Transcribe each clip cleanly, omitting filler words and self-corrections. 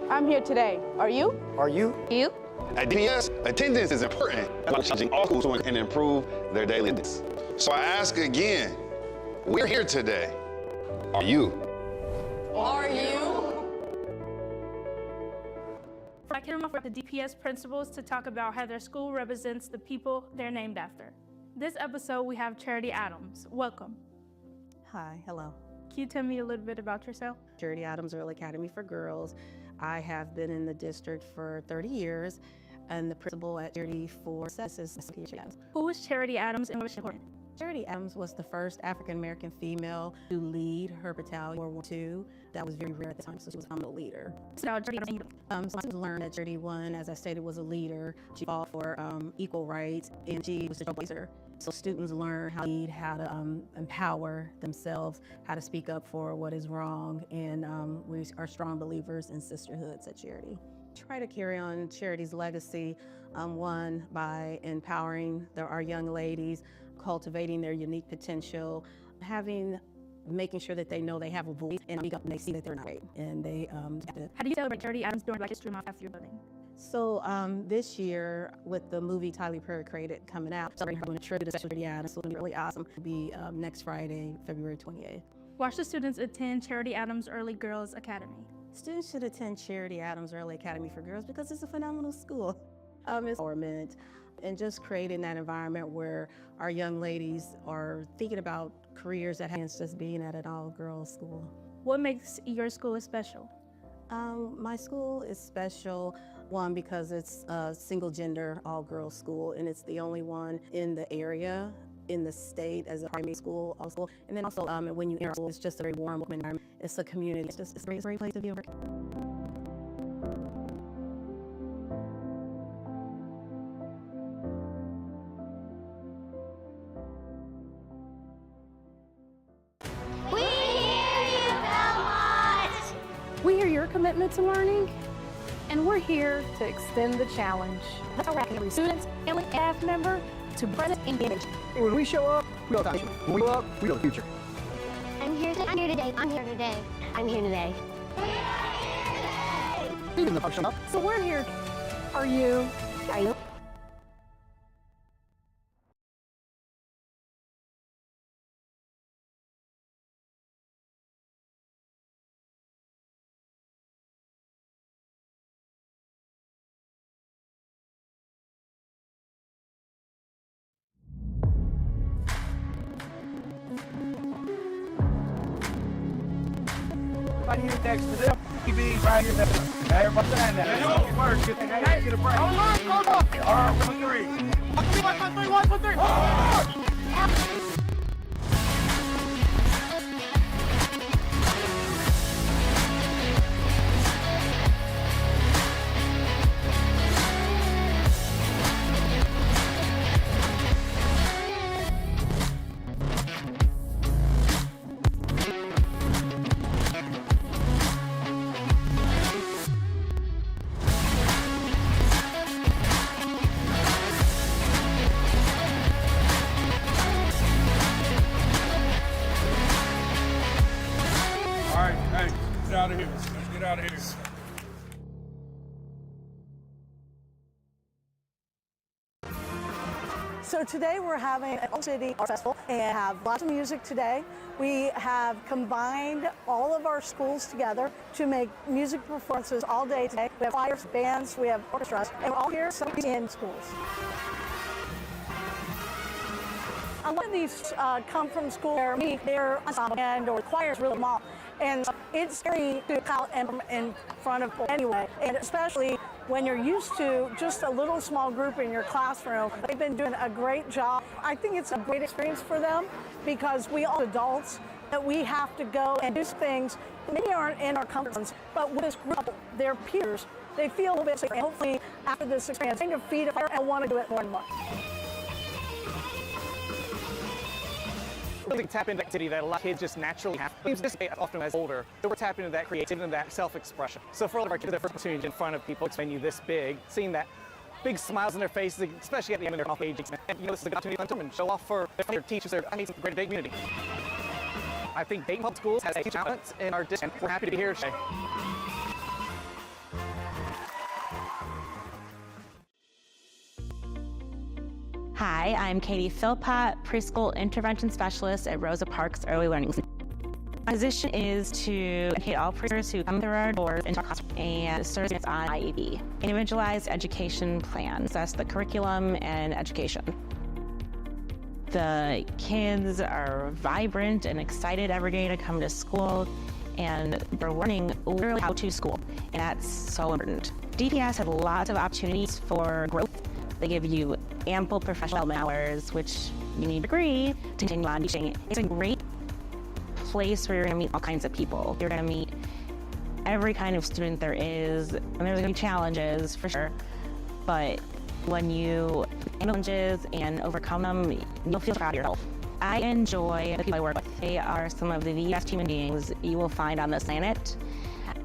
I'm here today. Are you? Are you? You? At DPS, attendance is important about challenging all schools and improve their daily lives. So I ask again, we're here today. Are you? Are you? I came up with the DPS principals to talk about how their school represents the people they're named after. This episode, we have Charity Adams. Welcome. Hi, hello. Can you tell me a little bit about yourself? Charity Adams Early Academy for Girls. I have been in the district for 30 years and the principal at Charity for Services. Who is Charity Adams and what's important? Charity Adams was the first African-American female to lead her battalion in World War II. That was very rare at the time, so she was a phenomenal leader. So I learned that Charity, one, as I stated, was a leader. She fought for equal rights, and she was a trailblazer. So students learn how to empower themselves, how to speak up for what is wrong, and we are strong believers in sisterhoods at Charity. Try to carry on Charity's legacy, one, by empowering our young ladies, cultivating their unique potential, making sure that they know they have a voice and speak up when they see that they're not right. And they How do you celebrate Charity Adams during Black History Month after your building? So this year, with the movie Tyler Perry created coming out, celebrating her doing a tribute to Charity Adams, so it'll be really awesome. It'll be next Friday, February 28th. Why should students attend Charity Adams Early Girls Academy? Students should attend Charity Adams Early Academy for Girls because it's a phenomenal school. It's empowerment and just creating that environment where our young ladies are thinking about careers that have just being at an all-girls school. What makes your school special? My school is special, one, because it's a single-gender, all-girls school, and it's the only one in the area, in the state, as a primary school also. And then also, when you enter school, it's just a very warm environment. It's a community. It's a great place to be. We hear your commitment to learning, and we're here to extend the challenge. That's how every student, family, staff member to present engagement. When we show up, we know the future. When we go up, we know the future. I'm here today. Even the function up. So we're here. Are you? Are you? Right here next to them. TV right here next to them. Now everybody stand there. Good work. Get a break. All right, 1, 3. 1, 2, 3. 1, 2, 3. Out of here. Let's get out of here. So today we're having an Old City Art Festival and have lots of music today. We have combined all of our schools together to make music performances all day today. We have choirs, bands, we have orchestras, and we're all here in schools. A lot of these come from school where their ensemble band or choir is really small. And it's scary to come out in front of people anyway, and especially when you're used to just a little small group in your classroom. They've been doing a great job. I think it's a great experience for them because we all adults, that we have to go and do things that maybe aren't in our comfort zones, but with this group, their peers, they feel a little bit safer. And hopefully after this experience, they can feed a fire and want to do it more and more. Really tap into activity that a lot of kids just naturally have. We participate often as older, so we're tapping into that creativity and that self-expression. So for all of our kids, their first opportunity in front of people, explaining you this big, seeing that big smiles on their faces, especially at the end of their off age, and this is a good opportunity for them and show off for their teachers, their great big community. I think Dayton Public Schools has a huge talent in our district, and we're happy to be here today. Hi, I'm Katie Philpott, preschool intervention specialist at Rosa Parks Early Learning Center. My position is to educate all preschoolers who come through our doors into our classroom and serve students on IEP, Individualized Education Plan. So that's the curriculum and education. The kids are vibrant and excited every day to come to school, and they're learning literally how to school, and that's so important. DPS has lots of opportunities for growth. They give you ample professional development hours, which you need a degree to continue on teaching. It's a great place where you're going to meet all kinds of people. You're going to meet every kind of student there is, and there's going to be challenges for sure, but when you handle challenges and overcome them, you'll feel proud of yourself. I enjoy the people I work with. They are some of the best human beings you will find on this planet.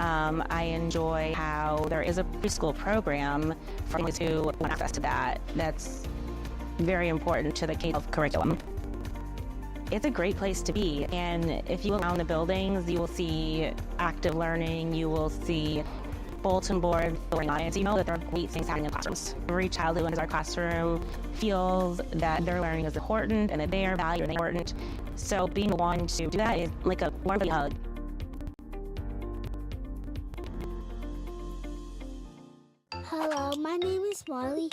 I enjoy how there is a preschool program for families who want access to that. That's very important to the K-12 curriculum. It's a great place to be, and if you look around the buildings, you will see active learning, you will see bulletin boards going on, and so you know that there are great things happening in classrooms. Every child who enters our classroom feels that their learning is important and that they are valued and important. So being the one to do that is like a warm hug. Hello, my name is Marley,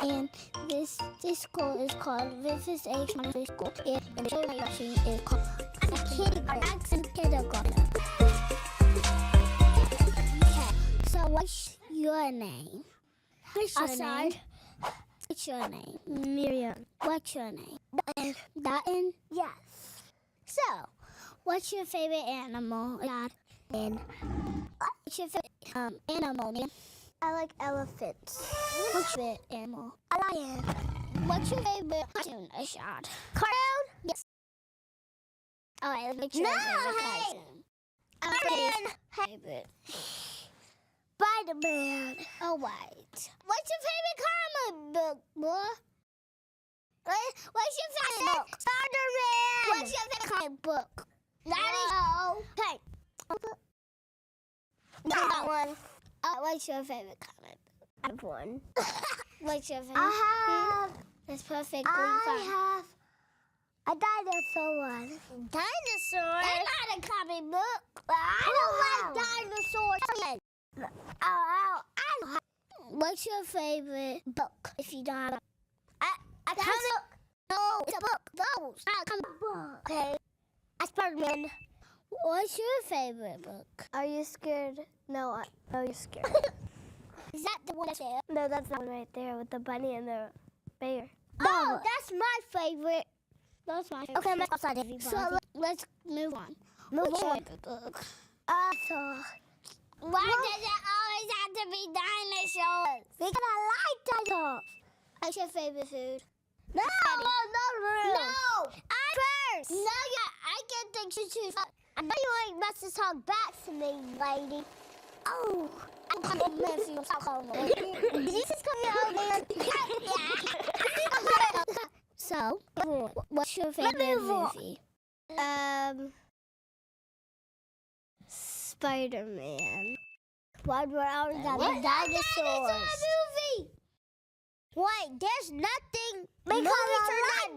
and this school is called Rufus H. Montessori School, and the show you're watching is called Kindergarten. Okay, so what's your name? What's your name? Miriam. What's your name? Dutton? Yes. So, what's your favorite animal, Dad? And what's your favorite animal, man? I like elephants. What's your favorite animal? A lion. What's your favorite cartoon, Ashad? Cartoon? Yes. Alright, let's your favorite cartoon. Favorite. Spider-Man. Oh, wait. What's your favorite comic book, boy? What's your favorite book? Spider-Man. What's your favorite comic book? Daddy. Hey. That one. What's your favorite comic book? I have one. What's your favorite? I have. That's perfectly fine. I have a dinosaur one. Dinosaur? That's not a comic book. I don't like dinosaurs. What's your favorite book? If you don't have a comic book. No, it's a book. No, it's not a comic book. Okay. Spider-Man. What's your favorite book? Are you scared? No, you're scared. Is that the one that's there? No, that's not one right there with the bunny and the bear. Oh, that's my favorite. That's my favorite. Okay, let's outside everybody. So let's move on. Move on. Book? Why does it always have to be dinosaurs? Because I like dinosaurs. What's your favorite food? No, no. I first. No, yeah, I can think you choose. I know you ain't must to talk back to me, lady. Oh, I'm coming with you. Did you just come here over? So, what's your favorite movie? Spider-Man. Why were our dinosaurs? Movie. Wait, there's nothing. Because I like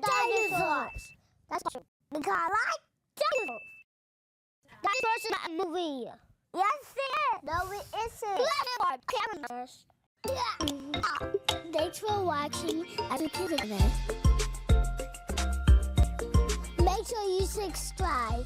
dinosaurs. That's true. Because I like dinosaurs. Dinosaurs is not a movie. Yes, it is. No, it isn't. Cameras. Thanks for watching. Make sure you subscribe.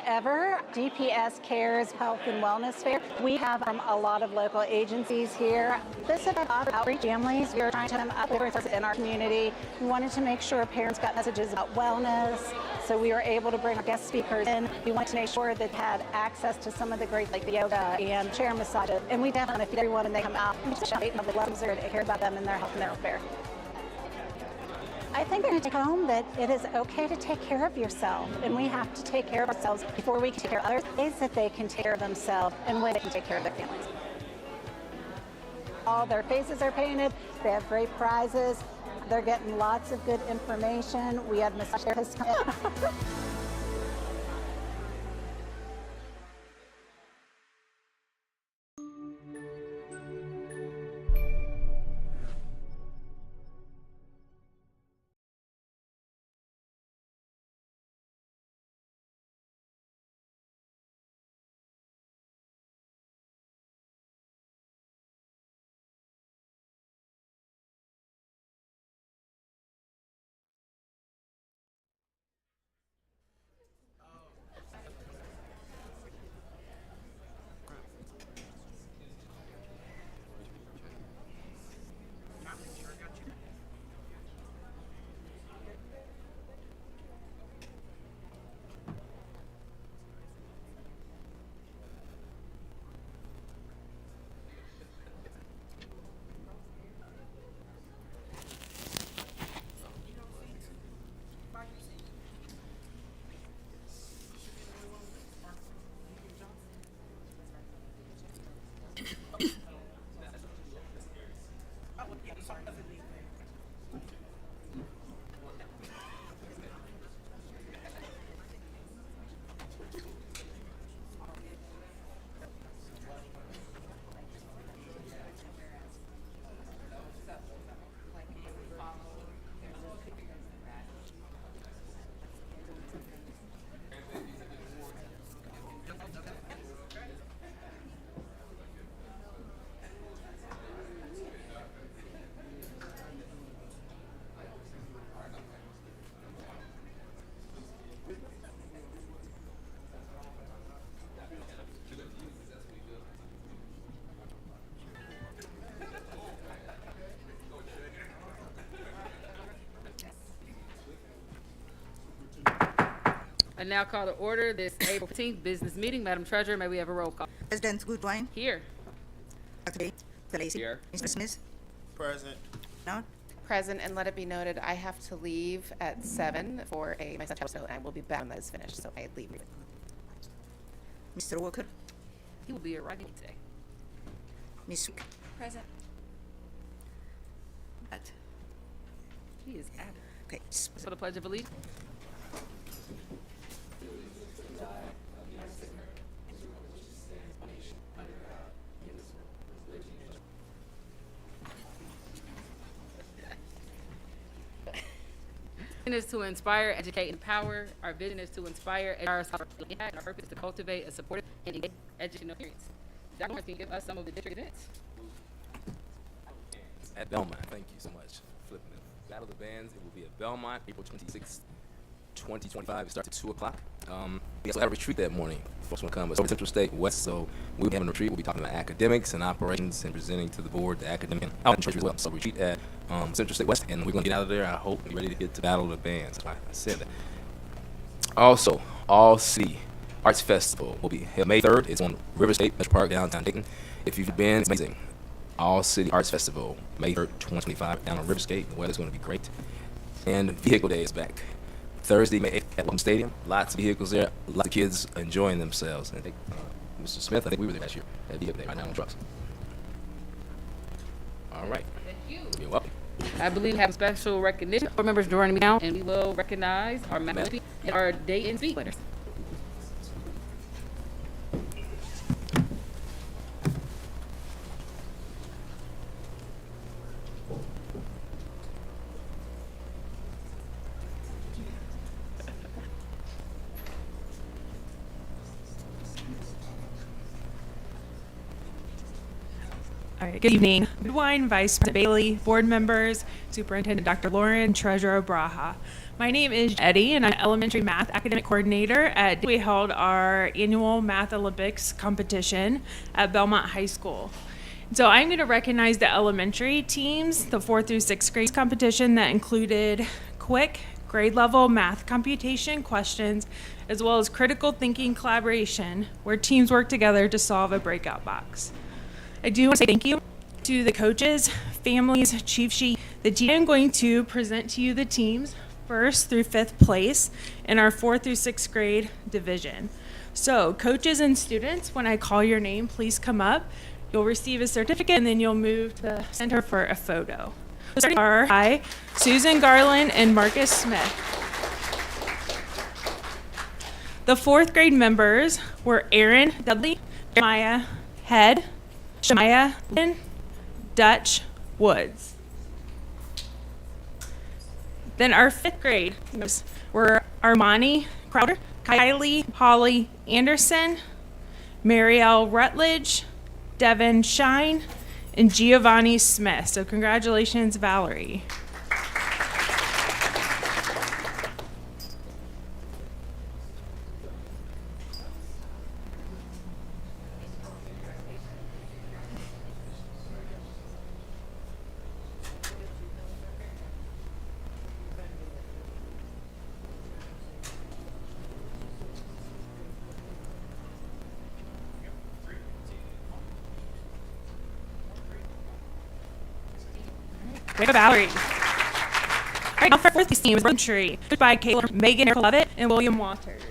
Ever DPS Cares Health and Wellness Fair. We have a lot of local agencies here. This is about outreach families. We are trying to up resources in our community. We wanted to make sure parents got messages about wellness, so we were able to bring our guest speakers in. We wanted to make sure that they had access to some of the great, like the yoga and chair massages. And we definitely feed everyone when they come out. We just show the love there to care about them and their health and their welfare. I think we're going to take home that it is okay to take care of yourself, and we have to take care of ourselves before we can take care of others. Ways that they can take care of themselves and ways they can take care of their families. All their faces are painted. They have great prizes. They're getting lots of good information. We have massage therapists come in. now call to order this April 15th business meeting. Madam Treasurer, may we have a roll call? President Goodwin. Here. Dr. Bates. Mr. Lacy. Here. Mr. Smith. Present. Now. Present, and let it be noted, I have to leave at 7 for my son's child, and I will be back when that is finished, so I leave. Mr. Walker. He will be here right today. Ms. Wick. Present. He is at it. Okay. For the Pledge of Allegiance. Is to inspire, educate, and empower. Our vision is to inspire, our purpose is to cultivate a supportive and engaged educational experience. Dr. Lawrence, can you give us some of the district events? At Belmont, thank you so much. Flipping the Battle of the Bands, it will be at Belmont, April 26th, 2025. It starts at 2 o'clock. We also have a retreat that morning. Folks want to come. It's over Central State West, so we'll be having a retreat. We'll be talking about academics and operations and presenting to the board the academic and treasury as well. So retreat at Central State West, and we're going to get out of there, I hope, and be ready to get to Battle of the Bands. That's why I said that. Also, All City Arts Festival will be held May 3rd. It's on River State Metro Park, downtown Dayton. If you've been, it's amazing. All City Arts Festival, May 3rd, 2025, down on River State. The weather's going to be great. And Vehicle Day is back. Thursday, May 8th at Welcome Stadium. Lots of vehicles there. Lots of kids enjoying themselves. And I think, Mr. Smith, I think we were there last year at Vehicle Day, right now on trucks. All right. Thank you. You're welcome. I believe we have special recognition for members joining me now, and we will recognize our members and our Dayton speed winners. All right, good evening. Goodwine, Vice President Bailey, board members, Superintendent Dr. Lauren, Treasurer Braha. My name is Eddie, and I'm elementary math academic coordinator. We held our annual Math Olympics competition at Belmont High School. So I'm going to recognize the elementary teams, the 4th through 6th grade competition that included quick grade level math computation questions, as well as critical thinking collaboration, where teams work together to solve a breakout box. I do want to say thank you to the coaches, families, Chief Sheet, the team. I'm going to present to you the teams 1st through 5th place in our 4th through 6th grade division. So coaches and students, when I call your name, please come up. You'll receive a certificate, and then you'll move to the center for a photo. Starting are Susan Garland and Marcus Smith. The 4th grade members were Aaron Dudley, Jeremiah Head, Shemaiah Lynn, Dutch Woods. Then our 5th grade were Armani Crowder, Kylie Holly Anderson, Marielle Rutledge, Devin Shine, and Giovanni Smith. So congratulations, Valerie. We have Valerie. All right, now for our 4th place team was Tree, coached by Caleb, Megan Lovett, and William Waters.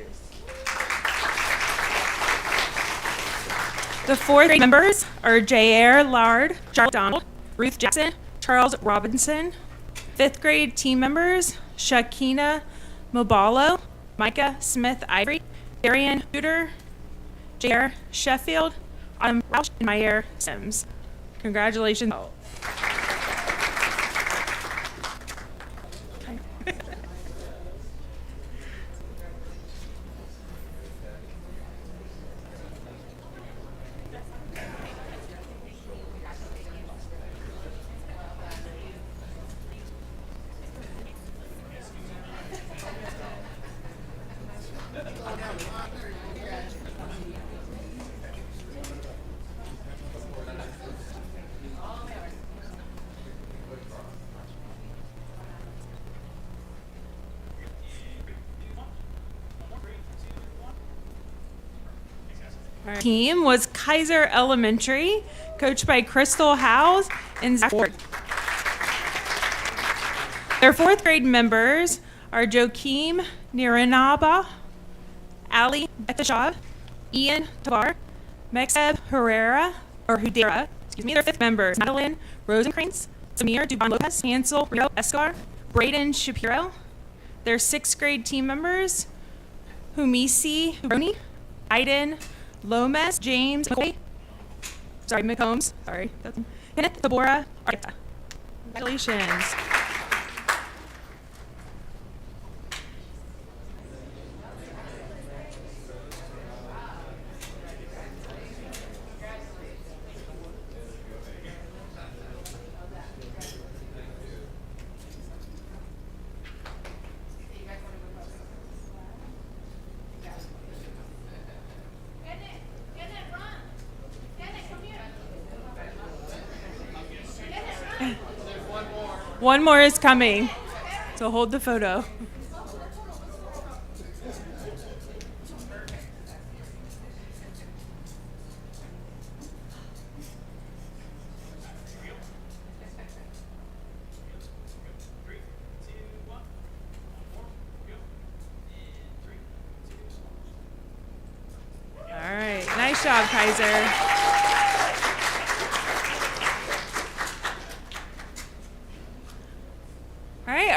The 4th grade members are Jair Lard, Charles Donald, Ruth Jackson, Charles Robinson. 5th grade team members, Shakina Mobalo, Micah Smith Ivory, Darian Hooter, J.R. Sheffield, Autumn Roush, and Meyer Sims. Congratulations. Our team was Kaiser Elementary, coached by Crystal Howes and Zach Ward. Their fourth grade members are Joakim Niranaba, Ali Betashov, Ian Tavar, Mexeb Hudera. Their fifth members, Madeline Rosenkrantz, Samir Dubon Lopez, Hansel Rio Escar, Braden Shapiro. Their sixth grade team members, Humisi Roni, Aiden Lomas, James McCombs, Kenneth Tabora Arta. Congratulations. One more is coming, so hold the photo. All right, nice job, Kaiser.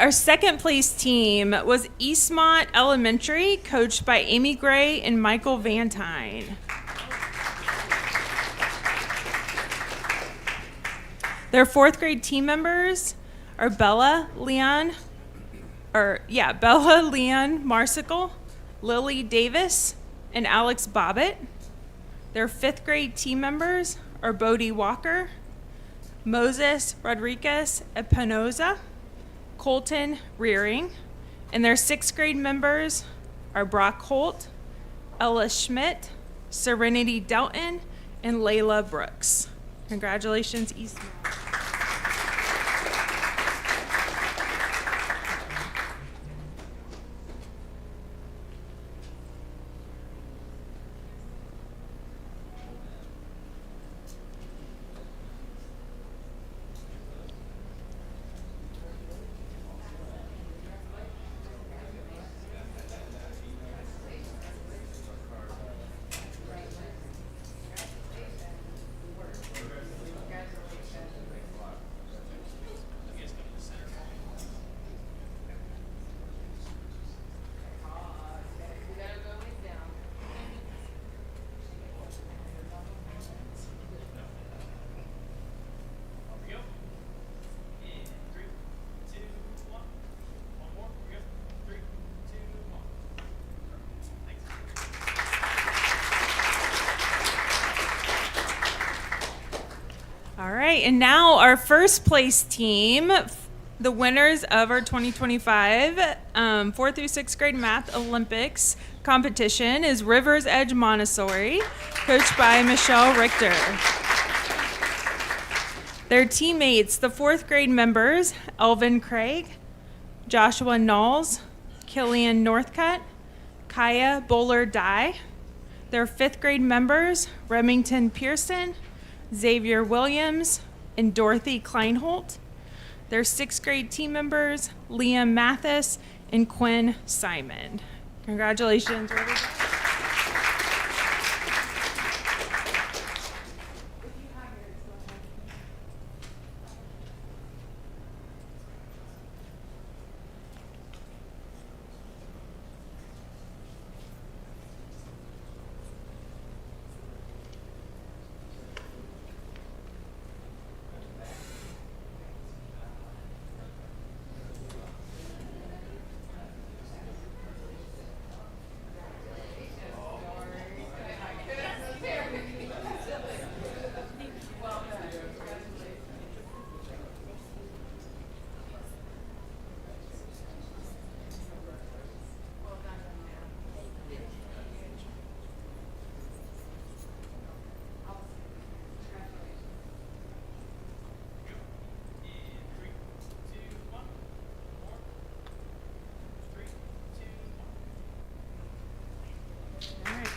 Our second place team was Eastmont Elementary, coached by Amy Gray and Michael Vantine. Their fourth grade team members are Bella Leon Marsicle, Lily Davis, and Alex Bobbitt. Their fifth grade team members are Bodie Walker, Moses Rodriguez Espinoza, Colton Rearing, and their sixth grade members are Brock Holt, Ella Schmidt, Serenity Delton, and Layla Brooks. Congratulations, Eastmont. All right, and now our first place team, the winners of our 2025 4th through 6th grade Math Olympics competition is Rivers Edge Montessori, coached by Michelle Richter. Their teammates, the 4th grade members, Elvin Craig, Joshua Knowles, Killian Northcutt, Kaya Bowler-Dye. Their 5th grade members, Remington Pearson, Xavier Williams, and Dorothy Kleinholt. Their 6th grade team members, Liam Mathis and Quinn Simon. Congratulations.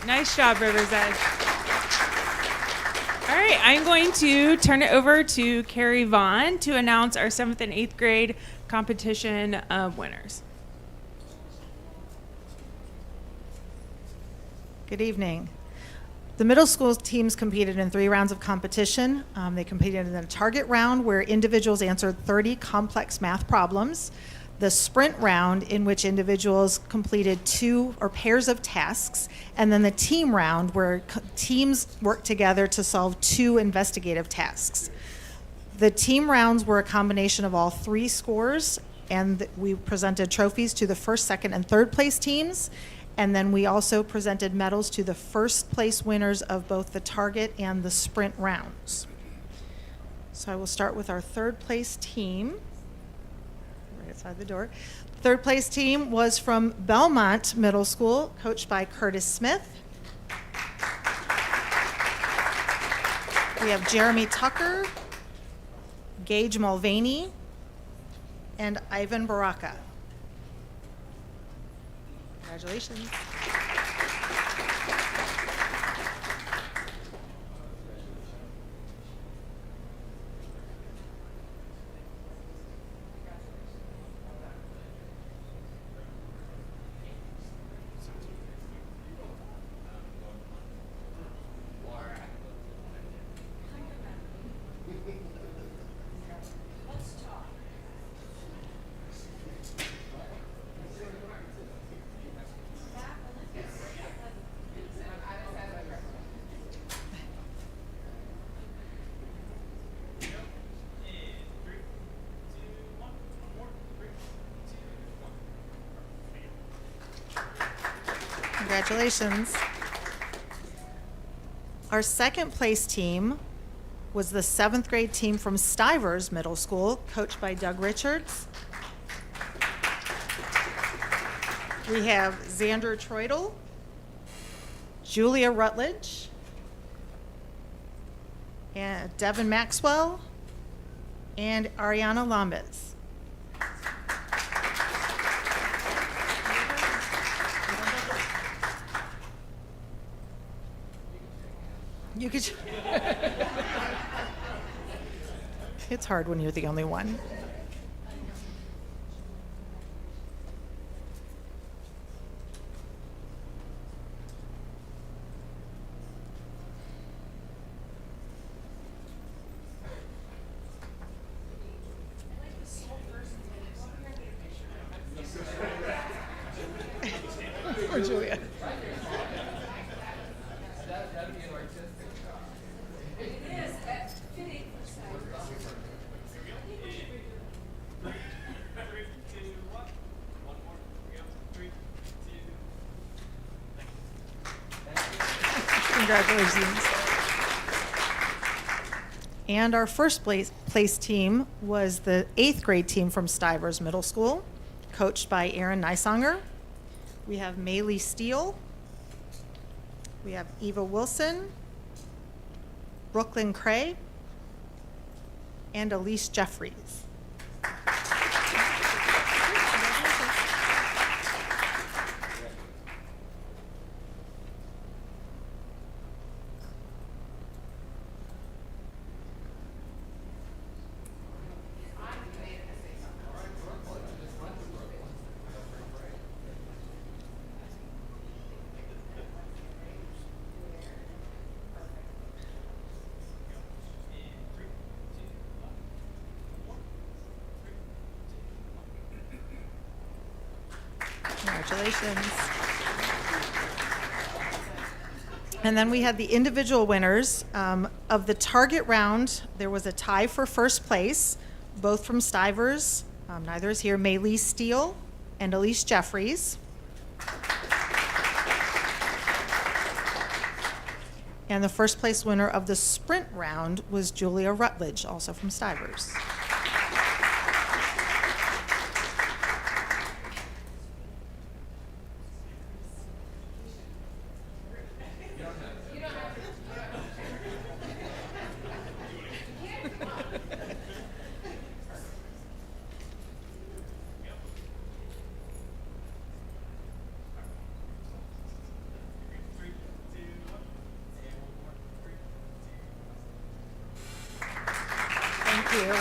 Nice job, Rivers Edge. All right, I'm going to turn it over to Carrie Vaughn to announce our 7th and 8th grade competition winners. Good evening. The middle school teams competed in 3 rounds of competition. They competed in a target round where individuals answered 30 complex math problems, the sprint round in which individuals completed 2 or pairs of tasks, and then the team round where teams worked together to solve 2 investigative tasks. The team rounds were a combination of all 3 scores, and we presented trophies to the first, second, and third place teams. And then we also presented medals to the first place winners of both the target and the sprint rounds. So I will start with our third place team, right outside the door. Third place team was from Belmont Middle School, coached by Curtis Smith. We have Jeremy Tucker, Gage Mulvaney, and Ivan Baraka. Congratulations. Congratulations. Our second place team was the 7th grade team from Stivers Middle School, coached by Doug Richards. We have Xander Troidel, Julia Rutledge, and Devin Maxwell, and Ariana Lombez. You could. It's hard when you're the only one. Poor Julia. Congratulations. And our first place team was the 8th grade team from Stivers Middle School, coached by Aaron Nysonger. We have Maylee Steele. We have Eva Wilson, Brooklyn Cray, and Elise Jeffries. Congratulations. And then we had the individual winners. Of the target round, there was a tie for first place, both from Stivers. Neither is here. Maylee Steele and Elise Jeffries. And the first place winner of the sprint round was Julia Rutledge, also from Stivers. you.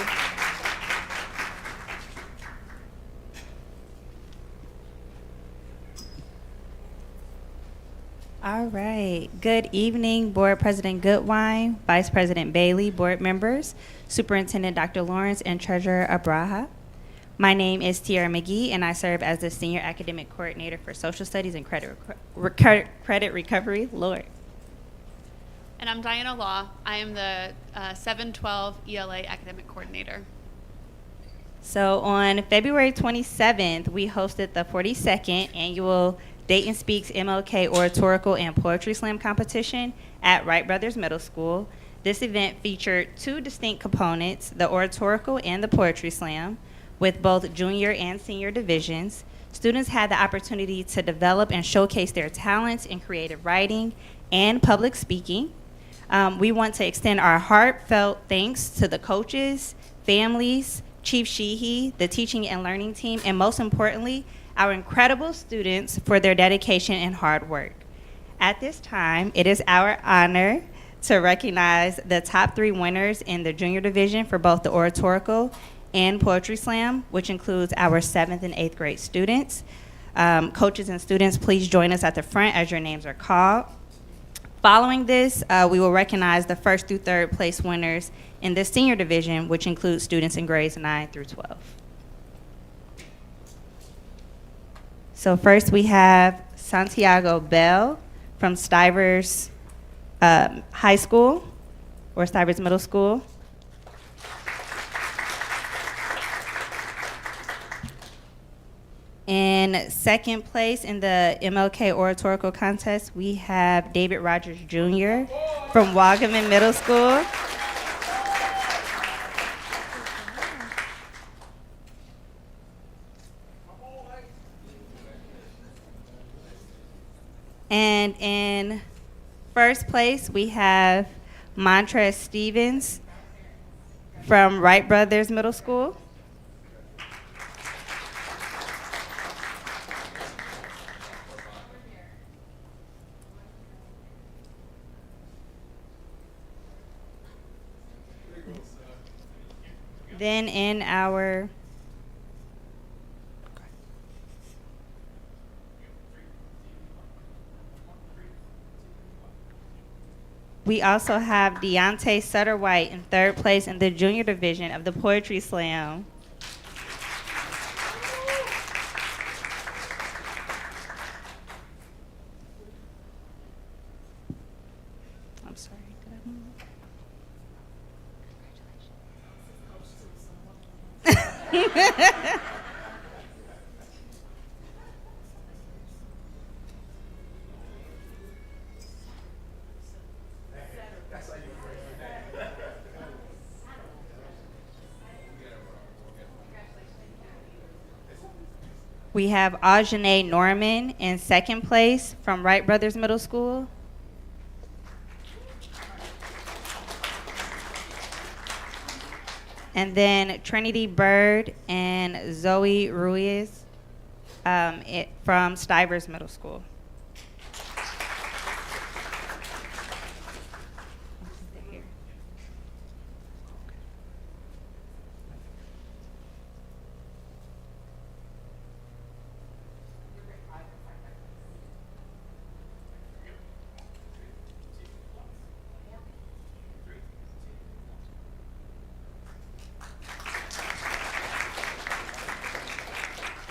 All right. Good evening, Board President Goodwine, Vice President Bailey, board members, Superintendent Dr. Lawrence, and Treasurer Abraha. My name is Tiara McGee, and I serve as the Senior Academic Coordinator for Social Studies and Credit Recovery. Lord. And I'm Diana Law. I am the 712 ELA Academic Coordinator. So on February 27th, we hosted the 42nd annual Dayton Speaks MLK Oratorical and Poetry Slam competition at Wright Brothers Middle School. This event featured two distinct components, the oratorical and the poetry slam, with both junior and senior divisions. Students had the opportunity to develop and showcase their talents in creative writing and public speaking. We want to extend our heartfelt thanks to the coaches, families, Chief Sheehy, the teaching and learning team, and most importantly, our incredible students for their dedication and hard work. At this time, it is our honor to recognize the top 3 winners in the junior division for both the oratorical and poetry slam, which includes our 7th and 8th grade students. Coaches and students, please join us at the front as your names are called. Following this, we will recognize the 1st through 3rd place winners in the senior division, which includes students in grades 9 through 12. So first we have Santiago Bell from Stivers High School, or Stivers Middle School. In 2nd place in the MLK Oratorical Contest, we have David Rogers Jr. from Wagaman Middle School. And in 1st place, we have Montrez Stevens from Wright Brothers Middle School. Then in our we also have Deontay Sutter-White in 3rd place in the junior division of the Poetry Slam. I'm sorry. We have Ajane Norman in 2nd place from Wright Brothers Middle School. And then Trinity Bird and Zoe Ruiz from Stivers Middle School.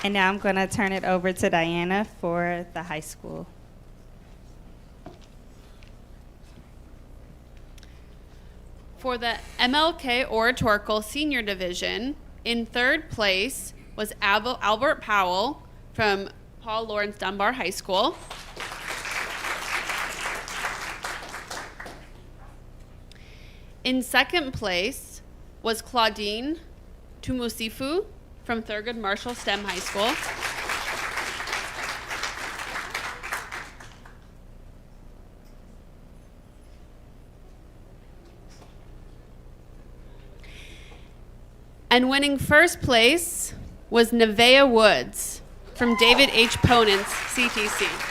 And now I'm going to turn it over to Diana for the high school. For the MLK Oratorical Senior Division, in 3rd place was Albert Powell from Paul Lawrence Dunbar High School. In 2nd place was Claudine Tumusifu from Thurgood Marshall STEM High School. And winning 1st place was Nevaeh Woods from David H. Ponance CTC.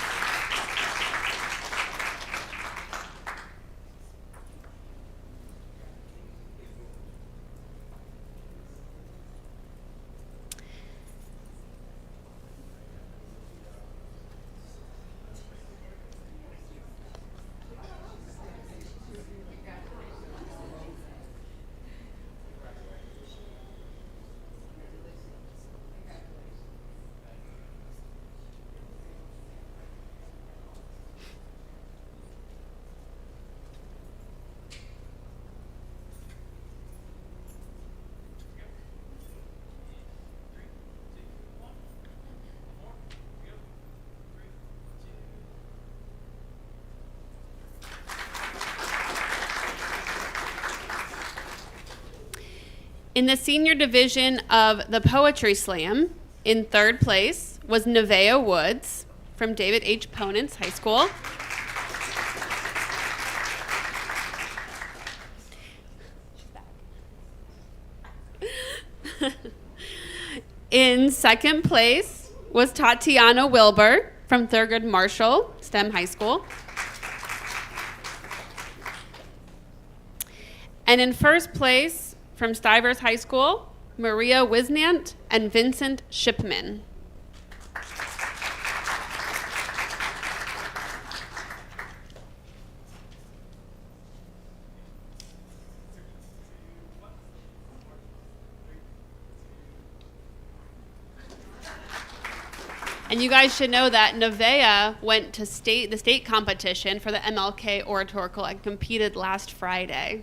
In the senior division of the Poetry Slam, in third place was Nevaeh Woods from David H. Ponance High School. In second place was Tatiana Wilbur from Thurgood Marshall STEM High School. And in first place from Stivers High School, Maria Wisnant and Vincent Shipman. And you guys should know that Nevaeh went to the state competition for the MLK Oratorical and competed last Friday.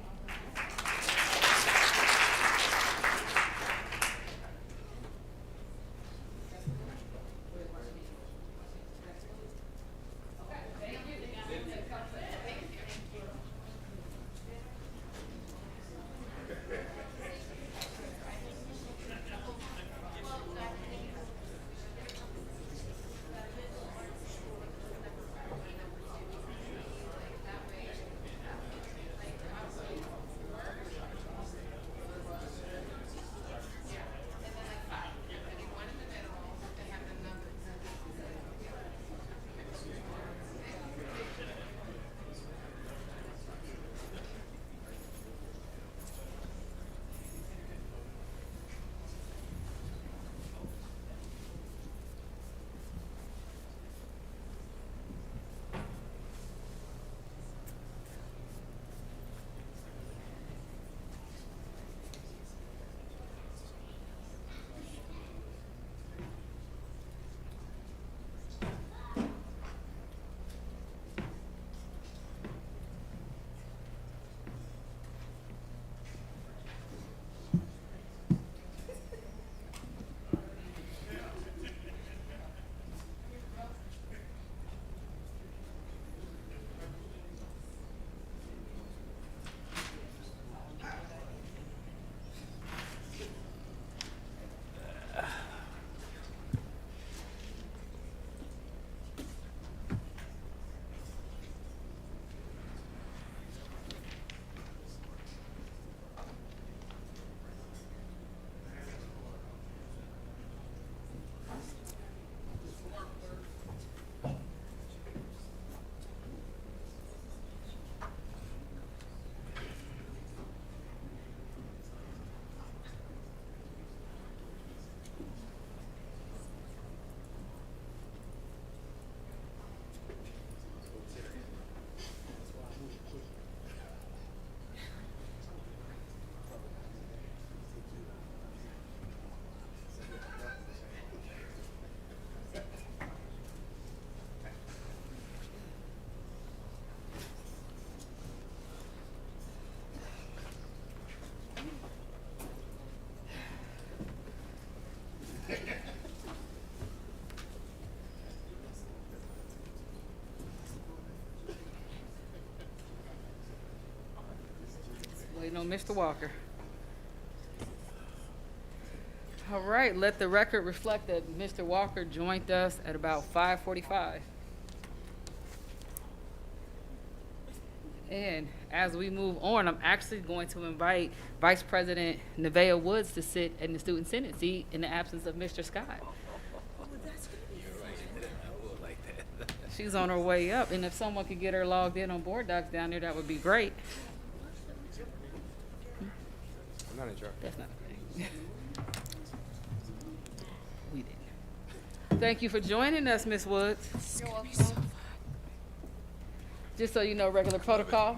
Waiting on Mr. Walker. All right, let the record reflect that Mr. Walker joined us at about 5:45. And as we move on, I'm actually going to invite Vice President Nevaeh Woods to sit in the Student Senate seat in the absence of Mr. Scott. She's on her way up, and if someone could get her logged in on Board Docs down there, that would be great. I'm not in charge. That's not a thing. We didn't. Thank you for joining us, Ms. Woods. You're welcome. Just so you know, regular protocol.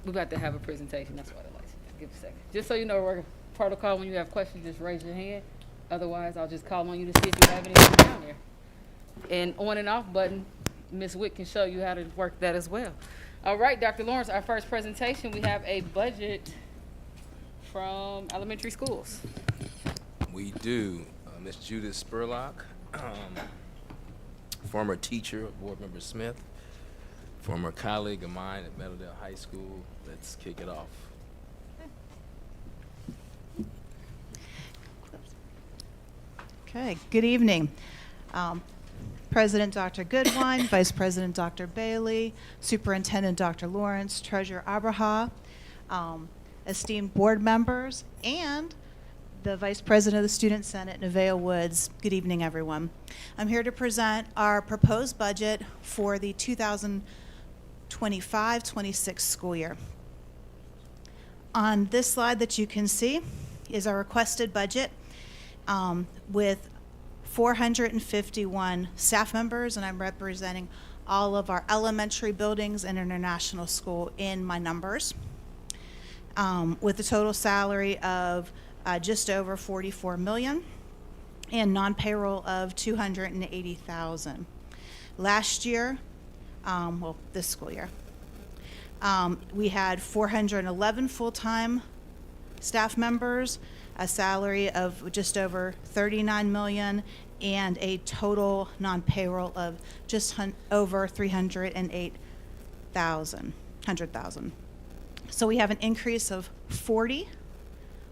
We're about to have a presentation. That's what I'd like to give a second. Just so you know, regular protocol, when you have questions, just raise your hand. Otherwise, I'll just call on you to see if you have anything down there. And on and off button, Ms. Witt can show you how to work that as well. All right, Dr. Lawrence, our first presentation, we have a budget from elementary schools. We do. Ms. Judith Spurlock, former teacher of Board Member Smith, former colleague of mine at Meadowdale High School. Let's kick it off. Okay, good evening. President Dr. Goodwine, Vice President Dr. Bailey, Superintendent Dr. Lawrence, Treasurer Abraha, esteemed board members, and the Vice President of the Student Senate, Nevaeh Woods. Good evening, everyone. I'm here to present our proposed budget for the 2025-26 school year. On this slide that you can see is our requested budget with 451 staff members, and I'm representing all of our elementary buildings and international school in my numbers, with a total salary of just over $44 million and non-payroll of $280,000. Last year, well, this school year, we had 411 full-time staff members, a salary of just over $39 million, and a total non-payroll of just over $100,000. So we have an increase of 40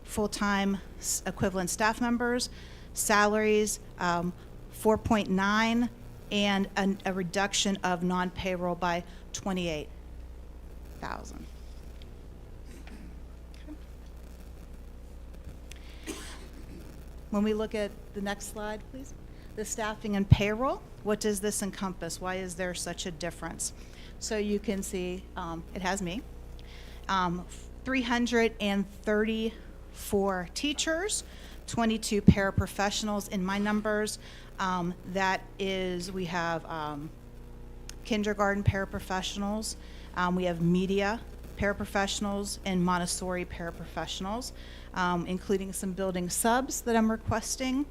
full-time equivalent staff members, salaries 4.9, and a reduction of non-payroll by $28,000. When we look at the next slide, please, the staffing and payroll, what does this encompass? Why is there such a difference? So you can see it has me, 334 teachers, 22 paraprofessionals in my numbers. That is, we have kindergarten paraprofessionals, we have media paraprofessionals, and Montessori paraprofessionals, including some building subs that I'm requesting,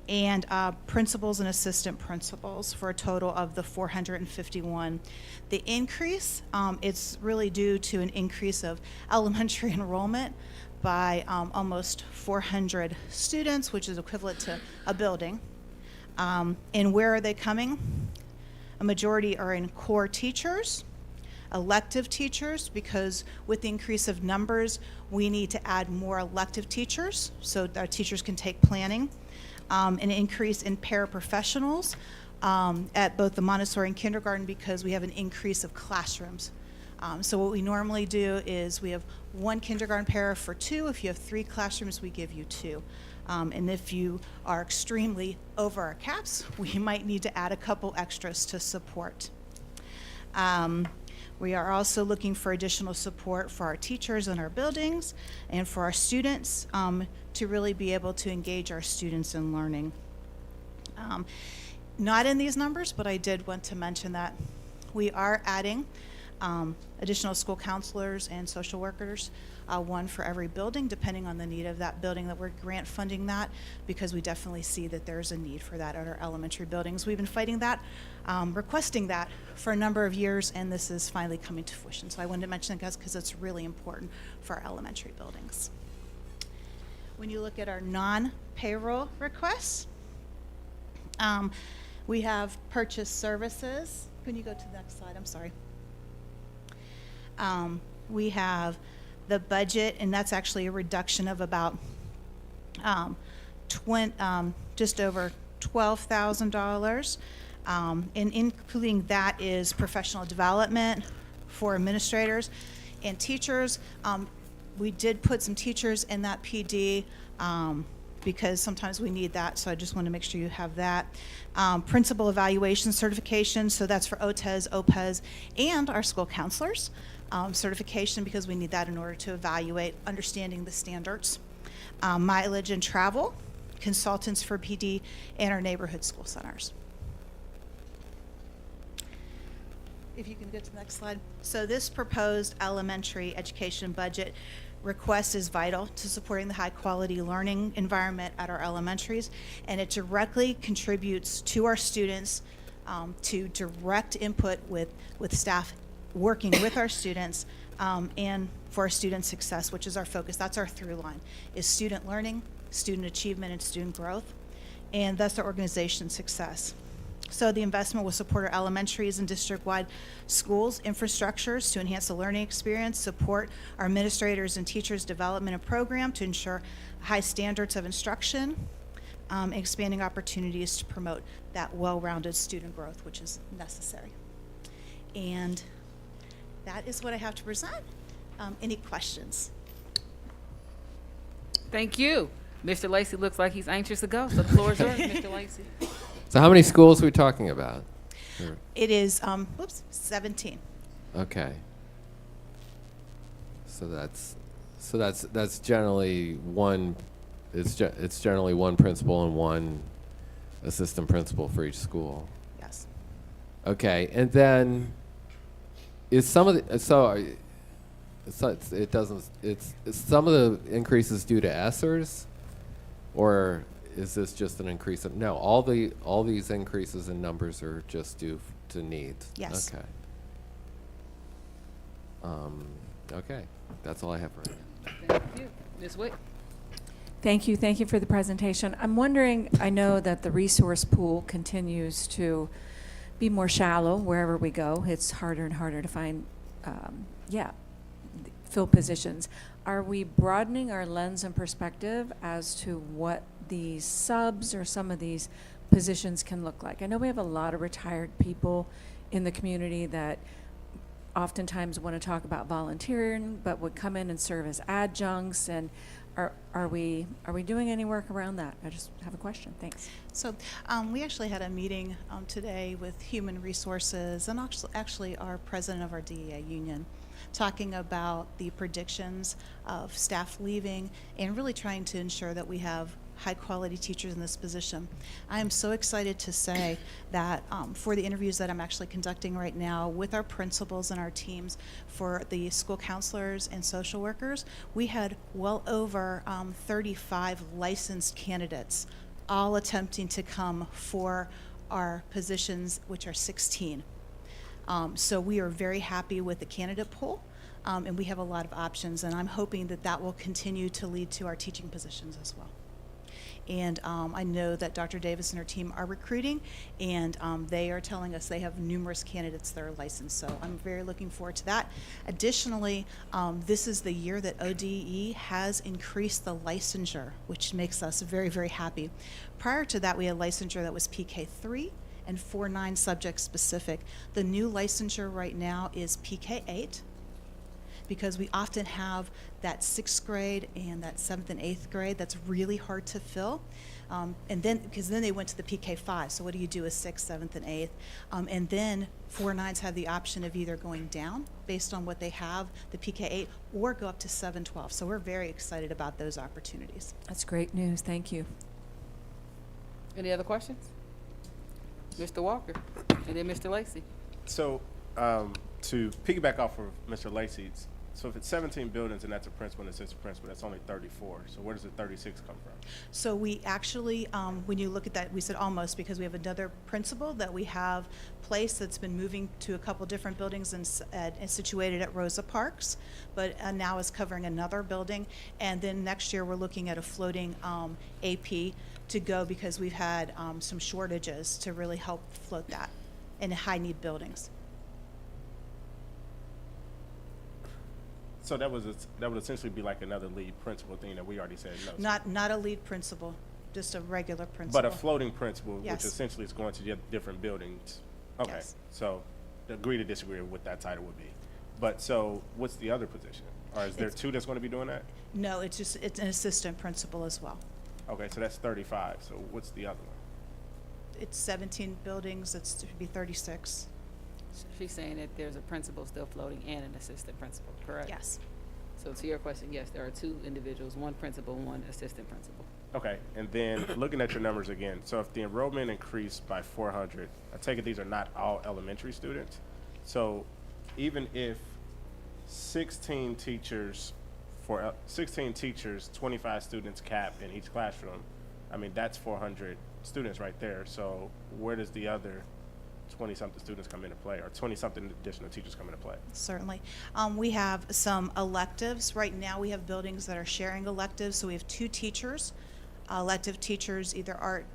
and principals and assistant principals for a total of the 451. The increase, it's really due to an increase of elementary enrollment by almost 400 students, which is equivalent to a building. And where are they coming? A majority are in core teachers, elective teachers, because with the increase of numbers, we need to add more elective teachers so our teachers can take planning. An increase in paraprofessionals at both the Montessori and kindergarten because we have an increase of classrooms. So what we normally do is we have one kindergarten para for 2. If you have 3 classrooms, we give you 2. And if you are extremely over our caps, we might need to add a couple extras to support. We are also looking for additional support for our teachers in our buildings and for our students to really be able to engage our students in learning. Not in these numbers, but I did want to mention that we are adding additional school counselors and social workers, one for every building, depending on the need of that building that we're grant funding that, because we definitely see that there's a need for that at our elementary buildings. We've been fighting that, requesting that for a number of years, and this is finally coming to fruition. So I wanted to mention it, guys, because it's really important for our elementary buildings. When you look at our non-payroll requests, we have purchase services. Can you go to the next slide? I'm sorry. We have the budget, and that's actually a reduction of about just over $12,000. And including that is professional development for administrators and teachers. We did put some teachers in that PD because sometimes we need that, so I just want to make sure you have that. Principal evaluation certification, so that's for OTES, OPES, and our school counselors. Certification, because we need that in order to evaluate understanding the standards. Mileage and travel, consultants for PD, and our neighborhood school centers. If you can go to the next slide. So this proposed elementary education budget request is vital to supporting the high quality learning environment at our elementaries, and it directly contributes to our students to direct input with staff working with our students and for our student success, which is our focus. That's our through line, is student learning, student achievement, and student growth, and thus our organization success. So the investment will support our elementaries and district-wide schools infrastructures to enhance the learning experience, support our administrators and teachers' development and program to ensure high standards of instruction, expanding opportunities to promote that well-rounded student growth, which is necessary. And that is what I have to present. Any questions? Thank you. Mr. Lacey looks like he's anxious to go, so the floor is yours, Mr. Lacey. So how many schools are we talking about? It is, 17. Okay. So that's generally one. It's generally one principal and one assistant principal for each school. Yes. Okay, and then is some of the it's some of the increases due to ESSERs, or is this just an increase of no? All these increases in numbers are just due to needs. Yes. Okay. Okay, that's all I have right now. Thank you. Ms. Wick. Thank you for the presentation. I'm wondering, I know that the resource pool continues to be more shallow wherever we go. It's harder and harder to find, fill positions. Are we broadening our lens and perspective as to what these subs or some of these positions can look like? I know we have a lot of retired people in the community that oftentimes want to talk about volunteering, but would come in and serve as adjuncts. And are we doing any work around that? I just have a question. Thanks. So we actually had a meeting today with Human Resources and actually our president of our DEA union, talking about the predictions of staff leaving and really trying to ensure that we have high quality teachers in this position. I am so excited to say that for the interviews that I'm actually conducting right now with our principals and our teams for the school counselors and social workers, we had well over 35 licensed candidates all attempting to come for our positions, which are 16. So we are very happy with the candidate pool, and we have a lot of options, and I'm hoping that that will continue to lead to our teaching positions as well. And I know that Dr. Davis and her team are recruiting, and they are telling us they have numerous candidates that are licensed. So I'm very looking forward to that. Additionally, this is the year that ODE has increased the licensure, which makes us very, very happy. Prior to that, we had licensure that was PK3 and 4-9 subject specific. The new licensure right now is PK8, because we often have that 6th grade and that 7th and 8th grade that's really hard to fill. And then, because then they went to the PK5, so what do you do with 6th, 7th, and 8th? And then 4-9s have the option of either going down based on what they have, the PK8, or go up to 7-12. So we're very excited about those opportunities. That's great news. Thank you. Any other questions? Mr. Walker, and then Mr. Lacey. So to piggyback off of Mr. Lacey's, so if it's 17 buildings and that's a principal and assistant principal, that's only 34. So where does the 36 come from? So we actually, when you look at that, we said almost, because we have another principal that we have placed that's been moving to a couple different buildings and situated at Rosa Parks, but now is covering another building. And then next year we're looking at a floating AP to go, because we've had some shortages to really help float that in high need buildings. So that would essentially be like another lead principal thing that we already said no. Not a lead principal, just a regular principal. But a floating principal, Yes. which essentially is going to different buildings. Okay, Yes. so agree to disagree with what that title would be. But so what's the other position? Or is there two that's going to be doing that? No, it's an assistant principal as well. Okay, so that's 35. So what's the other one? It's 17 buildings, it's to be 36. She's saying that there's a principal still floating and an assistant principal, correct? Yes. So to your question, yes, there are two individuals, one principal, one assistant principal. Okay, and then looking at your numbers again, so if the enrollment increased by 400, I take it these are not all elementary students. So even if 16 teachers, 25 students capped in each classroom, I mean, that's 400 students right there. So where does the other 20-something students come into play, or 20-something additional teachers come into play? Certainly. We have some electives. Right now we have buildings that are sharing electives, so we have 2 teachers, elective teachers, either art,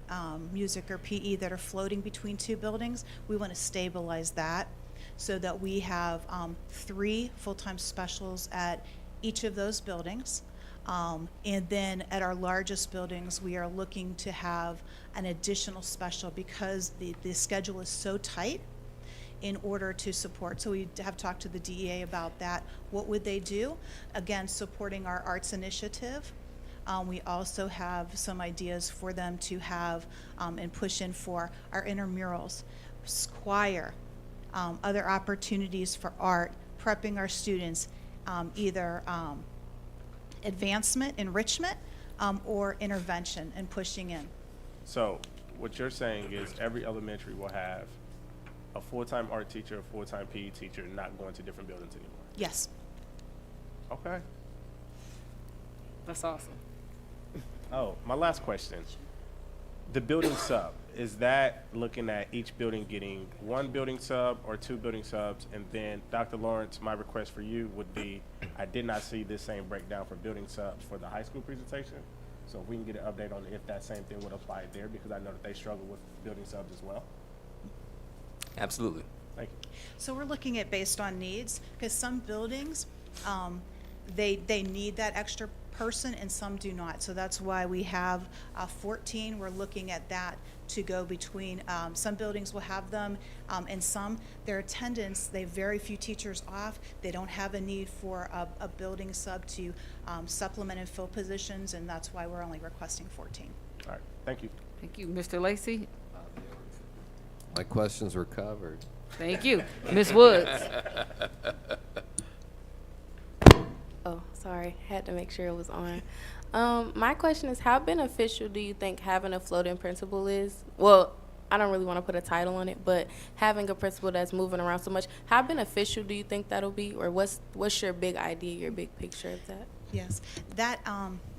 music, or PE, that are floating between 2 buildings. We want to stabilize that so that we have 3 full-time specials at each of those buildings. And then at our largest buildings, we are looking to have an additional special because the schedule is so tight in order to support. So we have talked to the DEA about that. What would they do? Again, supporting our arts initiative. We also have some ideas for them to have and push in for our intramurals, choir, other opportunities for art, prepping our students, either advancement, enrichment, or intervention and pushing in. So what you're saying is every elementary will have a full-time art teacher, a full-time PE teacher, not going to different buildings anymore? Yes. Okay. That's awesome. Oh, my last question. The building sub, is that looking at each building getting one building sub or two building subs? And then Dr. Lawrence, my request for you would be, I did not see this same breakdown for building subs for the high school presentation. So if we can get an update on if that same thing would apply there, because I know that they struggle with building subs as well. Absolutely. Thank you. So we're looking at based on needs, because some buildings, they need that extra person and some do not. So that's why we have 14. We're looking at that to go between, some buildings will have them, and some, their attendance, they have very few teachers off. They don't have a need for a building sub to supplement and fill positions, and that's why we're only requesting 14. All right, thank you. Thank you. Mr. Lacy? My questions were covered. Thank you. Ms. Woods? Oh, sorry. Had to make sure it was on. My question is, how beneficial do you think having a floating principal is? Well, I don't really want to put a title on it, but having a principal that's moving around so much, how beneficial do you think that'll be? Or what's your big idea, your big picture of that? Yes, that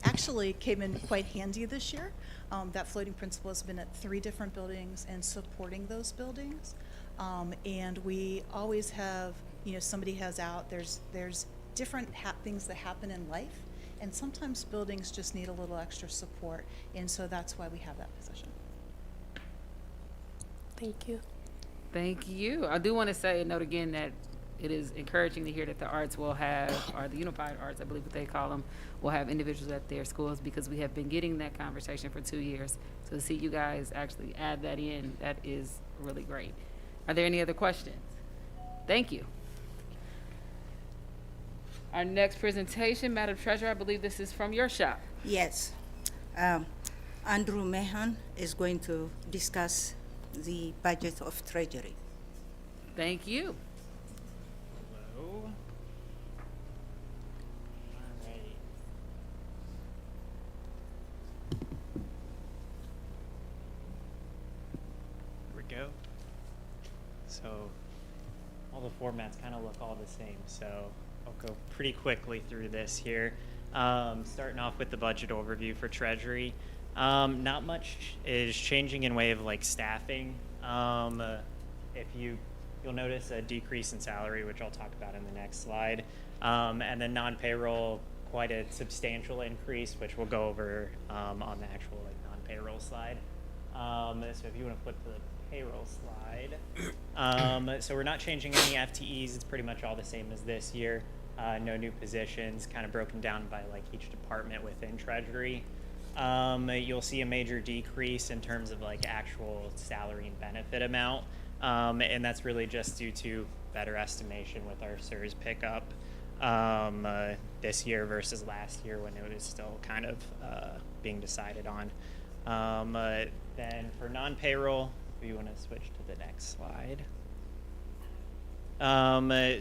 actually came in quite handy this year. That floating principal has been at 3 different buildings and supporting those buildings. And we always have, somebody has out, there's different things that happen in life, and sometimes buildings just need a little extra support, and so that's why we have that position. Thank you. Thank you. I do want to say, note again that it is encouraging to hear that the arts will have, or the unified arts, I believe what they call them, will have individuals at their schools, because we have been getting that conversation for 2 years. So to see you guys actually add that in, that is really great. Are there any other questions? Thank you. Our next presentation, Madam Treasurer, I believe this is from your shop. Yes. Andrew Mehan is going to discuss the budget of Treasury. Thank you. Hello. Alrighty. Here we go. So all the formats kind of look all the same, so I'll go pretty quickly through this here. Starting off with the budget overview for Treasury. Not much is changing in way of like staffing. If you'll notice a decrease in salary, which I'll talk about in the next slide. And then non-payroll, quite a substantial increase, which we'll go over on the actual like non-payroll slide. So if you want to flip to the payroll slide. So we're not changing any FTEs. It's pretty much all the same as this year. No new positions, kind of broken down by like each department within Treasury. You'll see a major decrease in terms of like actual salary and benefit amount. And that's really just due to better estimation with our SERS pickup this year versus last year when it was still kind of being decided on. Then for non-payroll, if you want to switch to the next slide.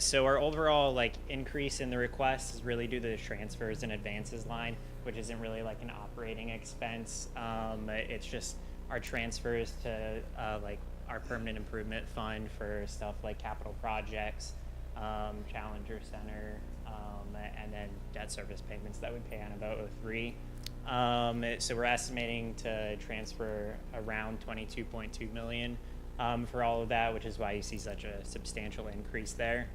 So our overall like increase in the request is really due to the transfers and advances line, which isn't really like an operating expense. It's just our transfers to like our permanent improvement fund for stuff like capital projects, Challenger Center, and then debt service payments that we pay on about 03. So we're estimating to transfer around 22.2 million for all of that, which is why you see such a substantial increase there.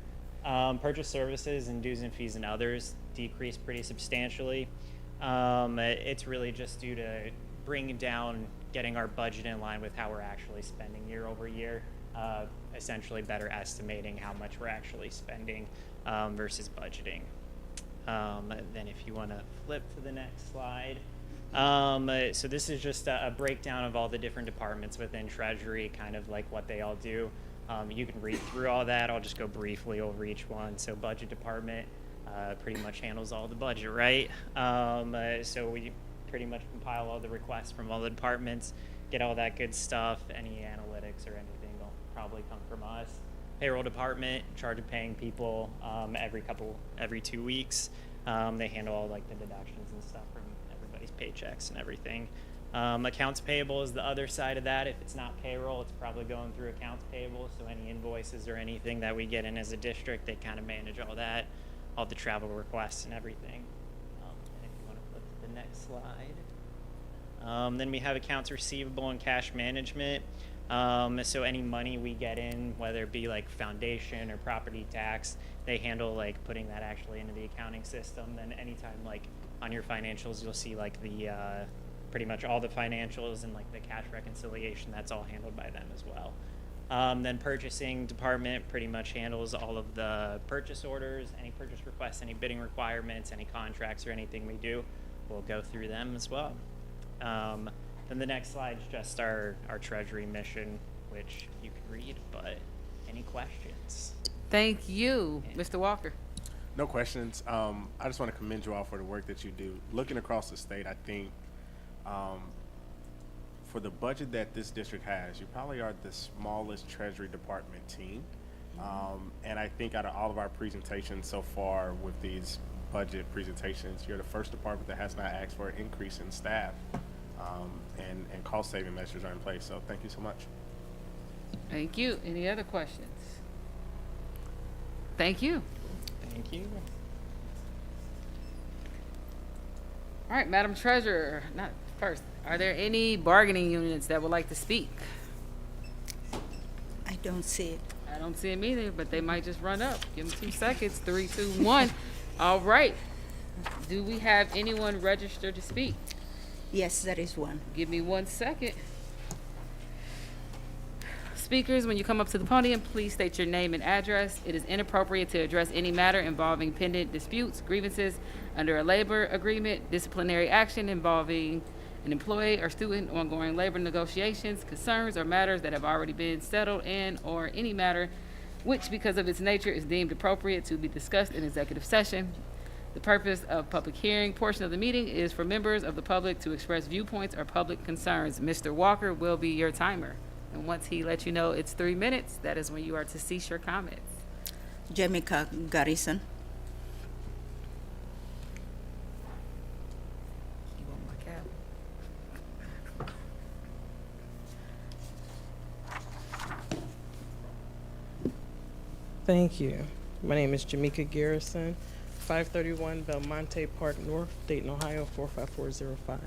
Purchase services and dues and fees and others decreased pretty substantially. It's really just due to bringing down, getting our budget in line with how we're actually spending year over year, essentially better estimating how much we're actually spending versus budgeting. Then if you want to flip to the next slide. So this is just a breakdown of all the different departments within Treasury, kind of like what they all do. You can read through all that. I'll just go briefly over each one. So budget department pretty much handles all the budget, right? So we pretty much compile all the requests from all the departments, get all that good stuff. Any analytics or anything will probably come from us. Payroll department, in charge of paying people every 2 weeks. They handle all like the deductions and stuff from everybody's paychecks and everything. Accounts payable is the other side of that. If it's not payroll, it's probably going through accounts payable. So any invoices or anything that we get in as a district, they kind of manage all that, all the travel requests and everything. And if you want to flip to the next slide. Then we have accounts receivable and cash management. So any money we get in, whether it be like foundation or property tax, they handle like putting that actually into the accounting system. Then anytime like on your financials, you'll see like the pretty much all the financials and like the cash reconciliation, that's all handled by them as well. Then purchasing department pretty much handles all of the purchase orders, any purchase requests, any bidding requirements, any contracts or anything we do, we'll go through them as well. Then the next slide is just our Treasury mission, which you can read, but any questions? Thank you, Mr. Walker. No questions. I just want to commend you all for the work that you do. Looking across the state, I think for the budget that this district has, you probably are the smallest Treasury Department team. And I think out of all of our presentations so far with these budget presentations, you're the first department that has not asked for an increase in staff. And cost-saving measures are in place. So thank you so much. Thank you. Any other questions? Thank you. Thank you. All right, Madam Treasurer, not first. Are there any bargaining units that would like to speak? I don't see it. I don't see them either, but they might just run up. Give them 2 seconds. 3, 2, 1. All right. Do we have anyone registered to speak? Yes, there is one. Give me 1 second. Speakers, when you come up to the podium, please state your name and address. It is inappropriate to address any matter involving pending disputes, grievances under a labor agreement, disciplinary action involving an employee or student, ongoing labor negotiations, concerns, or matters that have already been settled and or any matter which, because of its nature, is deemed appropriate to be discussed in executive session. The purpose of public hearing portion of the meeting is for members of the public to express viewpoints or public concerns. Mr. Walker will be your timer. And once he lets you know it's 3 minutes, that is when you are to cease your comments. Jamaica Garrison. You want my cap? Thank you. My name is Jamaica Garrison, 531 Belmonte Park North, Dayton, Ohio, 45405.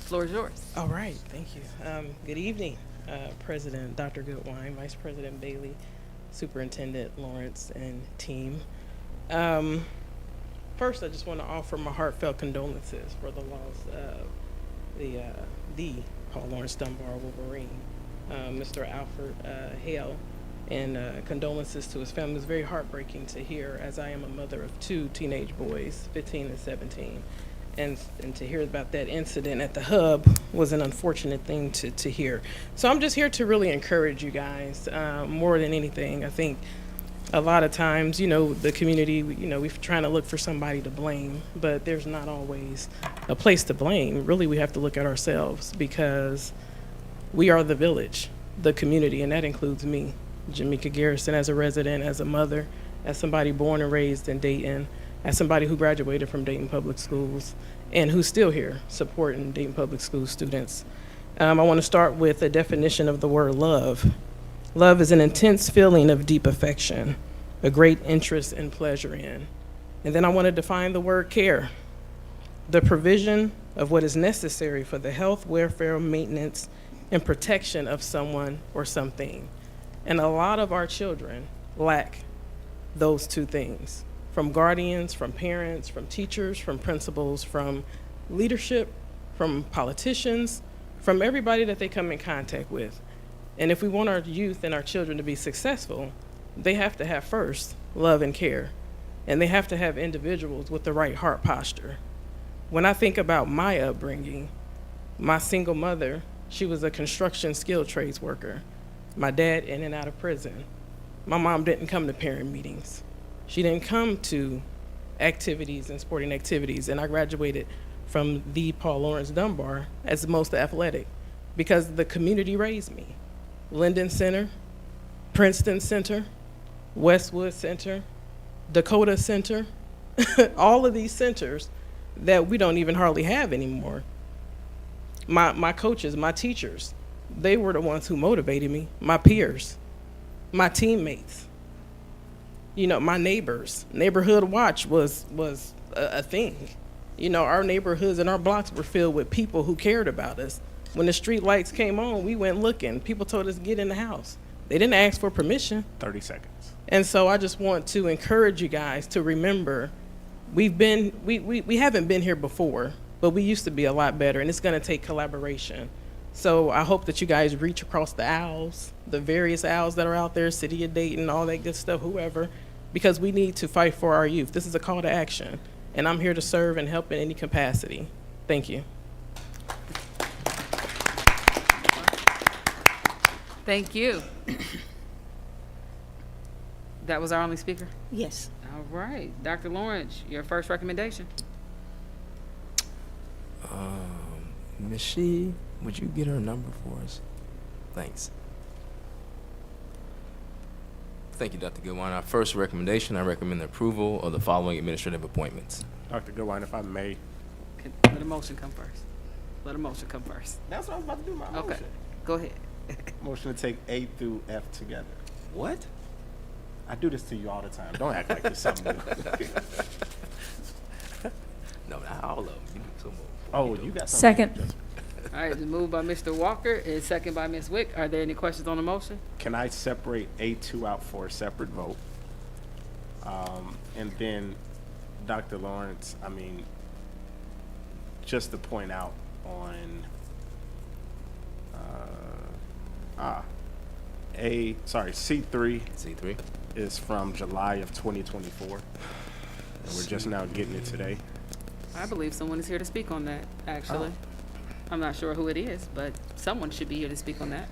Floor is yours. All right, thank you. Good evening, President Dr. Goodwine, Vice President Bailey, Superintendent Lawrence, and team. First, I just want to offer my heartfelt condolences for the loss of the Paul Lawrence Dunbar Wolverine, Mr. Alfred Hale, and condolences to his family. It was very heartbreaking to hear, as I am a mother of 2 teenage boys, 15 and 17. And to hear about that incident at the hub was an unfortunate thing to hear. So I'm just here to really encourage you guys more than anything. I think a lot of times, the community, we're trying to look for somebody to blame, but there's not always a place to blame. Really, we have to look at ourselves because we are the village, the community, and that includes me, Jamaica Garrison, as a resident, as a mother, as somebody born and raised in Dayton, as somebody who graduated from Dayton Public Schools and who's still here supporting Dayton Public School students. I want to start with a definition of the word love. Love is an intense feeling of deep affection, a great interest and pleasure in. And then I want to define the word care, the provision of what is necessary for the health, welfare, maintenance, and protection of someone or something. And a lot of our children lack those 2 things. From guardians, from parents, from teachers, from principals, from leadership, from politicians, from everybody that they come in contact with. And if we want our youth and our children to be successful, they have to have first love, and care. And they have to have individuals with the right heart posture. When I think about my upbringing, my single mother, she was a construction skilled trades worker. My dad in and out of prison. My mom didn't come to parent meetings. She didn't come to activities and sporting activities, and I graduated from the Paul Lawrence Dunbar as the most athletic because the community raised me. Linden Center, Princeton Center, Westwood Center, Dakota Center, all of these centers that we don't even hardly have anymore. My coaches, my teachers, they were the ones who motivated me, my peers, my teammates, you know, my neighbors. Neighborhood Watch was a thing. You know, our neighborhoods and our blocks were filled with people who cared about us. When the street lights came on, we went looking. People told us, get in the house. They didn't ask for permission. 30 seconds. And so I just want to encourage you guys to remember, we haven't been here before, but we used to be a lot better, and it's going to take collaboration. So I hope that you guys reach across the aisles, the various aisles that are out there, City of Dayton, all that good stuff, whoever, because we need to fight for our youth. This is a call to action, and I'm here to serve and help in any capacity. Thank you. Thank you. That was our only speaker? Yes. All right. Dr. Lawrence, your first recommendation. Ms. Shee, would you get her number for us? Thanks. Thank you, Dr. Goodwine. Our first recommendation, I recommend the approval of the following administrative appointments. Dr. Goodwine, if I may. Let a motion come first. Let a motion come first. That's what I was about to do, my motion. Okay, go ahead. Motion to take A through F together. What? I do this to you all the time. Don't act like it's something new. No, not all of them. You do some more. Oh, you got something. Second. All right, it's moved by Mr. Walker and second by Ms. Wick. Are there any questions on the motion? Can I separate A2 out for a separate vote? And then, Dr. Lawrence, I mean, just to point out on C3. C3 is from July of 2024, and we're just now getting it today. I believe someone is here to speak on that, actually. I'm not sure who it is, but someone should be here to speak on that.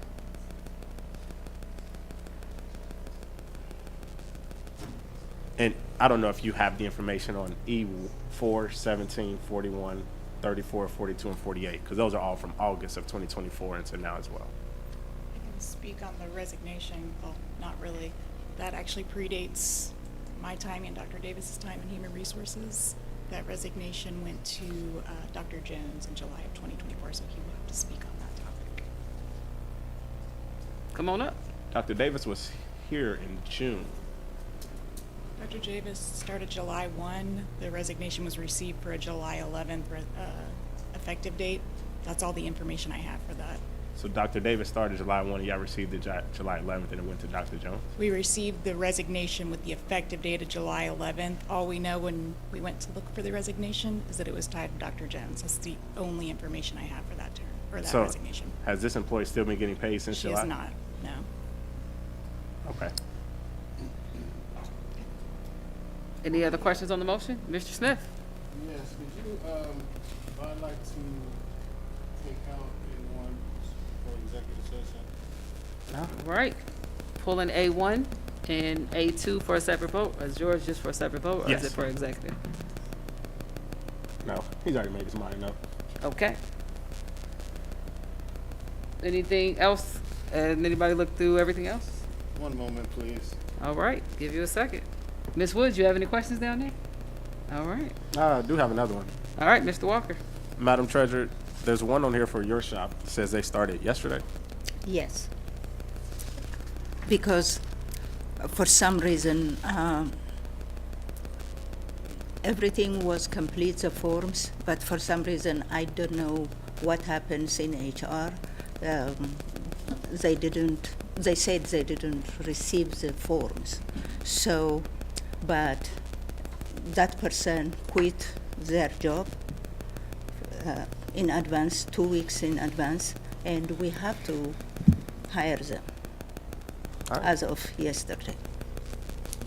And I don't know if you have the information on E4, 17, 41, 34, 42, and 48, because those are all from August of 2024 until now as well. I can speak on the resignation. Well, not really. That actually predates my time and Dr. Davis's time in Human Resources. That resignation went to Dr. Jones in July of 2024, so he will have to speak on that topic. Come on up. Dr. Davis was here in June. Dr. Davis started July 1. The resignation was received for a July 11th effective date. That's all the information I have for that. So Dr. Davis started July 1, and y'all received it July 11th, and it went to Dr. Jones? We received the resignation with the effective date of July 11th. All we know when we went to look for the resignation is that it was tied to Dr. Jones. That's the only information I have for that term, or that resignation. Has this employee still been getting paid since July? She has not, no. Okay. Any other questions on the motion? Mr. Smith? Yes, would you, I'd like to take out A1 for executive session. All right. Pulling A1 and A2 for a separate vote. Is yours just for a separate vote, or Yes. is it for executive? No, he's already made his mind up. Okay. Anything else? Anybody look through everything else? One moment, please. All right. Give you a second. Ms. Woods, you have any questions down there? All right. I do have another one. All right, Mr. Walker. Madam Treasurer, there's one on here for your shop. It says they started yesterday. Yes. Because for some reason, everything was complete, the forms, but for some reason, I don't know what happens in HR. They said they didn't receive the forms. So, but that person quit their job in advance, 2 weeks in advance, and we have to hire them as of yesterday.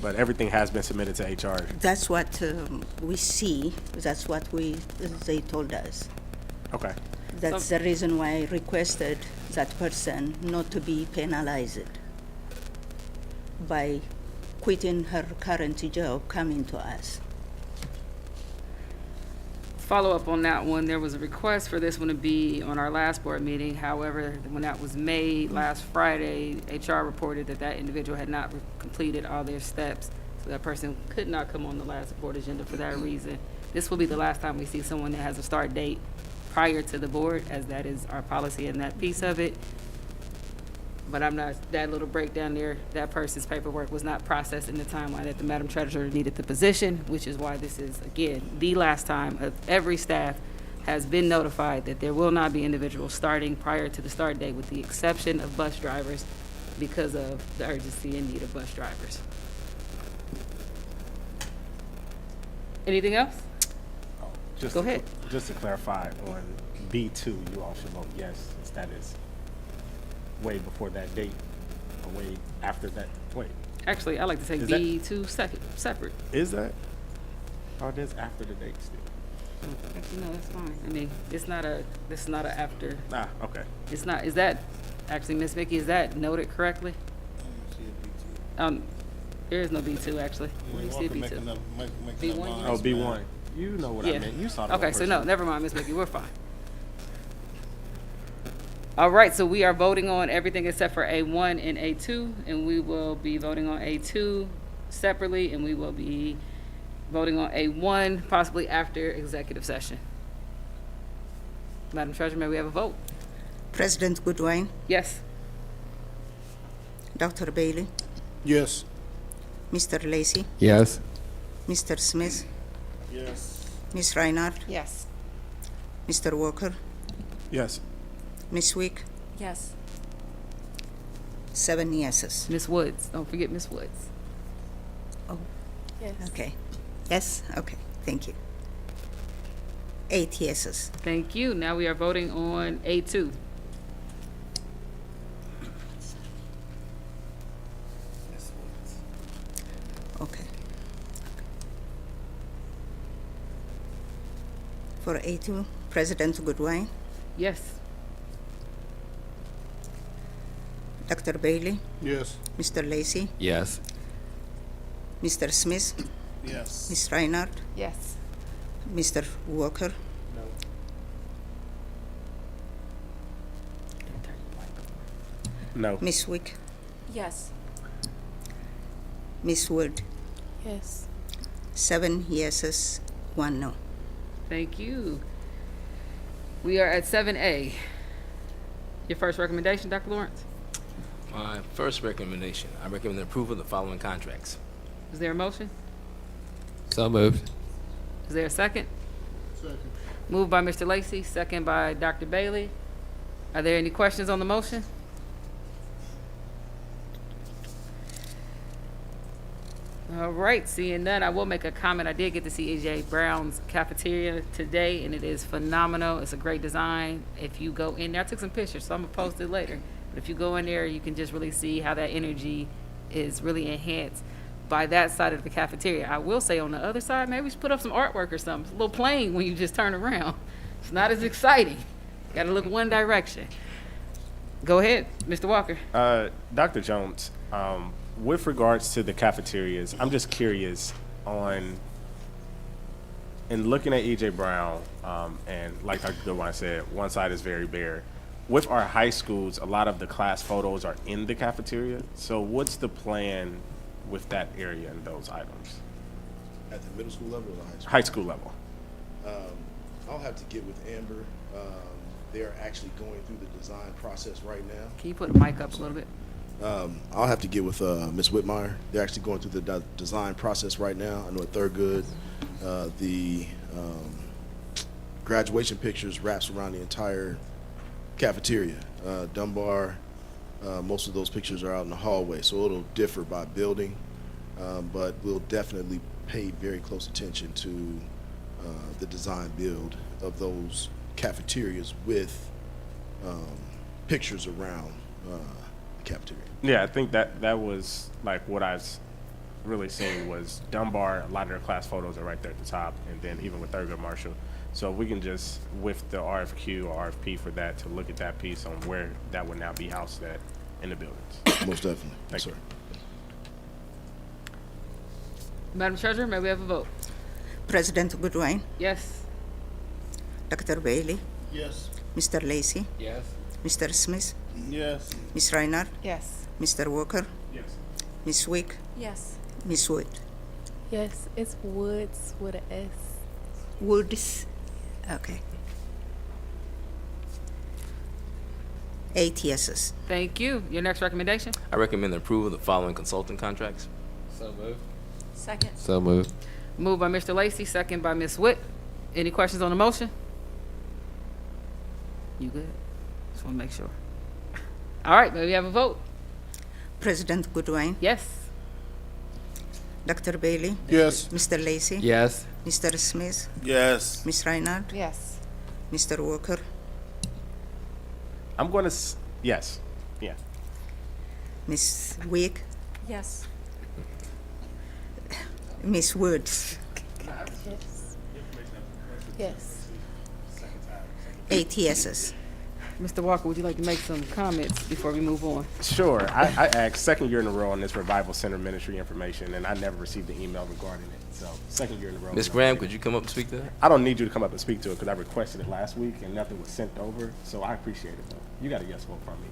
but everything has been submitted to HR. That's what we see. That's what they told us. Okay. That's the reason why I requested that person not to be penalized by quitting her current job, coming to us. Follow up on that one, there was a request for this one to be on our last board meeting. However, when that was made last Friday, HR reported that that individual had not completed all their steps. So that person could not come on the last board agenda for that reason. This will be the last time we see someone that has a start date prior to the board, as that is our policy and that piece of it. But I'm not, that little breakdown there, that person's paperwork was not processed in the timeline that the Madam Treasurer needed the position, which is why this is, again, the last time of every staff has been notified that there will not be individuals starting prior to the start date, with the exception of bus drivers, because of the urgency and need of bus drivers. Anything else? Just Go ahead. Just to clarify, on B2, you all should vote yes, since that is way before that date, or way after that. Wait. Actually, I like to take Is that- B2 separate. Is that? Oh, it is after the date still. Actually, no, that's fine. I mean, this is not a after. Ah, okay. It's not, is that, actually, Ms. Mickey, is that noted correctly? There is no B2, actually. Where do you see B2? B1? Oh, B1. You know what I meant. You saw the Okay, one so person. no, never mind, Ms. Mickey, we're fine. All right, so we are voting on everything except for A1 and A2, and we will be voting on A2 separately, and we will be voting on A1 possibly after executive session. Madam Treasurer, may we have a vote? President Goodwin, Yes. Dr. Bailey, Yes. Mr. Lacey, Yes. Mr. Smith, Yes. Ms. Reinhardt, Yes. Mr. Walker, Yes. Ms. Wick, Yes. 7 yeses. Ms. Woods, don't forget Ms. Woods. Oh, Yes. okay. Yes, okay, thank you. 8 yeses. Thank you. Now we are voting on A2. Okay. For A2, President Goodwin, Yes. Dr. Bailey, Yes. Mr. Lacey, Yes. Mr. Smith, Yes. Ms. Reinhardt, Yes. Mr. Walker, No. Ms. Wick, Yes. Ms. Wood, Yes. 7 yeses, 1 no. Thank you. We are at 7A. Your first recommendation, Dr. Lawrence? My first recommendation, I recommend approval of the following contracts. Is there a motion? So moved. Is there a second? Second. Moved by Mr. Lacey, second by Dr. Bailey. Are there any questions on the motion? All right, seeing none, I will make a comment. I did get to see AJ Brown's cafeteria today, and it is phenomenal. It's a great design. If you go in there, I took some pictures, so I'm gonna post it later. But if you go in there, you can just really see how that energy is really enhanced by that side of the cafeteria. I will say on the other side, maybe we should put up some artwork or something. It's a little plain when you just turn around. It's not as exciting. Got to look one direction. Go ahead, Mr. Walker. Dr. Jones, with regards to the cafeterias, I'm just curious on, in looking at E.J. Brown, and like Dr. Goodwin said, one side is very bare. With our high schools, a lot of the class photos are in the cafeteria. So what's the plan with that area and those items? At the middle school level or the high school? High school level. I'll have to get with Amber. They're actually going through the design process right now. Can you put the mic up a little bit? I'll have to get with Ms. Whitmire. They're actually going through the design process right now. I know at Thurgood, the graduation pictures wraps around the entire cafeteria. Dunbar, most of those pictures are out in the hallway, so it'll differ by building, but we'll definitely pay very close attention to the design build of those cafeterias with pictures around the cafeteria. Yeah, I think that was like what I was really seen was Dunbar. A lot of their class photos are right there at the top, and then even with Thurgood Marshall. So if we can just, with the RFQ or RFP for that, to look at that piece on where that would now be housed at in the buildings. Most definitely. Thank you. Madam Treasurer, may we have a vote? President Goodwin, Yes. Dr. Bailey, Yes. Mr. Lacey, Yes. Mr. Smith, Yes. Ms. Reinhardt, Yes. Mr. Walker, Yes. Ms. Wick, Yes. Ms. Wood. Yes, it's Woods with a S. Woods, okay. 8 yeses. Thank you. Your next recommendation? I recommend the approval of the following consulting contracts. So moved. Second. So moved. Moved by Mr. Lacey, second by Ms. Witt. Any questions on the motion? You good? Just want to make sure. All right, may we have a vote? President Goodwin, Yes. Dr. Bailey, Yes. Mr. Lacey, Yes. Mr. Smith, Yes. Ms. Reinhardt, Yes. Mr. Walker, I'm going to, yes. Yeah. Ms. Wick, Yes. Ms. Woods. Yes. 8 yeses. Mr. Walker, would you like to make some comments before we move on? Sure. I asked second year in a row on this Revival Center ministry information, and I never received an email regarding it. So second year in a row. Ms. Graham, could you come up and speak to that? I don't need you to come up and speak to it because I requested it last week and nothing was sent over. So I appreciate it, though. You got a yes vote from me.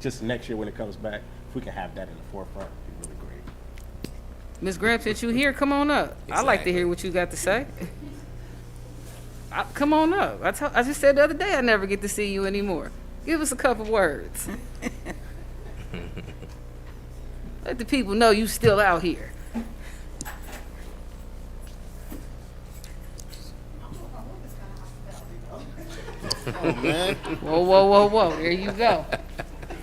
Just next year when it comes back, if we can have that in the forefront, it'd be really great. Ms. Graham, since you're here, come on up. I'd like to Exactly. hear what you got to say. Come on up. I just said the other day I never get to see you anymore. Give us a couple words. Let the people know you still out here. Oh, man. Whoa, whoa, whoa, whoa. There you go.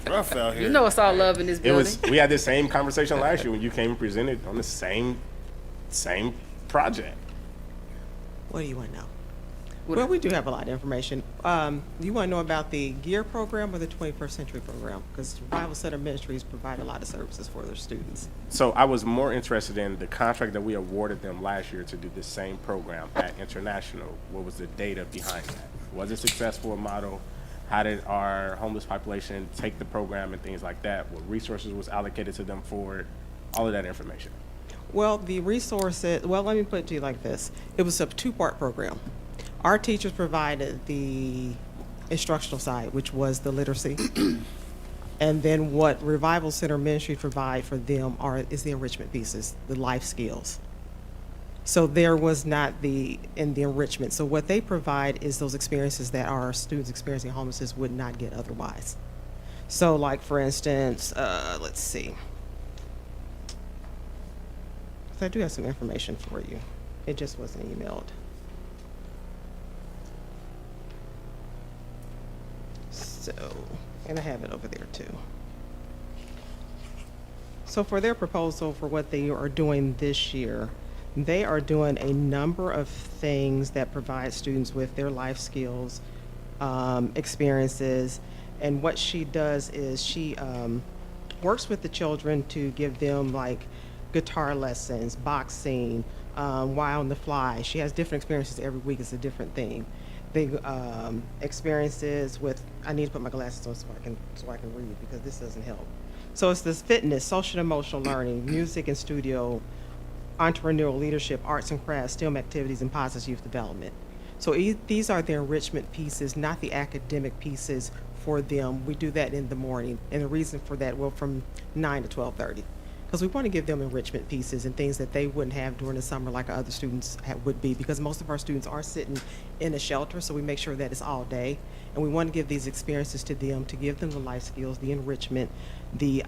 Rough out here. You know it's all love in this It building. was. We had this same conversation last year when you came and presented on the same project. What do you want to know? What- Well, we do have a lot of information. You want to know about the GEAR program or the 21st Century program? Because Revival Center Ministries provide a lot of services for their students. So I was more interested in the contract that we awarded them last year to do the same program at International. What was the data behind that? Was it successful, a model? How did our homeless population take the program and things like that? What resources was allocated to them for it? All of that information. Well, the resources, well, let me put it to you like this. It was a two-part program. Our teachers provided the instructional side, which was the literacy. And then what Revival Center Ministry provide for them is the enrichment pieces, the life skills. So there was not in the enrichment. So what they provide is those experiences that our students experiencing homelessness would not get otherwise. So like, for instance, let's see. So I do have some information for you. It just wasn't emailed. So, and I have it over there too. So for their proposal for what they are doing this year, they are doing a number of things that provide students with their life skills, experiences. And what she does is she works with the children to give them like guitar lessons, boxing, while on the fly. She has different experiences every week. It's a different thing. They experiences with, I need to put my glasses on so I can read because this doesn't help. So it's this fitness, social and emotional learning, music and studio, entrepreneurial leadership, arts and crafts, STEM activities, and positive youth development. So these are the enrichment pieces, not the academic pieces for them. We do that in the morning, and the reason for that, well, from 9 to 12:30. Because we want to give them enrichment pieces and things that they wouldn't have during the summer like other students would be, because most of our students are sitting in a shelter, so we make sure that it's all day. And we want to give these experiences to them, to give them the life skills, the enrichment, the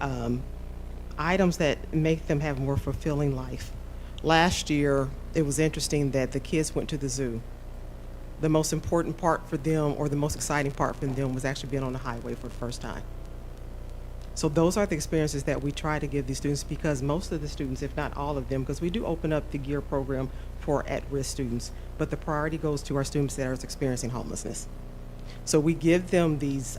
items that make them have a more fulfilling life. Last year, it was interesting that the kids went to the zoo. The most important part for them, or the most exciting part for them, was actually being on the highway for the first time. So those are the experiences that we try to give these students, because most of the students, if not all of them, because we do open up the GEAR program for at-risk students, but the priority goes to our students that are experiencing homelessness. So we give them these,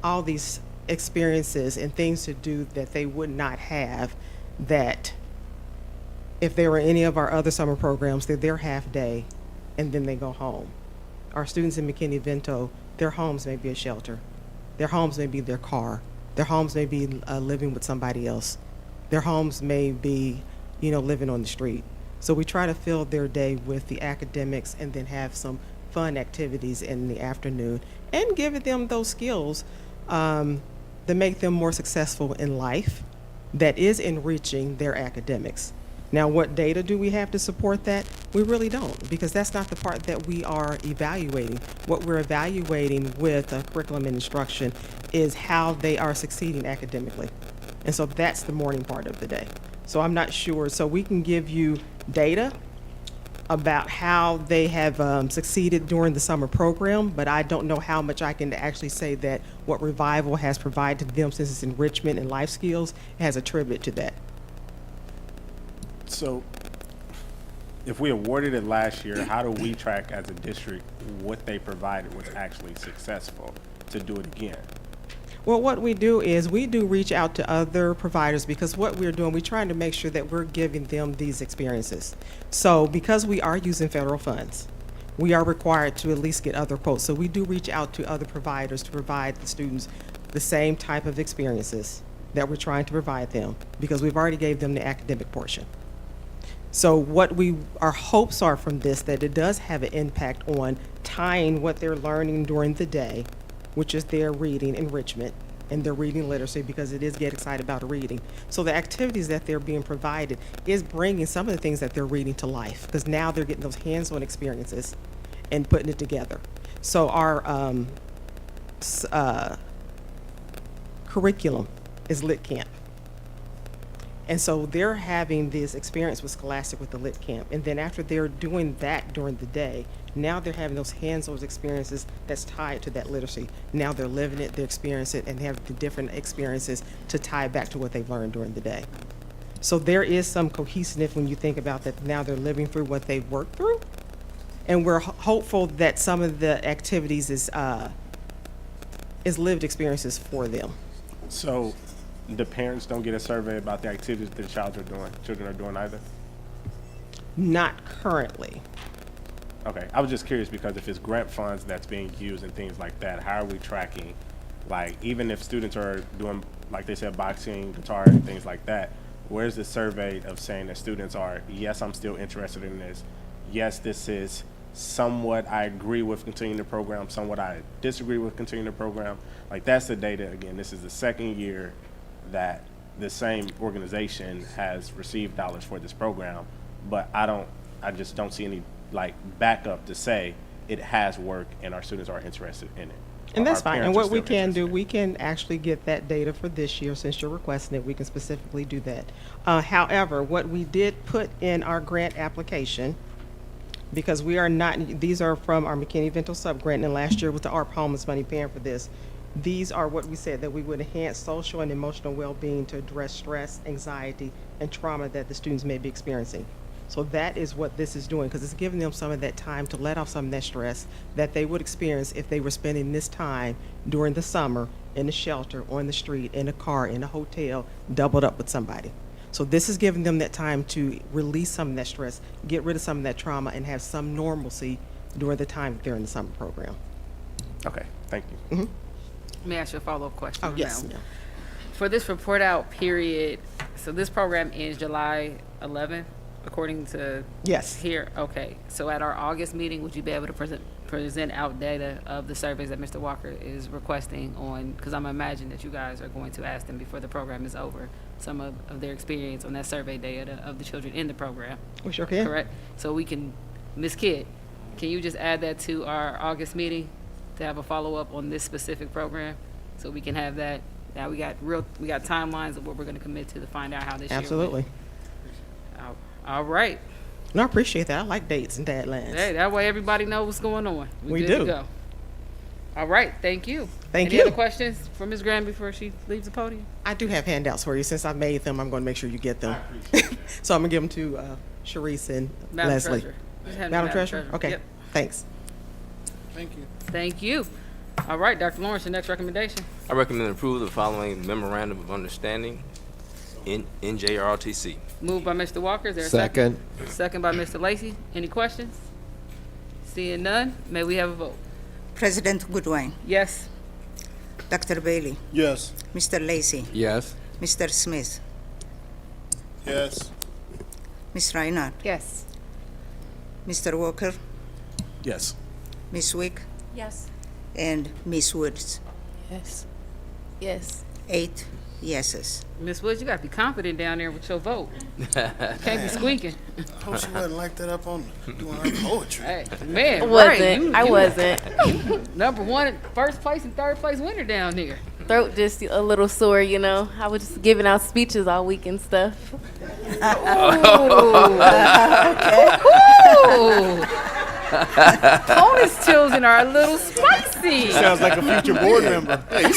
all these experiences and things to do that they would not have, that If they were any of our other summer programs, they're there half day and then they go home. Our students in McKinney-Vento, their homes may be a shelter. Their homes may be their car. Their homes may be living with somebody else. Their homes may be, living on the street. So we try to fill their day with the academics and then have some fun activities in the afternoon and give them those skills that make them more successful in life that is enriching their academics. Now, what data do we have to support that? We really don't, because that's not the part that we are evaluating. What we're evaluating with curriculum and instruction is how they are succeeding academically. And so that's the morning part of the day. So I'm not sure. So we can give you data about how they have succeeded during the summer program, but I don't know how much I can actually say that what Revival has provided to them, since it's enrichment and life skills, has attributed to that. So if we awarded it last year, how do we track as a district what they provided was actually successful to do it again? Well, what we do is we do reach out to other providers, because what we're doing, we're trying to make sure that we're giving them these experiences. So because we are using federal funds, we are required to at least get other quotes. So we do reach out to other providers to provide the students the same type of experiences that we're trying to provide them, because we've already gave them the academic portion. So what our hopes are from this, that it does have an impact on tying what they're learning during the day, which is their reading enrichment and their reading literacy, because it is Get Excited About Reading. So the activities that they're being provided is bringing some of the things that they're reading to life, because now they're getting those hands-on experiences and putting it together. So our curriculum is Lit Camp. And so they're having this experience with Scholastic with the Lit Camp. And then after they're doing that during the day, now they're having those hands-on experiences that's tied to that literacy. Now they're living it, they're experiencing it, and have the different experiences to tie back to what they've learned during the day. So there is some cohesiveness when you think about that. Now they're living through what they've worked through. And we're hopeful that some of the activities is lived experiences for them. So the parents don't get a survey about the activities that children are doing either? Not currently. Okay, I was just curious, because if it's grant funds that's being used and things like that, how are we tracking, like, even if students are doing, like they said, boxing, guitar, and things like that, where's the survey of saying that students are, yes, I'm still interested in this, yes, this is somewhat I agree with continuing the program, somewhat I disagree with continuing the program? Like, that's the data. Again, this is the second year that the same organization has received dollars for this program, but I just don't see any backup to say it has worked and our students are interested in it. And that's fine. And what we can do, we can actually get that data for this year. Since you're requesting it, we can specifically do that. However, what we did put in our grant application, because these are from our McKinney-Vento subgrant, and last year was the ARP homeless money paying for this. These are what we said, that we would enhance social and emotional well-being to address stress, anxiety, and trauma that the students may be experiencing. So that is what this is doing, because it's giving them some of that time to let off some of that stress that they would experience if they were spending this time during the summer in a shelter, on the street, in a car, in a hotel, doubled up with somebody. So this is giving them that time to release some of that stress, get rid of some of that trauma, and have some normalcy during the time that they're in the summer program. Okay, thank you. Mm-hmm. Let me ask you a follow-up question. Oh, yes. Now. For this report out period, so this program ends July 11th, according to yes here. Okay, so at our August meeting, would you be able to present out data of the surveys that Mr. Walker is requesting on, because I'm imagining that you guys are going to ask them before the program is over, some of their experience on that survey data of the children in the program. We sure can. Correct? So we can, Ms. Kidd, can you just add that to our August meeting to have a follow-up on this specific program, so we can have that? Now we got timelines of what we're going to commit to find out how this Absolutely. year went. All right. No, I appreciate that. I like dates and deadlines. Hey, that way everybody knows what's going on. We good do. To go. All right. Thank you. Thank Any you. other questions for Ms. Graham before she leaves the podium? I do have handouts for you. Since I've made them, I'm going to make sure you get them. So I'm going to give them to Sharice and Madam Leslie. Treasurer. Just hand it to Madam Treasurer? Okay. Yep. Thanks. Thank you. Thank you. All right, Dr. Lawrence, your next recommendation. I recommend approval of the following memorandum of understanding. NJROTC. Moved by Mr. Walker. Is there a Second. Second by Mr. Lacy. Any questions? Seeing none, may we have a vote? President Goodwin, Yes. Dr. Bailey, Yes. Mr. Lacy, Yes. Mr. Smith, Yes. Ms. Reinhardt, Yes. Mr. Walker, Yes. Ms. Wick, Yes. and Ms. Woods. Yes. Yes. 8 yeses. Ms. Woods, you got to be confident down there with your vote. Can't be squeaking. I hope she wasn't like that up on doing her poetry. Hey, man, I right. wasn't. I wasn't. Number one, first place and third place winner down there. Throat just a little sore, you know. I was just giving out speeches all week and stuff. Tony's children are a little spicy. Sounds like a future board member. Hey, you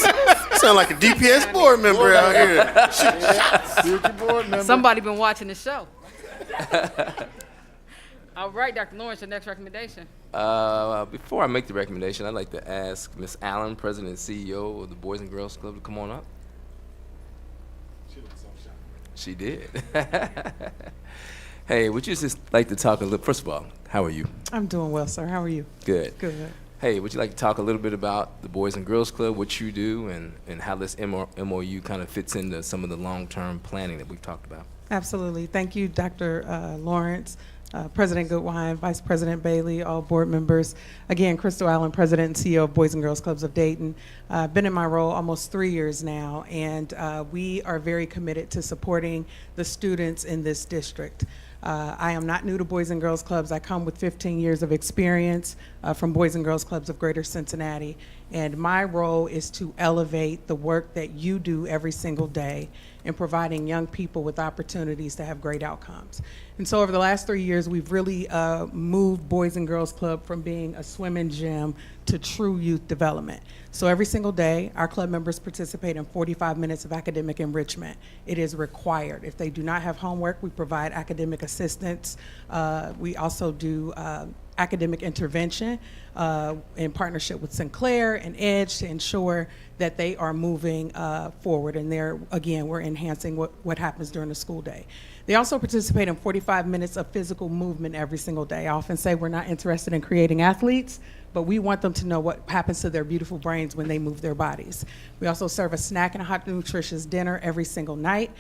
sound like a DPS board member out here. Future board member. Somebody been watching the show. All right, Dr. Lawrence, your next recommendation. Before I make the recommendation, I'd like to ask Ms. Allen, President and CEO of the Boys and Girls Club, to come on up. She did. Hey, would you just like to talk a little, first of all, how are you? I'm doing well, sir. How are you? Good. Good. Hey, would you like to talk a little bit about the Boys and Girls Club, what you do, and how this MOU kind of fits into some of the long-term planning that we've talked about? Absolutely. Thank you, Dr. Lawrence, President Goodwine, Vice President Bailey, all board members. Again, Crystal Allen, President and CEO of Boys and Girls Clubs of Dayton. I've been in my role almost 3 years now, and we are very committed to supporting the students in this district. I am not new to Boys and Girls Clubs. I come with 15 years of experience from Boys and Girls Clubs of Greater Cincinnati, and my role is to elevate the work that you do every single day in providing young people with opportunities to have great outcomes. And so over the last 3 years, we've really moved Boys and Girls Club from being a swimming gym to true youth development. So every single day, our club members participate in 45 minutes of academic enrichment. It is required. If they do not have homework, we provide academic assistance. We also do academic intervention in partnership with Sinclair and EDGE to ensure that they are moving forward. And there, again, we're enhancing what happens during the school day. They also participate in 45 minutes of physical movement every single day. I often say we're not interested in creating athletes, but we want them to know what happens to their beautiful brains when they move their bodies. We also serve a snack and a hot, nutritious dinner every single night.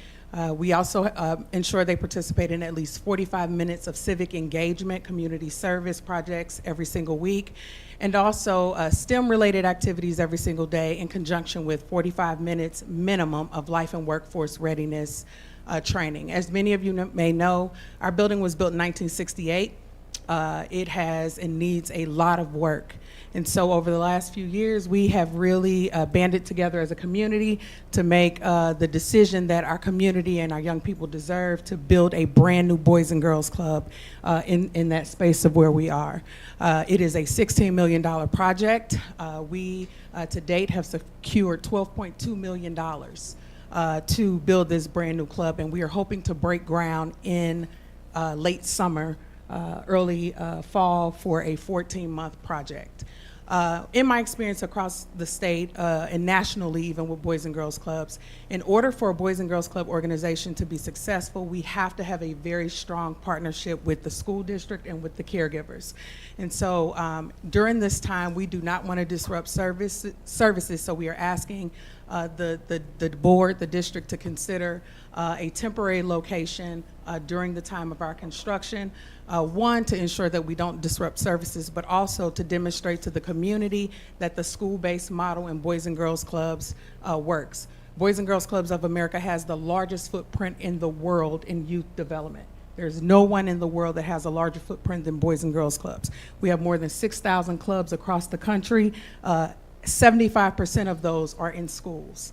We also ensure they participate in at least 45 minutes of civic engagement, community service projects every single week, and also STEM-related activities every single day in conjunction with 45 minutes minimum of life and workforce readiness training. As many of you may know, our building was built in 1968. It has and needs a lot of work. And so over the last few years, we have really banded together as a community to make the decision that our community and our young people deserve to build a brand new Boys and Girls Club in that space of where we are. It is a $16 million project. We, to date, have secured $12.2 million to build this brand new club, and we are hoping to break ground in late summer, early fall for a 14-month project. In my experience across the state and nationally, even with Boys and Girls Clubs, in order for a Boys and Girls Club organization to be successful, we have to have a very strong partnership with the school district and with the caregivers. And so during this time, we do not want to disrupt services, so we are asking the board, the district, to consider a temporary location during the time of our construction. One, to ensure that we don't disrupt services, but also to demonstrate to the community that the school-based model in Boys and Girls Clubs works. Boys and Girls Clubs of America has the largest footprint in the world in youth development. There's no one in the world that has a larger footprint than Boys and Girls Clubs. We have more than 6,000 clubs across the country. 75% of those are in schools.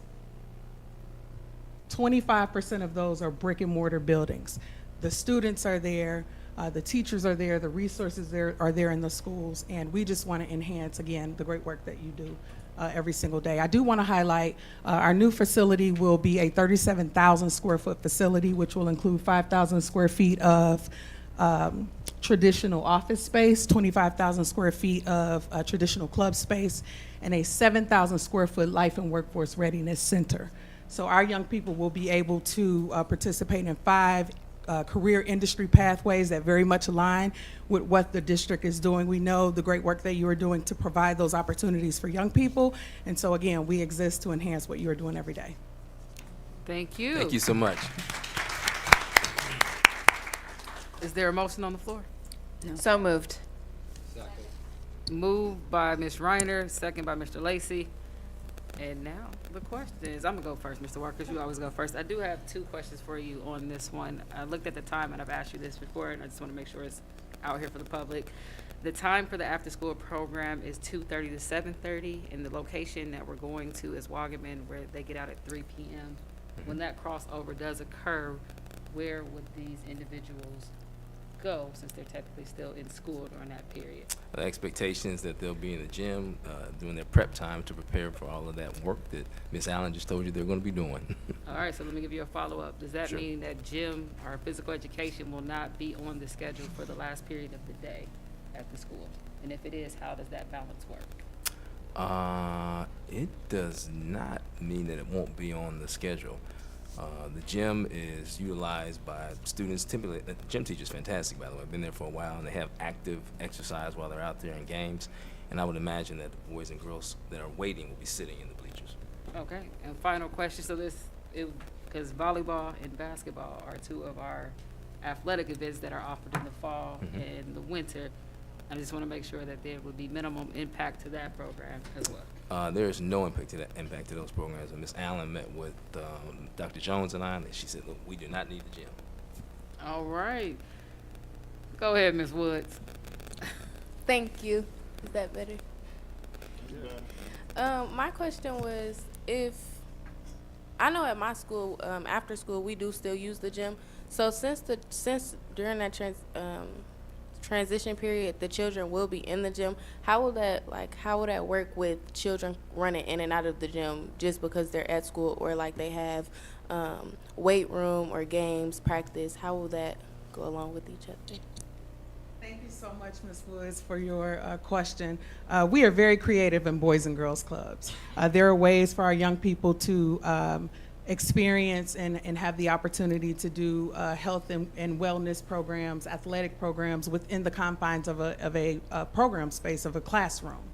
25% of those are brick and mortar buildings. The students are there, the teachers are there, the resources are there in the schools, and we just want to enhance, again, the great work that you do every single day. I do want to highlight our new facility will be a 37,000 square foot facility, which will include 5,000 square feet of traditional office space, 25,000 square feet of traditional club space, and a 7,000 square foot life and workforce readiness center. So our young people will be able to participate in 5 career industry pathways that very much align with what the district is doing. We know the great work that you are doing to provide those opportunities for young people. And so again, we exist to enhance what you are doing every day. Thank you. Thank you so much. Is there a motion on the floor? So moved. Moved by Ms. Reiner, second by Mr. Lacy. And now the questions. I'm gonna go first, Mr. Walker, 'cause you always go first. I do have 2 questions for you on this one. I looked at the time and I've asked you this before, and I just want to make sure it's out here for the public. The time for the after-school program is 2:30 to 7:30, and the location that we're going to is Wagaman, where they get out at 3 p.m. When that crossover does occur, where would these individuals go, since they're technically still in school during that period? The expectation is that they'll be in the gym doing their prep time to prepare for all of that work that Ms. Allen just told you they're going to be doing. All right, so let me give you a follow-up. Does that Sure. mean that gym or physical education will not be on the schedule for the last period of the day at the school? And if it is, how does that balance work? It does not mean that it won't be on the schedule. The gym is utilized by students. Typically, the gym teacher's fantastic, by the way. I've been there for a while, and they have active exercise while they're out there in games. And I would imagine that the boys and girls that are waiting will be sitting in the bleachers. Okay, and final question. So because volleyball and basketball are 2 of our athletic events that are offered in the fall and the winter, I just want to make sure that there would be minimum impact to that program as well. There is no impact to those programs. And Ms. Allen met with Dr. Jones and I, and she said, look, we do not need the gym. All right. Go ahead, Ms. Woods. Thank you. Is that better? My question was, if I know at my school, after school, we do still use the gym. So since during that transition period, the children will be in the gym, how will that work with children running in and out of the gym just because they're at school, or like they have weight room or games practice? How will that go along with each other? Thank you so much, Ms. Woods, for your question. We are very creative in Boys and Girls Clubs. There are ways for our young people to experience and have the opportunity to do health and wellness programs, athletic programs within the confines of a program space of a classroom.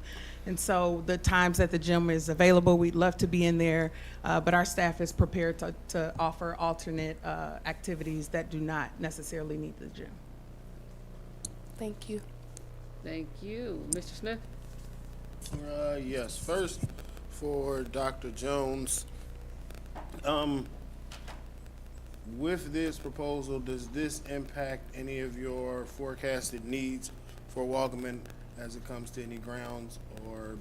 And so the times that the gym is available, we'd love to be in there, but our staff is prepared to offer alternate activities that do not necessarily need the gym. Thank you. Thank you. Mr. Smith? Yes, first for Dr. Jones. With this proposal, does this impact any of your forecasted needs for Wagaman as it comes to any grounds or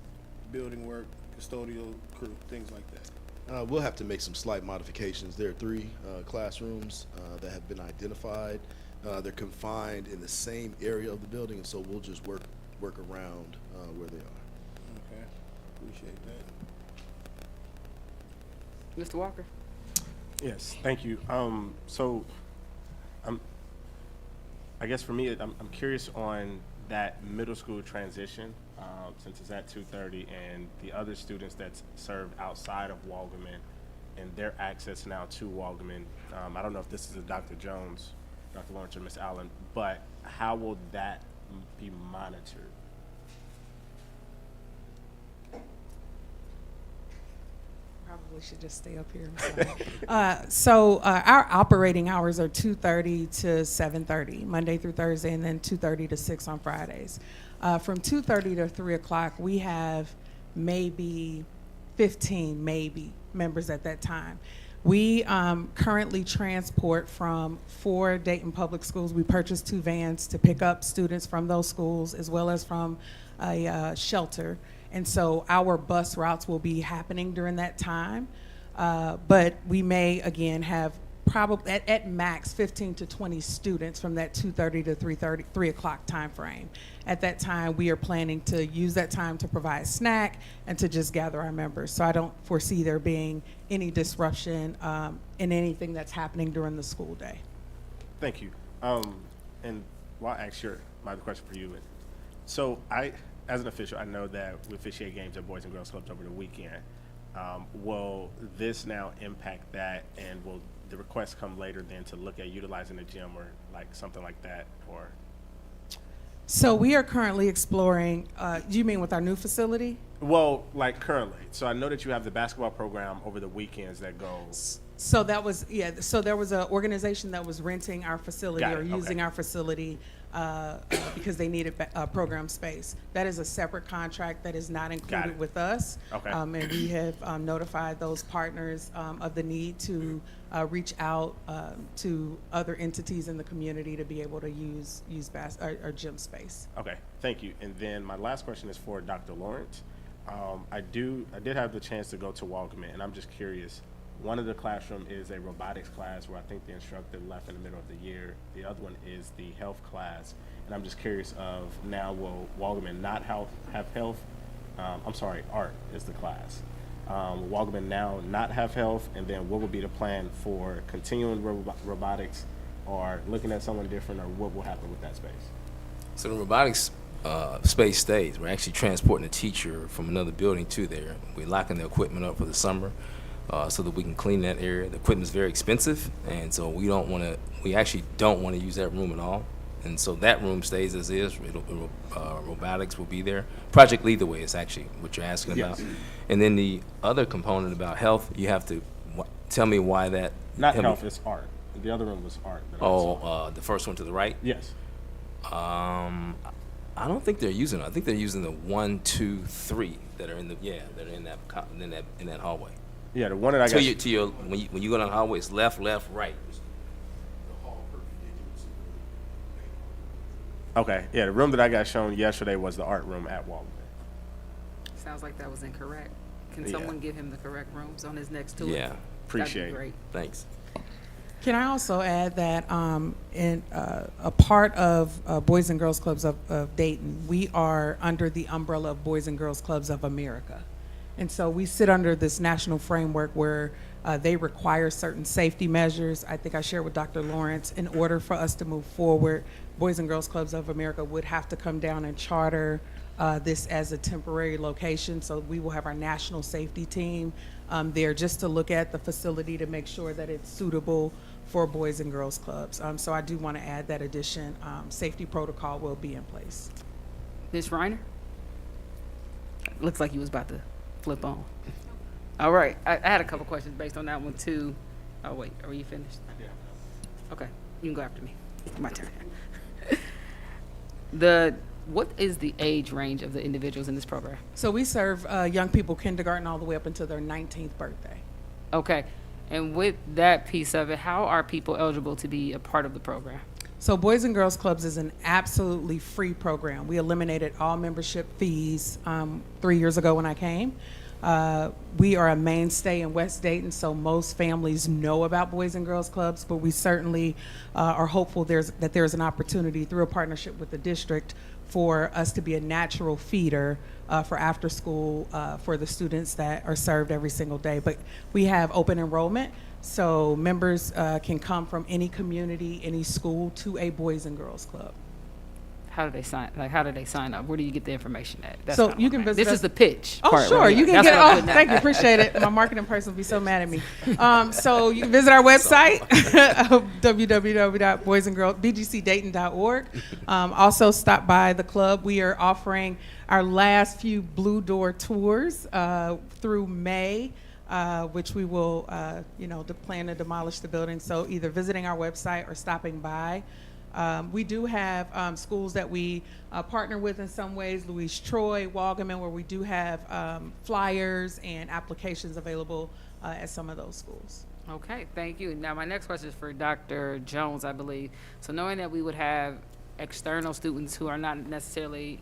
building work, custodial crew, things like that? We'll have to make some slight modifications. There are 3 classrooms that have been identified. They're confined in the same area of the building, and so we'll just work around where they are. Okay, appreciate that. Mr. Walker? Yes, thank you. So, I guess for me, I'm curious on that middle school transition, since it's at 2:30, and the other students that's served outside of Wagaman, and their access now to Wagaman. I don't know if this is a Dr. Jones, Dr. Lawrence, or Ms. Allen, but how will that be monitored? Probably should just stay up here. So our operating hours are 2:30 to 7:30, Monday through Thursday, and then 2:30 to 6 on Fridays. From 2:30 to 3 o'clock, we have maybe 15 members at that time. We currently transport from 4 Dayton Public Schools. We purchased 2 vans to pick up students from those schools, as well as from a shelter. And so our bus routes will be happening during that time. But we may, again, have probably at max 15 to 20 students from that 2:30 to 3 o'clock time frame. At that time, we are planning to use that time to provide snack and to just gather our members. So I don't foresee there being any disruption in anything that's happening during the school day. Thank you. And while I ask my other question for you, so as an official, I know that we officiate games at Boys and Girls Clubs over the weekend. Will this now impact that, and will the request come later then to look at utilizing the gym or like something like that, or? So we are currently exploring, do you mean with our new facility? Well, like currently. So I know that you have the basketball program over the weekends that goes. So that was, yeah, so there was an organization that was renting our facility Got it, or using okay. our facility because they needed program space. That is a separate contract that is not included with us. Okay. And we have notified those partners of the need to reach out to other entities in the community to be able to use our gym space. Okay, thank you. And then my last question is for Dr. Lawrence. I did have the chance to go to Waldman, and I'm just curious. One of the classroom is a robotics class where I think the instructor left in the middle of the year. The other one is the health class, and I'm just curious of now will Waldman not have health? I'm sorry, art is the class. Will Waldman now not have health, and then what will be the plan for continuing robotics, or looking at someone different, or what will happen with that space? So the robotics space stays. We're actually transporting a teacher from another building to there. We're locking the equipment up for the summer so that we can clean that area. The equipment's very expensive, and so we actually don't want to use that room at all. And so that room stays as is. Robotics will be there. Project Lead the Way is actually what you're asking Yes. about. And then the other component about health, you have to tell me why that. Not health, it's art. The other room was art. that I saw. The first one to the right? Yes. I don't think they're using it. I think they're using the 1, 2, 3 that are in that hallway. Yeah, the one that I got. To your when you go down the hallway, it's left, right. Okay, yeah, the room that I got shown yesterday was the art room at Waldman. Sounds like that was incorrect. Can Yeah. someone give him the correct rooms on his next tour? Yeah, appreciate That'd be it. great. Thanks. Can I also add that in a part of Boys and Girls Clubs of Dayton, we are under the umbrella of Boys and Girls Clubs of America. And so we sit under this national framework where they require certain safety measures. I think I shared with Dr. Lawrence, in order for us to move forward, Boys and Girls Clubs of America would have to come down and charter this as a temporary location. So we will have our national safety team there just to look at the facility to make sure that it's suitable for Boys and Girls Clubs. So I do want to add that addition. Safety protocol will be in place. Ms. Reiner? Looks like you was about to flip on. All right, I had a couple questions based on that one too. Oh wait, are you finished? Yeah. Okay, you can go after me. My turn. What is the age range of the individuals in this program? So we serve young people kindergarten all the way up until their 19th birthday. Okay, and with that piece of it, how are people eligible to be a part of the program? So Boys and Girls Clubs is an absolutely free program. We eliminated all membership fees 3 years ago when I came. We are a mainstay in West Dayton, so most families know about Boys and Girls Clubs, but we certainly are hopeful that there's an opportunity through a partnership with the district for us to be a natural feeder for after school for the students that are served every single day. But we have open enrollment, so members can come from any community, any school to a Boys and Girls Club. How do they sign? How do they sign up? Where do you get the information at? That's So what I you wanna can know. visit This us- is the pitch. Oh, part sure. right You here. can That's get it. what I'm Oh, putting down. thank you. Appreciate it. My marketing person will be so mad at me. So you can visit our website, www.boysandgirlsbgcdayton.org. Also stop by the club. We are offering our last few Blue Door tours through May. Which we will, plan to demolish the building. So either visiting our website or stopping by. We do have schools that we partner with in some ways, Louise Troy, Waukegan, where we do have flyers and applications available at some of those schools. Okay, thank you. Now, my next question is for Dr. Jones, I believe. So knowing that we would have external students who are not necessarily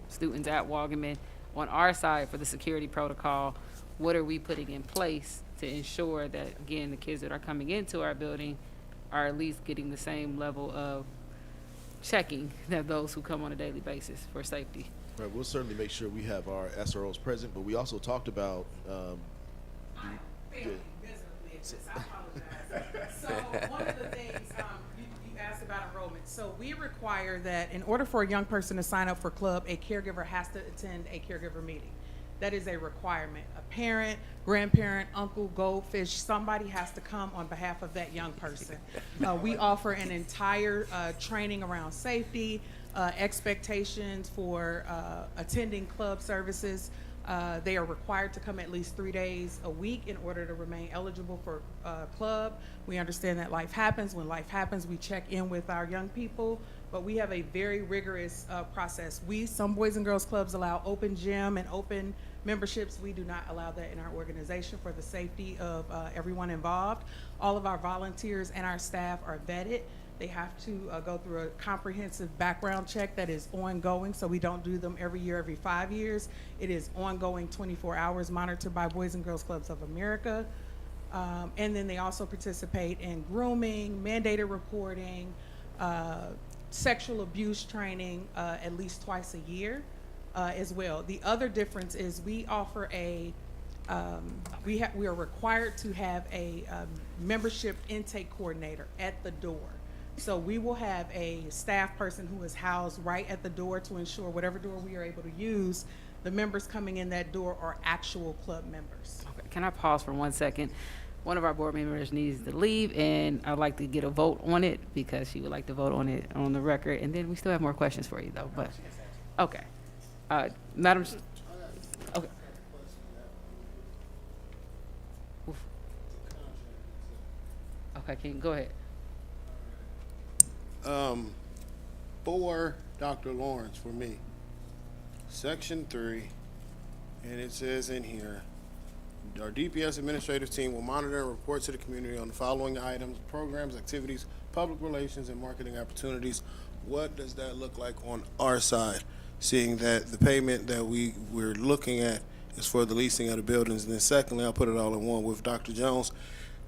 students at Waukegan, on our side for the security protocol, what are we putting in place to ensure that, again, the kids that are coming into our building are at least getting the same level of checking that those who come on a daily basis for safety? Right, we'll certainly make sure we have our SROs present, but we also talked about So one of the things you asked about enrollment. So we require that in order for a young person to sign up for club, a caregiver has to attend a caregiver meeting. That is a requirement. A parent, grandparent, uncle, goldfish, somebody has to come on behalf of that young person. We offer an entire training around safety, expectations for attending club services. They are required to come at least 3 days a week in order to remain eligible for club. We understand that life happens. When life happens, we check in with our young people, but we have a very rigorous process. Some Boys and Girls Clubs allow open gym and open memberships. We do not allow that in our organization for the safety of everyone involved. All of our volunteers and our staff are vetted. They have to go through a comprehensive background check that is ongoing, so we don't do them every year, every 5 years. It is ongoing 24 hours, monitored by Boys and Girls Clubs of America. And then they also participate in grooming, mandated reporting, sexual abuse training at least twice a year as well. The other difference is we offer we are required to have a membership intake coordinator at the door. So we will have a staff person who is housed right at the door to ensure whatever door we are able to use, the members coming in that door are actual club members. Okay, can I pause for 1 second? One of our board members needs to leave, and I'd like to get a vote on it because she would like to vote on it on the record. And then we still have more questions for you, though. But okay, Madam. Okay. Oof. Okay, can you go ahead? For Dr. Lawrence, for me, Section 3, and it says in here, our DPS administrative team will monitor and report to the community on the following items: programs, activities, public relations, and marketing opportunities. What does that look like on our side, seeing that the payment that we're looking at is for the leasing of the buildings? And then secondly, I'll put it all in one with Dr. Jones.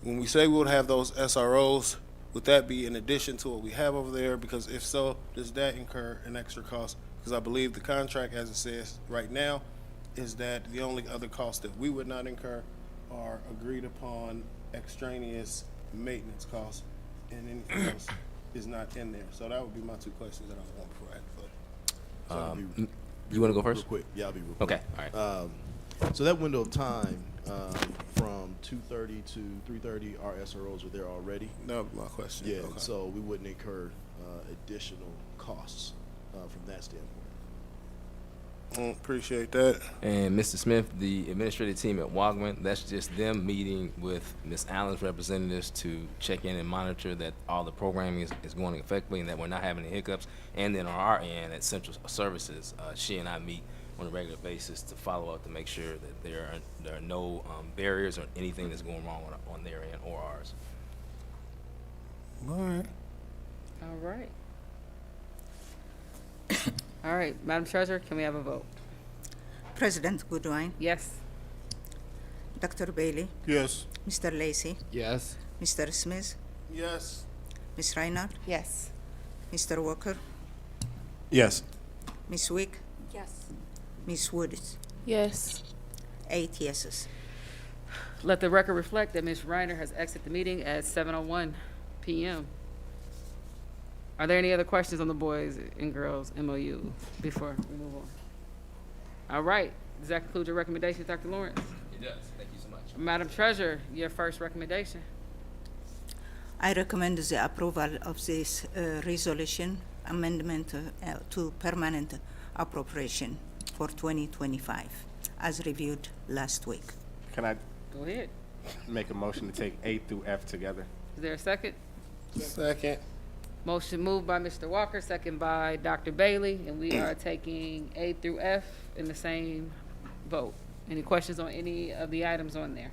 When we say we'll have those SROs, would that be in addition to what we have over there? Because if so, does that incur an extra cost? Because I believe the contract, as it says right now, is that the only other costs that we would not incur are agreed upon extraneous maintenance costs, and anything else is not in there. So that would be my two questions that I want before I had to vote. You want to go first? Real quick. Yeah, I'll be real quick. Okay, all right. So that window of time from 2:30 to 3:30, our SROs are there already. That would be my question. Yeah, Okay. so we wouldn't incur additional costs from that standpoint. Appreciate that. And Mr. Smith, the administrative team at Wagman, that's just them meeting with Ms. Allen's representatives to check in and monitor that all the programming is going effectively and that we're not having any hiccups. And then on our end at Central Services, she and I meet on a regular basis to follow up to make sure that there are no barriers or anything that's going wrong on their end or ours. All right. All right. All right, Madam Treasurer, can we have a vote? President Goodwin, Yes. Dr. Bailey, Yes. Mr. Lacy, Yes. Mr. Smith, Yes. Ms. Reinhardt, Yes. Mr. Walker, Yes. Ms. Wick, Yes. Ms. Woods. Yes. 8 yeses. Let the record reflect that Ms. Reiner has exited the meeting at 7:01 p.m. Are there any other questions on the Boys and Girls MOU before we move on? All right, does that conclude your recommendations, Dr. Lawrence? It does. Thank you so much. Madam Treasurer, your first recommendation. I recommend the approval of this resolution amendment to permanent appropriation for 2025 as reviewed last week. Can I Go ahead. make a motion to take A through F together? Is there a second? Second. Motion moved by Mr. Walker, second by Dr. Bailey, and we are taking A through F in the same vote. Any questions on any of the items on there?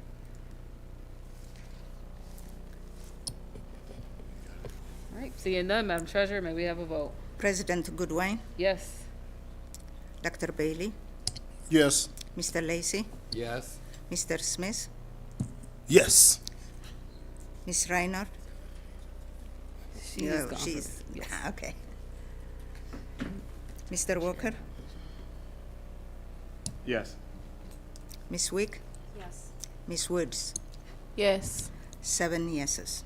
All right, seeing none, Madam Treasurer, may we have a vote? President Goodwin, Yes. Dr. Bailey, Yes. Mr. Lacy, Yes. Mr. Smith, Yes. Ms. Reinhardt. She's gone. She's Yes. okay. Mr. Walker, Yes. Ms. Wick, Yes. Ms. Woods. Yes. 7 yeses.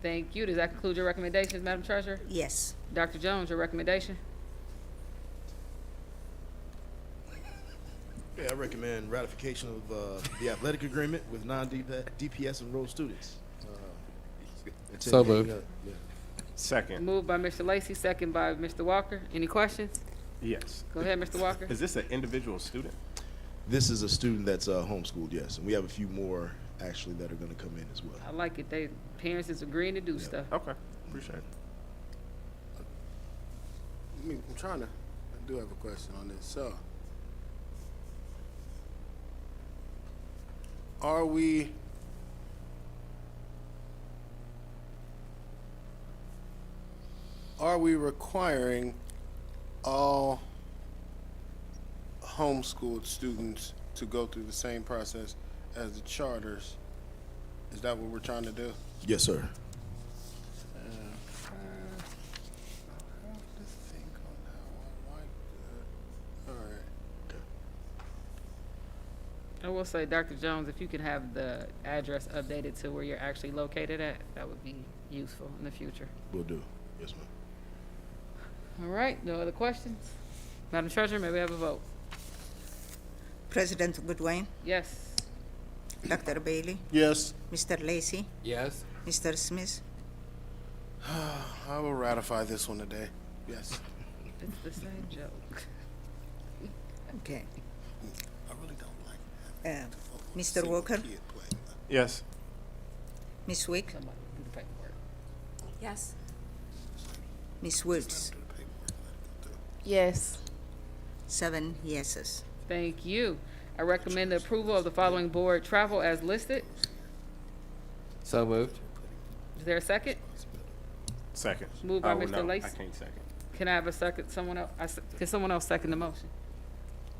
Thank you. Does that conclude your recommendations, Madam Treasurer? Yes. Dr. Jones, your recommendation? Yeah, I recommend ratification of the athletic agreement with non-DPS enrolled students. So moved. Yeah. Second. Moved by Mr. Lacy, second by Mr. Walker. Any questions? Yes. Go ahead, Mr. Walker. Is this an individual student? This is a student that's homeschooled, yes, and we have a few more actually that are going to come in as well. I like it. They parents is agreeing to do stuff. Okay, appreciate it. I do have a question on this. So, are we requiring all homeschooled students to go through the same process as the charters? Is that what we're trying to do? Yes, sir. I will say, Dr. Jones, if you could have the address updated to where you're actually located at, that would be useful in the future. Will do. Yes, ma'am. All right, no other questions? Madam Treasurer, may we have a vote? President Goodwin, Yes. Dr. Bailey, Yes. Mr. Lacy, Yes. Mr. Smith, I will ratify this one today. Yes. It's the same joke. okay. I really don't like Mr. Walker, Yes. Miss Wick, Somebody do the paperwork. Yes. Miss Woods, Yes. 7 yeses. Thank you. I recommend the approval of the following board travel as listed. So moved. Is there a second? Second. Moved by Oh, Mr. no, Lacy. I can't second. Can I have a second? Someone else? Can someone else second the motion?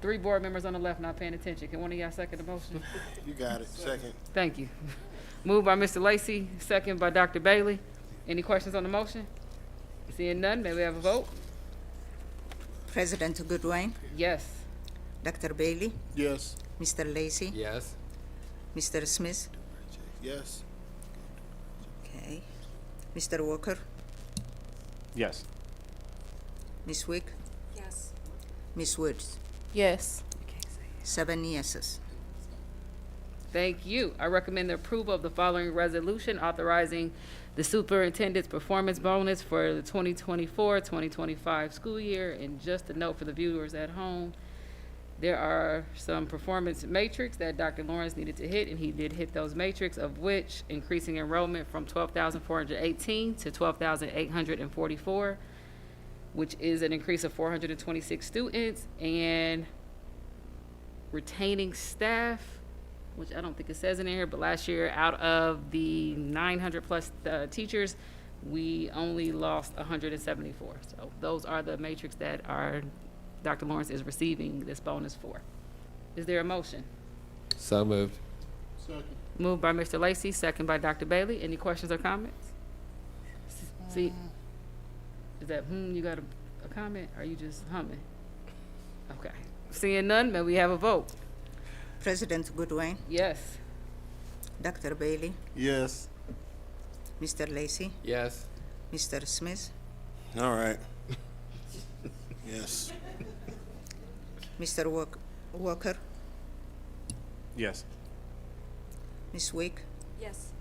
3 board members on the left not paying attention. Can one of y'all second the motion? You got it. Second. Thank you. Moved by Mr. Lacy, second by Dr. Bailey. Any questions on the motion? Seeing none, may we have a vote? President Goodwin, Yes. Dr. Bailey, Yes. Mr. Lacy, Yes. Mr. Smith, Yes. okay, Mr. Walker, Yes. Miss Wick, Yes. Miss Woods, Yes. 7 yeses. Thank you. I recommend the approval of the following resolution authorizing the superintendent's performance bonus for the 2024-2025 school year. And just a note for the viewers at home, there are some performance matrix that Dr. Lawrence needed to hit, and he did hit those matrix, of which increasing enrollment from 12,418 to 12,844, which is an increase of 426 students, and retaining staff, which I don't think it says in here, but last year, out of the 900 plus teachers, we only lost 174. So those are the matrix that Dr. Lawrence is receiving this bonus for. Is there a motion? So moved. Second. Moved by Mr. Lacy, second by Dr. Bailey. Any questions or comments? See, is that, you got a comment? Or are you just humming? Okay. Seeing none, may we have a vote? President Goodwin, Yes. Dr. Bailey, Yes. Mr. Lacy, Yes. Mr. Smith, All right. Yes. Mr. Walker, Yes. Miss Wick, Yes.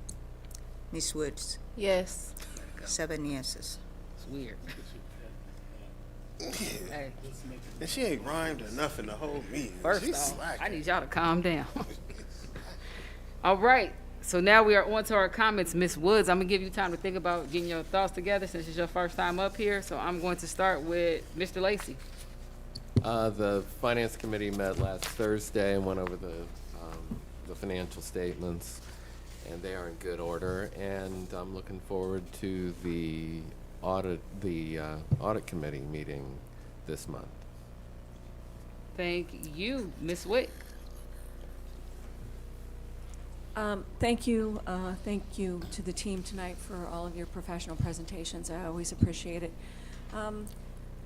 Miss Woods, Yes. 7 yeses. It's weird. Hey, And she ain't rhymed enough in the whole meeting. first She's off, slacking. I need y'all to calm down. All right, so now we are on to our comments. Ms. Woods, I'm gonna give you time to think about getting your thoughts together since it's your first time up here. So I'm going to start with Mr. Lacy. The finance committee met last Thursday and went over the financial statements, and they are in good order. And I'm looking forward to the audit committee meeting this month. Thank you, Ms. Wick. Thank you to the team tonight for all of your professional presentations. I always appreciate it.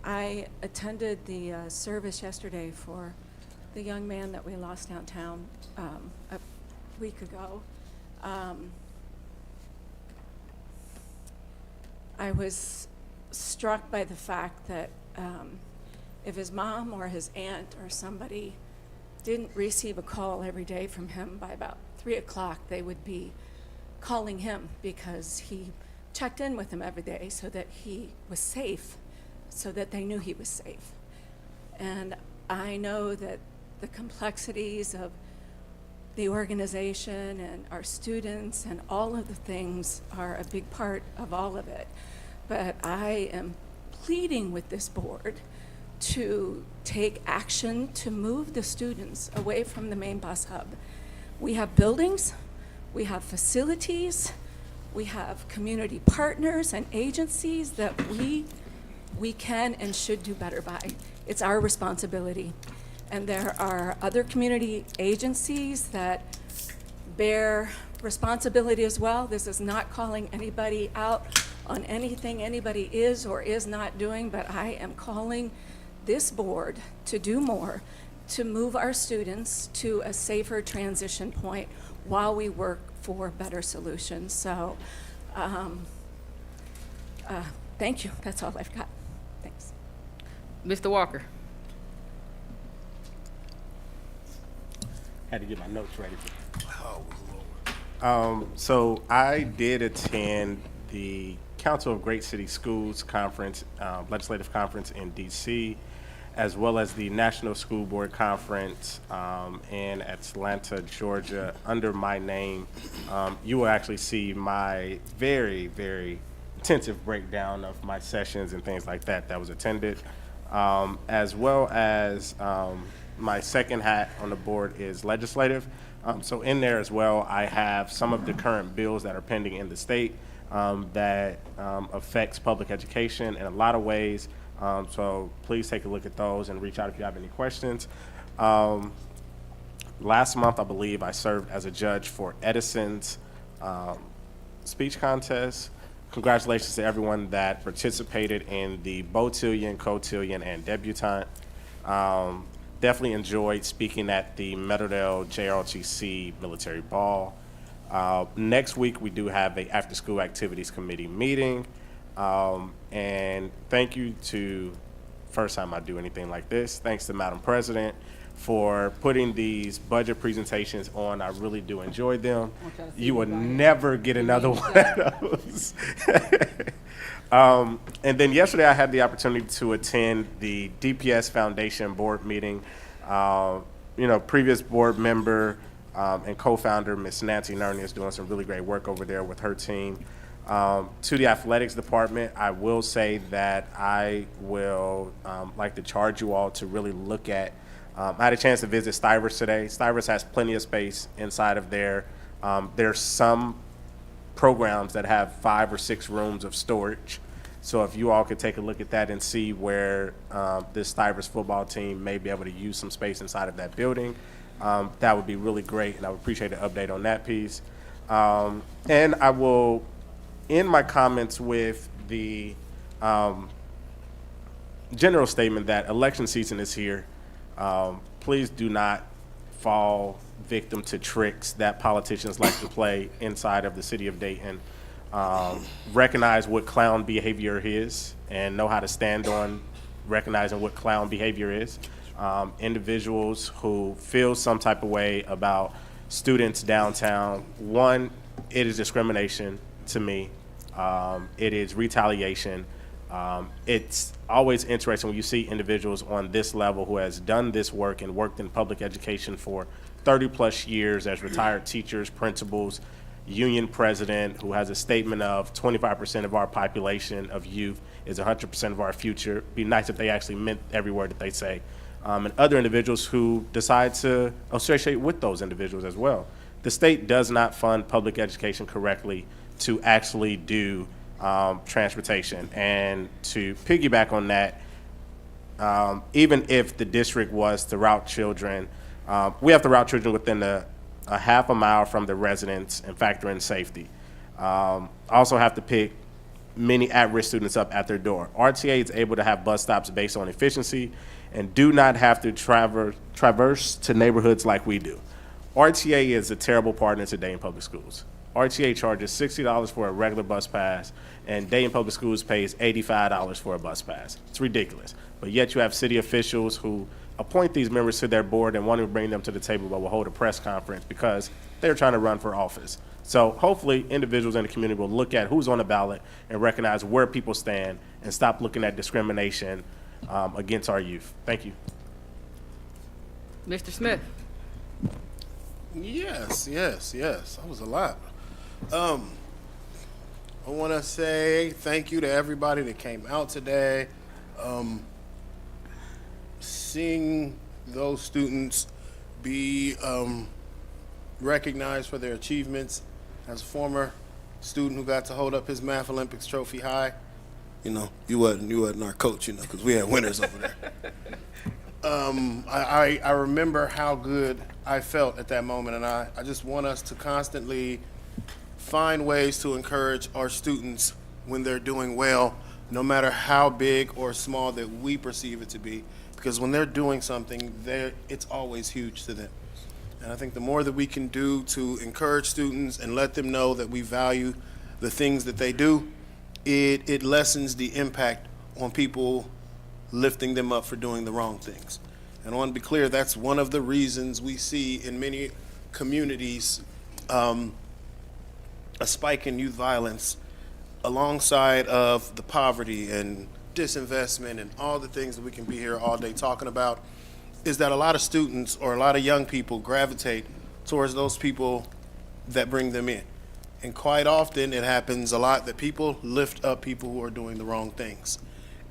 I attended the service yesterday for the young man that we lost downtown a week ago. I was struck by the fact that if his mom or his aunt or somebody didn't receive a call every day from him, by about 3 o'clock, they would be calling him because he checked in with them every day so that he was safe, so that they knew he was safe. And I know that the complexities of the organization and our students and all of the things are a big part of all of it. But I am pleading with this board to take action to move the students away from the main bus hub. We have buildings, we have facilities, we have community partners and agencies that we can and should do better by. It's our responsibility. And there are other community agencies that bear responsibility as well. This is not calling anybody out on anything anybody is or is not doing, but I am calling this board to do more to move our students to a safer transition point while we work for better solutions. So thank you. That's all I've got. Thanks. Mr. Walker. Had to get my notes ready. So I did attend the Council of Great City Schools Conference, legislative conference in DC, as well as the National School Board Conference in Atlanta, Georgia, under my name. You will actually see my very, very intensive breakdown of my sessions and things like that was attended, as well as my second hat on the board is legislative. So in there as well, I have some of the current bills that are pending in the state that affects public education in a lot of ways. So please take a look at those and reach out if you have any questions. Last month, I believe, I served as a judge for Edison's speech contest. Congratulations to everyone that participated in the Botillion, Cotillion, and Debutante. Definitely enjoyed speaking at the Meadowdale JROTC Military Ball. Next week, we do have a after-school activities committee meeting. And thank you to, first time I do anything like this, thanks to Madam President for putting these budget presentations on. I really do enjoy them. You will never get another one of those. And then yesterday I had the opportunity to attend the DPS Foundation board meeting. Previous board member and co-founder, Miss Nancy Nerney, is doing some really great work over there with her team. To the athletics department, I will say that I will like to charge you all to really look at, I had a chance to visit Stivers today. Stivers has plenty of space inside of there. There's some programs that have 5 or 6 rooms of storage. So if you all could take a look at that and see where this Stivers football team may be able to use some space inside of that building, that would be really great, and I would appreciate an update on that piece. And I will end my comments with the general statement that election season is here. Please do not fall victim to tricks that politicians like to play inside of the city of Dayton. Recognize what clown behavior is and know how to stand on recognizing what clown behavior is. Individuals who feel some type of way about students downtown, one, it is discrimination to me. It is retaliation. It's always interesting when you see individuals on this level who has done this work and worked in public education for 30 plus years as retired teachers, principals, union president, who has a statement of 25% of our population of youth is 100% of our future. Be nice if they actually meant every word that they say. And other individuals who decide to associate with those individuals as well. The state does not fund public education correctly to actually do transportation. And to piggyback on that, even if the district was to route children, we have to route children within a half a mile from the residence and factor in safety. Also have to pick many at-risk students up at their door. RTA is able to have bus stops based on efficiency and do not have to traverse to neighborhoods like we do. RTA is a terrible partner today in public schools. RTA charges $60 for a regular bus pass, and Dayton Public Schools pays $85 for a bus pass. It's ridiculous. But yet you have city officials who appoint these members to their board and wanting to bring them to the table, but will hold a press conference because they're trying to run for office. So hopefully individuals in the community will look at who's on the ballot and recognize where people stand and stop looking at discrimination against our youth. Thank you. Mr. Smith. Yes. That was a lot. I want to say thank you to everybody that came out today. Seeing those students be recognized for their achievements. As a former student who got to hold up his Math Olympics trophy high, you wasn't our coach, because we had winners over there. I remember how good I felt at that moment, and I just want us to constantly find ways to encourage our students when they're doing well, no matter how big or small that we perceive it to be, because when they're doing something, it's always huge to them. And I think the more that we can do to encourage students and let them know that we value the things that they do, it lessens the impact on people lifting them up for doing the wrong things. And I want to be clear, that's one of the reasons we see in many communities a spike in youth violence alongside of the poverty and disinvestment and all the things that we can be here all day talking about, is that a lot of students or a lot of young people gravitate towards those people that bring them in. And quite often it happens a lot that people lift up people who are doing the wrong things.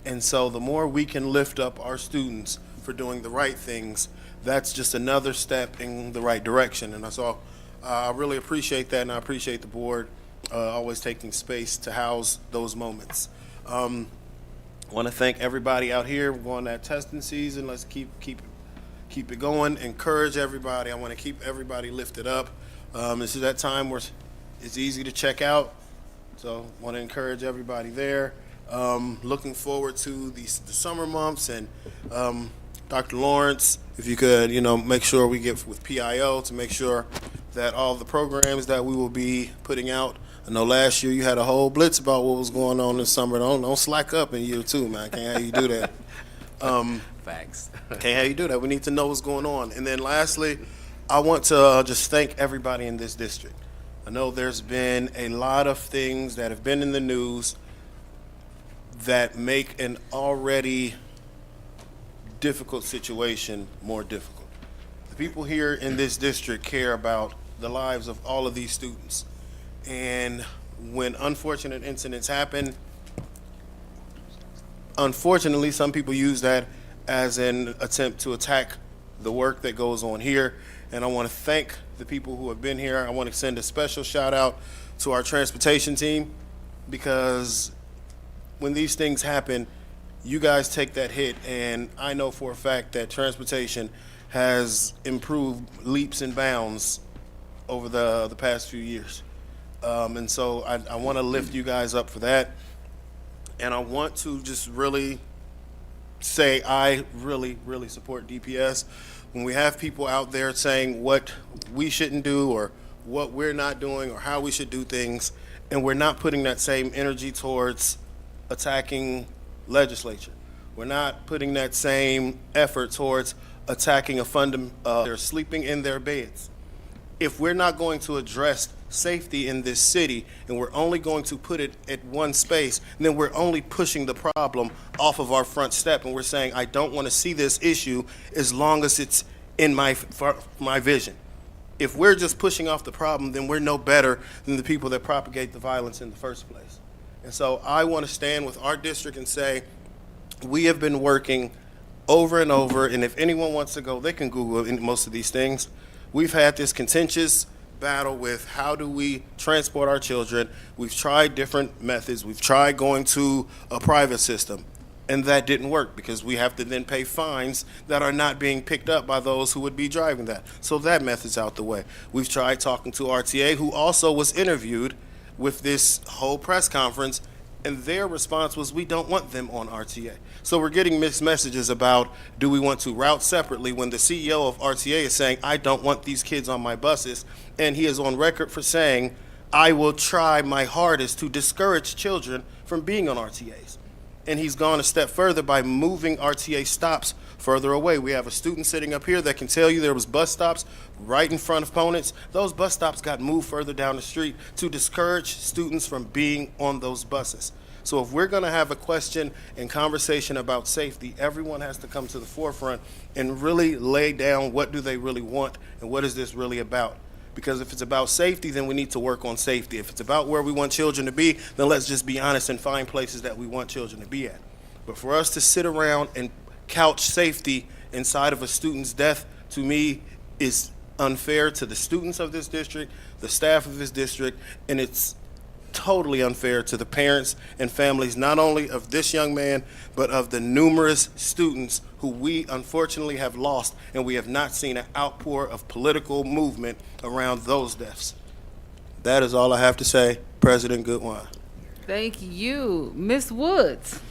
And so the more we can lift up our students for doing the right things, that's just another step in the right direction. And so I really appreciate that, and I appreciate the board always taking space to house those moments. I want to thank everybody out here. We're going to that testing season. Let's keep it going. Encourage everybody. I want to keep everybody lifted up. This is that time where it's easy to check out, so I want to encourage everybody there. Looking forward to the summer months, and Dr. Lawrence, if you could, make sure we get with PIO to make sure that all the programs that we will be putting out. I know last year you had a whole blitz about what was going on this summer. Don't slack up in year 2, man. Can't have you do that. Facts. Can't have you do that. We need to know what's going on. And then lastly, I want to just thank everybody in this district. I know there's been a lot of things that have been in the news that make an already difficult situation more difficult. The people here in this district care about the lives of all of these students. And when unfortunate incidents happen, unfortunately, some people use that as an attempt to attack the work that goes on here. And I want to thank the people who have been here. I want to send a special shout out to our transportation team, because when these things happen, you guys take that hit, and I know for a fact that transportation has improved leaps and bounds over the past few years. And so I want to lift you guys up for that. And I want to just really say I really, really support DPS. When we have people out there saying what we shouldn't do or what we're not doing or how we should do things, and we're not putting that same energy towards attacking legislature. We're not putting that same effort towards attacking they're sleeping in their beds. If we're not going to address safety in this city and we're only going to put it at one space, then we're only pushing the problem off of our front step, and we're saying, I don't want to see this issue as long as it's in my vision. If we're just pushing off the problem, then we're no better than the people that propagate the violence in the first place. And so I want to stand with our district and say, we have been working over and over, and if anyone wants to go, they can Google most of these things. We've had this contentious battle with how do we transport our children. We've tried different methods. We've tried going to a private system, and that didn't work because we have to then pay fines that are not being picked up by those who would be driving that. So that method's out the way. We've tried talking to RTA, who also was interviewed with this whole press conference, and their response was, we don't want them on RTA. So we're getting mixed messages about, do we want to route separately, when the CEO of RTA is saying, I don't want these kids on my buses, and he is on record for saying, I will try my hardest to discourage children from being on RTAs. And he's gone a step further by moving RTA stops further away. We have a student sitting up here that can tell you there was bus stops right in front of Ponence. Those bus stops got moved further down the street to discourage students from being on those buses. So if we're going to have a question and conversation about safety, everyone has to come to the forefront and really lay down what do they really want and what is this really about. Because if it's about safety, then we need to work on safety. If it's about where we want children to be, then let's just be honest and find places that we want children to be at. But for us to sit around and couch safety inside of a student's death, to me, is unfair to the students of this district, the staff of this district, and it's totally unfair to the parents and families, not only of this young man, but of the numerous students who we unfortunately have lost, and we have not seen an outpour of political movement around those deaths. That is all I have to say. President Goodwine. Thank you. Miss Woods.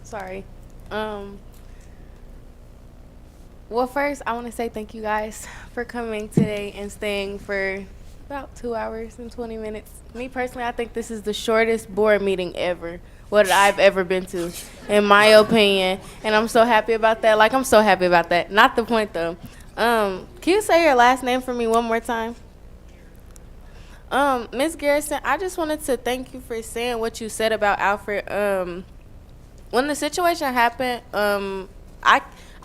Sorry. Well, first, I want to say thank you guys for coming today and staying for about 2 hours and 20 minutes. Me personally, I think this is the shortest board meeting ever, what I've ever been to, in my opinion. And I'm so happy about that. Like, I'm so happy about that. Not the point, though. Can you say your last name for me one more time? Ms. Garrison, I just wanted to thank you for saying what you said about Alfred. When the situation happened,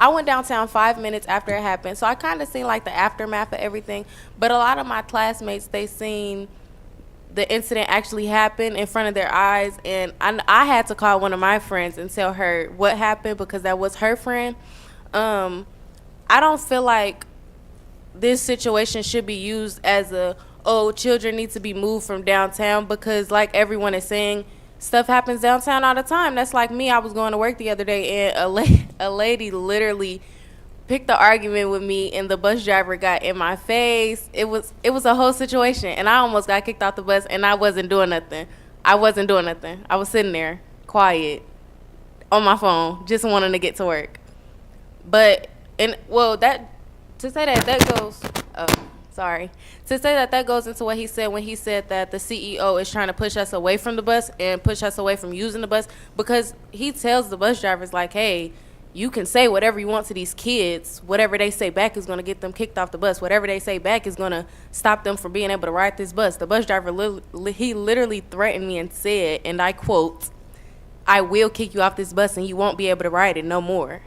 I went downtown 5 minutes after it happened, so I kind of seen like the aftermath of everything. But a lot of my classmates, they seen the incident actually happen in front of their eyes, and I had to call one of my friends and tell her what happened because that was her friend. I don't feel like this situation should be used as children need to be moved from downtown, because like everyone is saying, stuff happens downtown all the time. That's like me. I was going to work the other day, and a lady literally picked the argument with me, and the bus driver got in my face. It was a whole situation, and I almost got kicked off the bus, and I wasn't doing nothing. I was sitting there, quiet, on my phone, just wanting to get to work. But, to say that goes into what he said when he said that the CEO is trying to push us away from the bus and push us away from using the bus, because he tells the bus drivers, like, hey, you can say whatever you want to these kids. Whatever they say back is going to get them kicked off the bus. Whatever they say back is going to stop them from being able to ride this bus. The bus driver, he literally threatened me and said, and I quote, "I will kick you off this bus and you won't be able to ride it no more."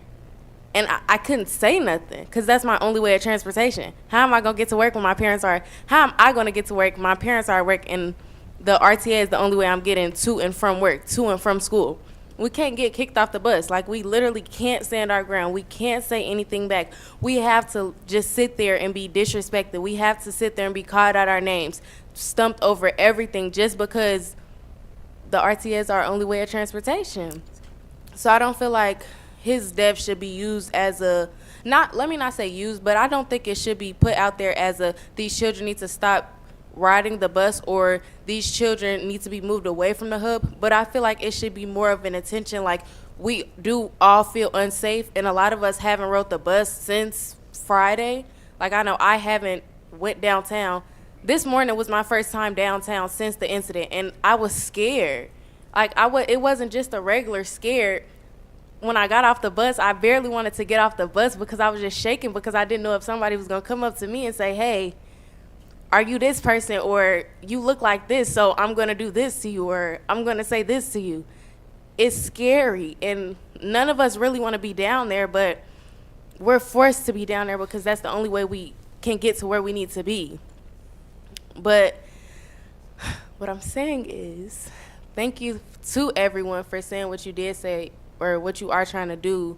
And I couldn't say nothing because that's my only way of transportation. How am I going to get to work when my parents are? How am I going to get to work? My parents are at work, and the RTA is the only way I'm getting to and from work, to and from school. We can't get kicked off the bus. Like, we literally can't stand our ground. We can't say anything back. We have to just sit there and be disrespected. We have to sit there and be called out our names, stumped over everything just because the RTA is our only way of transportation. So I don't feel like his death should be used as let me not say used, but I don't think it should be put out there as these children need to stop riding the bus or these children need to be moved away from the hub. But I feel like it should be more of an attention, like, we do all feel unsafe, and a lot of us haven't rode the bus since Friday. Like, I know I haven't went downtown. This morning was my first time downtown since the incident, and I was scared. Like, it wasn't just a regular scared. When I got off the bus, I barely wanted to get off the bus because I was just shaking, because I didn't know if somebody was going to come up to me and say, hey, are you this person, or you look like this, so I'm going to do this to you, or I'm going to say this to you. It's scary, and none of us really want to be down there, but we're forced to be down there because that's the only way we can get to where we need to be. But what I'm saying is, thank you to everyone for saying what you did say, or what you are trying to do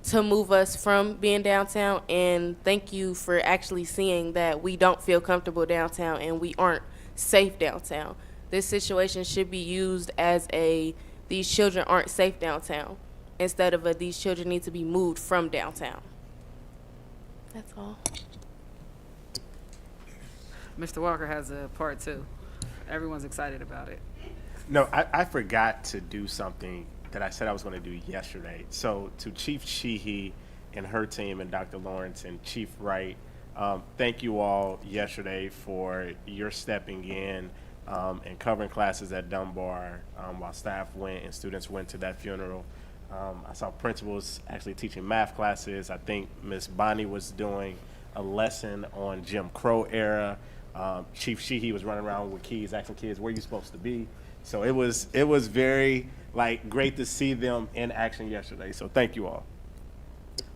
to move us from being downtown, and thank you for actually seeing that we don't feel comfortable downtown and we aren't safe downtown. This situation should be used as these children aren't safe downtown, instead of these children need to be moved from downtown. That's all. Mr. Walker has a part two. Everyone's excited about it. No, I forgot to do something that I said I was going to do yesterday. So to Chief Sheehy and her team and Dr. Lawrence and Chief Wright, thank you all yesterday for your stepping in and covering classes at Dunbar while staff went and students went to that funeral. I saw principals actually teaching math classes. I think Miss Bonnie was doing a lesson on Jim Crow era. Chief Sheehy was running around with keys asking kids, where you supposed to be? So it was very great to see them in action yesterday. So thank you all.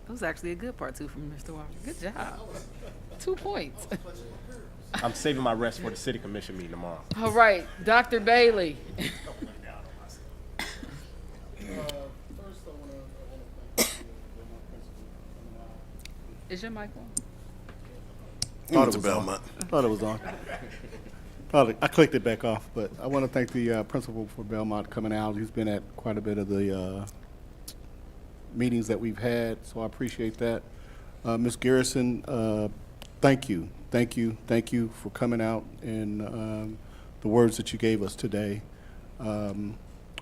That was actually a good part too from Mr. Walker. Good job. 2 points. I'm saving my rest for the city commission meeting tomorrow. All right, Dr. Bailey. Is your mic on? Thought it was on. Thought it was on. I clicked it back off, but I want to thank the principal for Belmont coming out. He's been at quite a bit of the meetings that we've had, so I appreciate that. Ms. Garrison, thank you for coming out and the words that you gave us today. I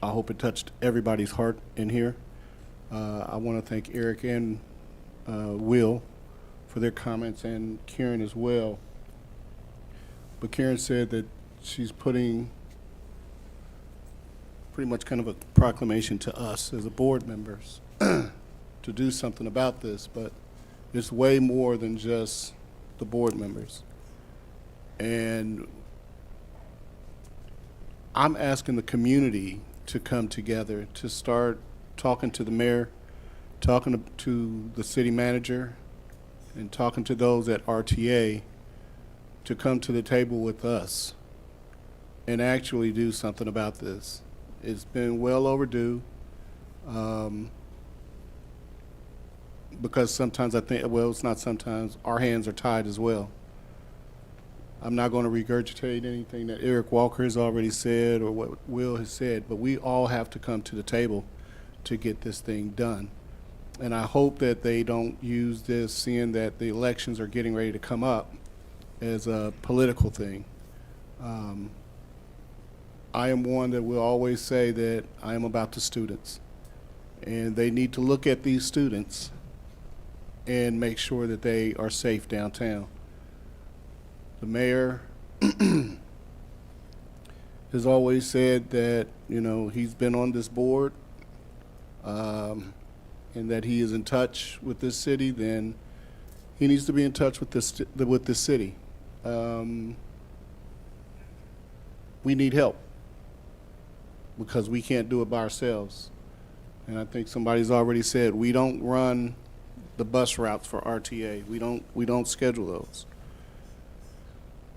hope it touched everybody's heart in here. I want to thank Eric and Will for their comments, and Karen as well. But Karen said that she's putting pretty much kind of a proclamation to us as a board members to do something about this, but it's way more than just the board members. And I'm asking the community to come together, to start talking to the mayor, talking to the city manager, and talking to those at RTA to come to the table with us and actually do something about this. It's been well overdue, because sometimes I think, well, it's not sometimes, our hands are tied as well. I'm not going to regurgitate anything that Eric Walker has already said or what Will has said, but we all have to come to the table to get this thing done. And I hope that they don't use this, seeing that the elections are getting ready to come up, as a political thing. I am one that will always say that I am about the students. And they need to look at these students and make sure that they are safe downtown. The mayor has always said that, he's been on this board, and that he is in touch with this city. Then he needs to be in touch with this city. We need help because we can't do it by ourselves. And I think somebody's already said we don't run the bus routes for RTA. We don't schedule those.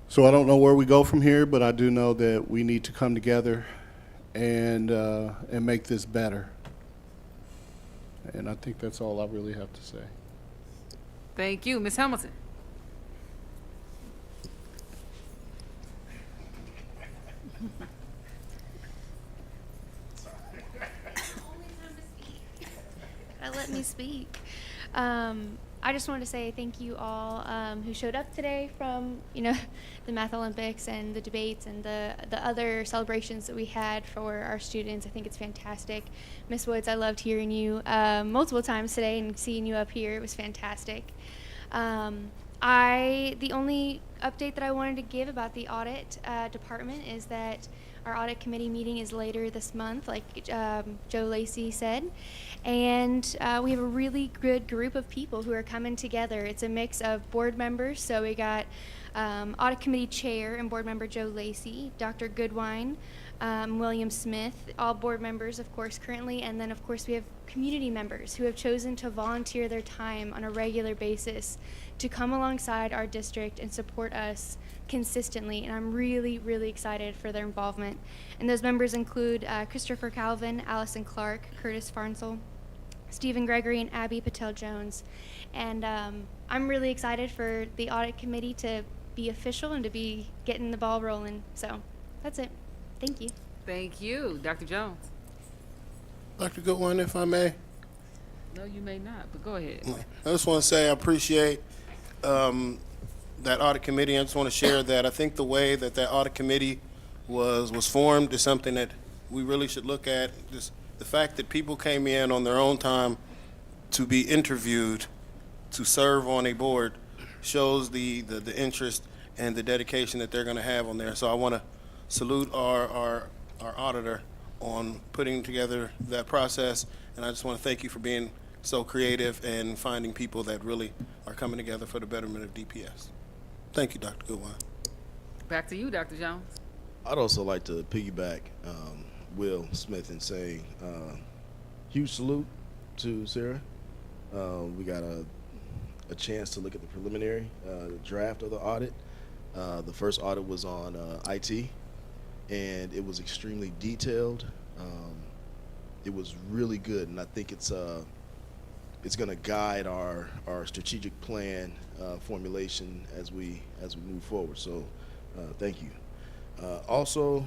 So I don't know where we go from here, but I do know that we need to come together and make this better. And I think that's all I really have to say. Thank you. Ms. Hamilton. Let me speak. I just wanted to say thank you all who showed up today from the Math Olympics and the debates and the other celebrations that we had for our students. I think it's fantastic. Miss Woods, I loved hearing you multiple times today and seeing you up here. It was fantastic. The only update that I wanted to give about the audit department is that our audit committee meeting is later this month, like Joe Lacey said. And we have a really good group of people who are coming together. It's a mix of board members. So we got audit committee chair and board member Joe Lacey, Dr. Goodwine, William Smith, all board members, of course, currently. And then, of course, we have community members who have chosen to volunteer their time on a regular basis to come alongside our district and support us consistently, and I'm really, really excited for their involvement. And those members include Christopher Calvin, Allison Clark, Curtis Farnsell, Stephen Gregory, and Abby Patel-Jones. And I'm really excited for the audit committee to be official and to be getting the ball rolling. So that's it. Thank you. Thank you. Dr. Jones. Dr. Goodwin, if I may. No, you may not, but go ahead. I just want to say I appreciate that audit committee. I just want to share that I think the way that audit committee was formed is something that we really should look at. Just the fact that people came in on their own time to be interviewed to serve on a board shows the interest and the dedication that they're going to have on there. So I want to salute our auditor on putting together that process. And I just want to thank you for being so creative and finding people that really are coming together for the betterment of DPS. Thank you, Dr. Goodwine. Back to you, Dr. Jones. I'd also like to piggyback Will Smith in saying huge salute to Sarah. We got a chance to look at the preliminary draft of the audit. The first audit was on IT, and it was extremely detailed. It was really good, and I think it's going to guide our strategic plan formulation as we move forward. So, thank you. Also,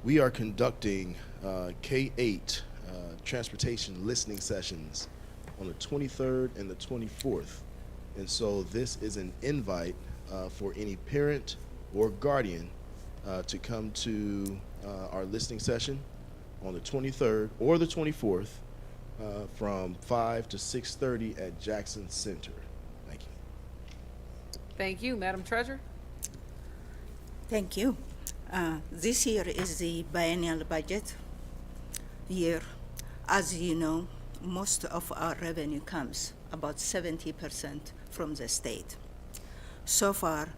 we are conducting K-8 transportation listening sessions on the 23rd and the 24th. And so this is an invite for any parent or guardian to come to our listening session on the 23rd or the 24th from 5 to 6:30 at Jackson Center. Thank you. Thank you, Madam Treasurer. Thank you. This year is the biennial budget year. As you know, most of our revenue comes, about 70%, from the state. So far,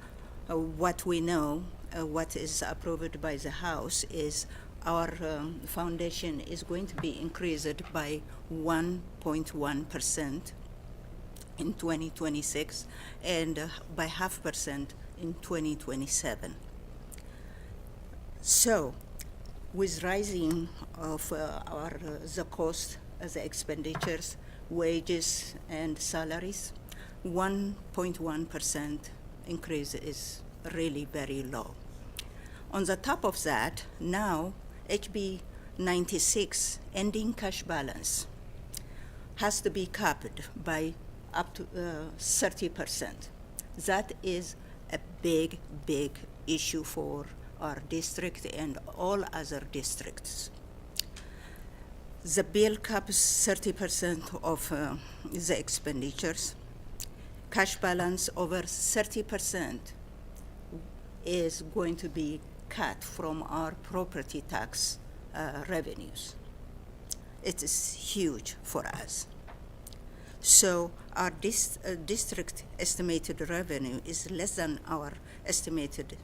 what we know, what is approved by the House is our foundation is going to be increased by 1.1% in 2026 and by 0.5% in 2027. So, with rising of the cost, the expenditures, wages, and salaries, 1.1% increase is really very low. On the top of that, now HB 96 ending cash balance has to be capped by up to 30%. That is a big, big issue for our district and all other districts. The bill caps 30% of the expenditures. Cash balance over 30% is going to be cut from our property tax revenues. It is huge for us. So our district estimated revenue is less than our estimated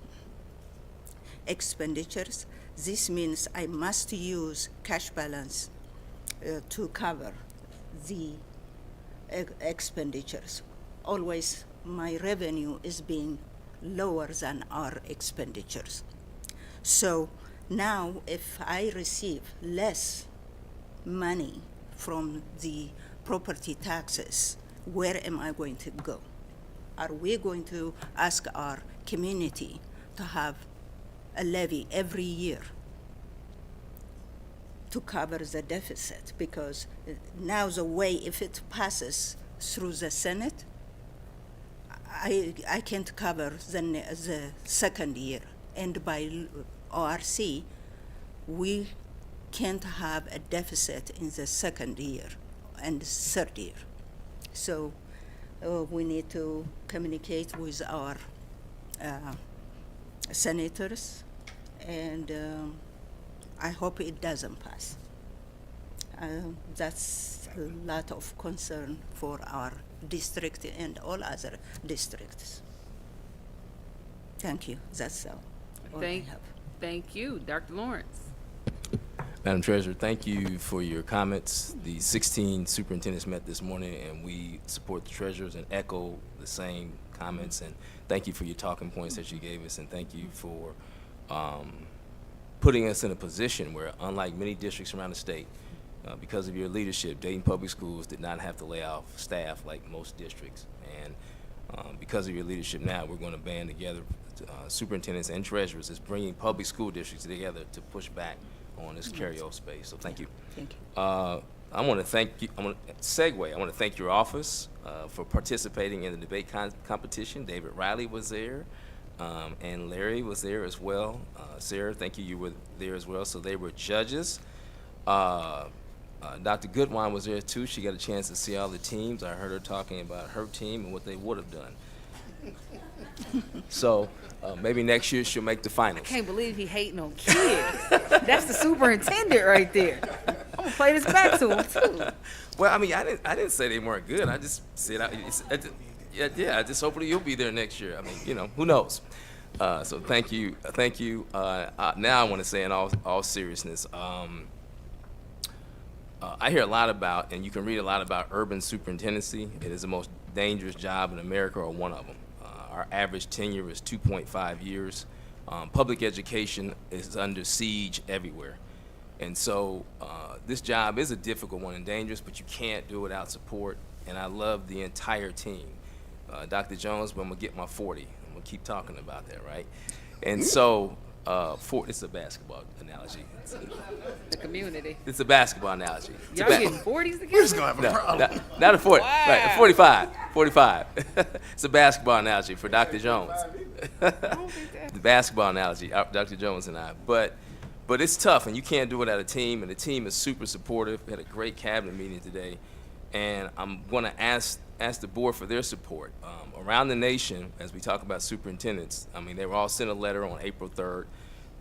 expenditures. This means I must use cash balance to cover the expenditures. Always my revenue is being lower than our expenditures. So now if I receive less money from the property taxes, where am I going to go? Are we going to ask our community to have a levy every year to cover the deficit? Because now the way, if it passes through the Senate, I can't cover the second year. And by ORC, we can't have a deficit in the second year and third year. So we need to communicate with our senators, and I hope it doesn't pass. That's a lot of concern for our district and all other districts. Thank you. That's all I have. Thank you, Dr. Lawrence. Madam Treasurer, thank you for your comments. The 16 superintendents met this morning, and we support the treasurers and echo the same comments. And thank you for your talking points that you gave us, and thank you for putting us in a position where, unlike many districts around the state, because of your leadership, Dayton Public Schools did not have to lay off staff like most districts. And because of your leadership now, we're going to band together superintendents and treasurers is bringing public school districts together to push back on this carryover space. So thank you. Thank you. I want to thank you. I want to thank your office for participating in the debate competition. David Riley was there, and Larry was there as well. Sarah, thank you. You were there as well. So they were judges. Dr. Goodwine was there too. She got a chance to see all the teams. I heard her talking about her team and what they would have done. So maybe next year she'll make the finals. I can't believe he hating on kids. That's the superintendent right there. I'm gonna play this back to him too. Well, I mean, I didn't say they weren't good. I just said, I just hopefully you'll be there next year. I mean, you know, who knows? So thank you. Now I want to say in all seriousness, I hear a lot about, and you can read a lot about urban superintendency. It is the most dangerous job in America, or one of them. Our average tenure is 2.5 years. Public education is under siege everywhere. And so this job is a difficult one and dangerous, but you can't do it without support. And I love the entire team. Dr. Jones, but I'm gonna get my 40. I'm gonna keep talking about that, right? And so, it's a basketball analogy. The community. It's a basketball analogy. It's Y'all getting 40s together? We're just gonna have a problem. Not a 40, Wow. right, a 45. It's a basketball analogy for Dr. Jones. The basketball analogy, Dr. Jones and I. But it's tough, and you can't do it without a team, and the team is super supportive. We had a great cabinet meeting today, and I'm going to ask the board for their support. Around the nation, as we talk about superintendents, I mean, they were all sent a letter on April 3rd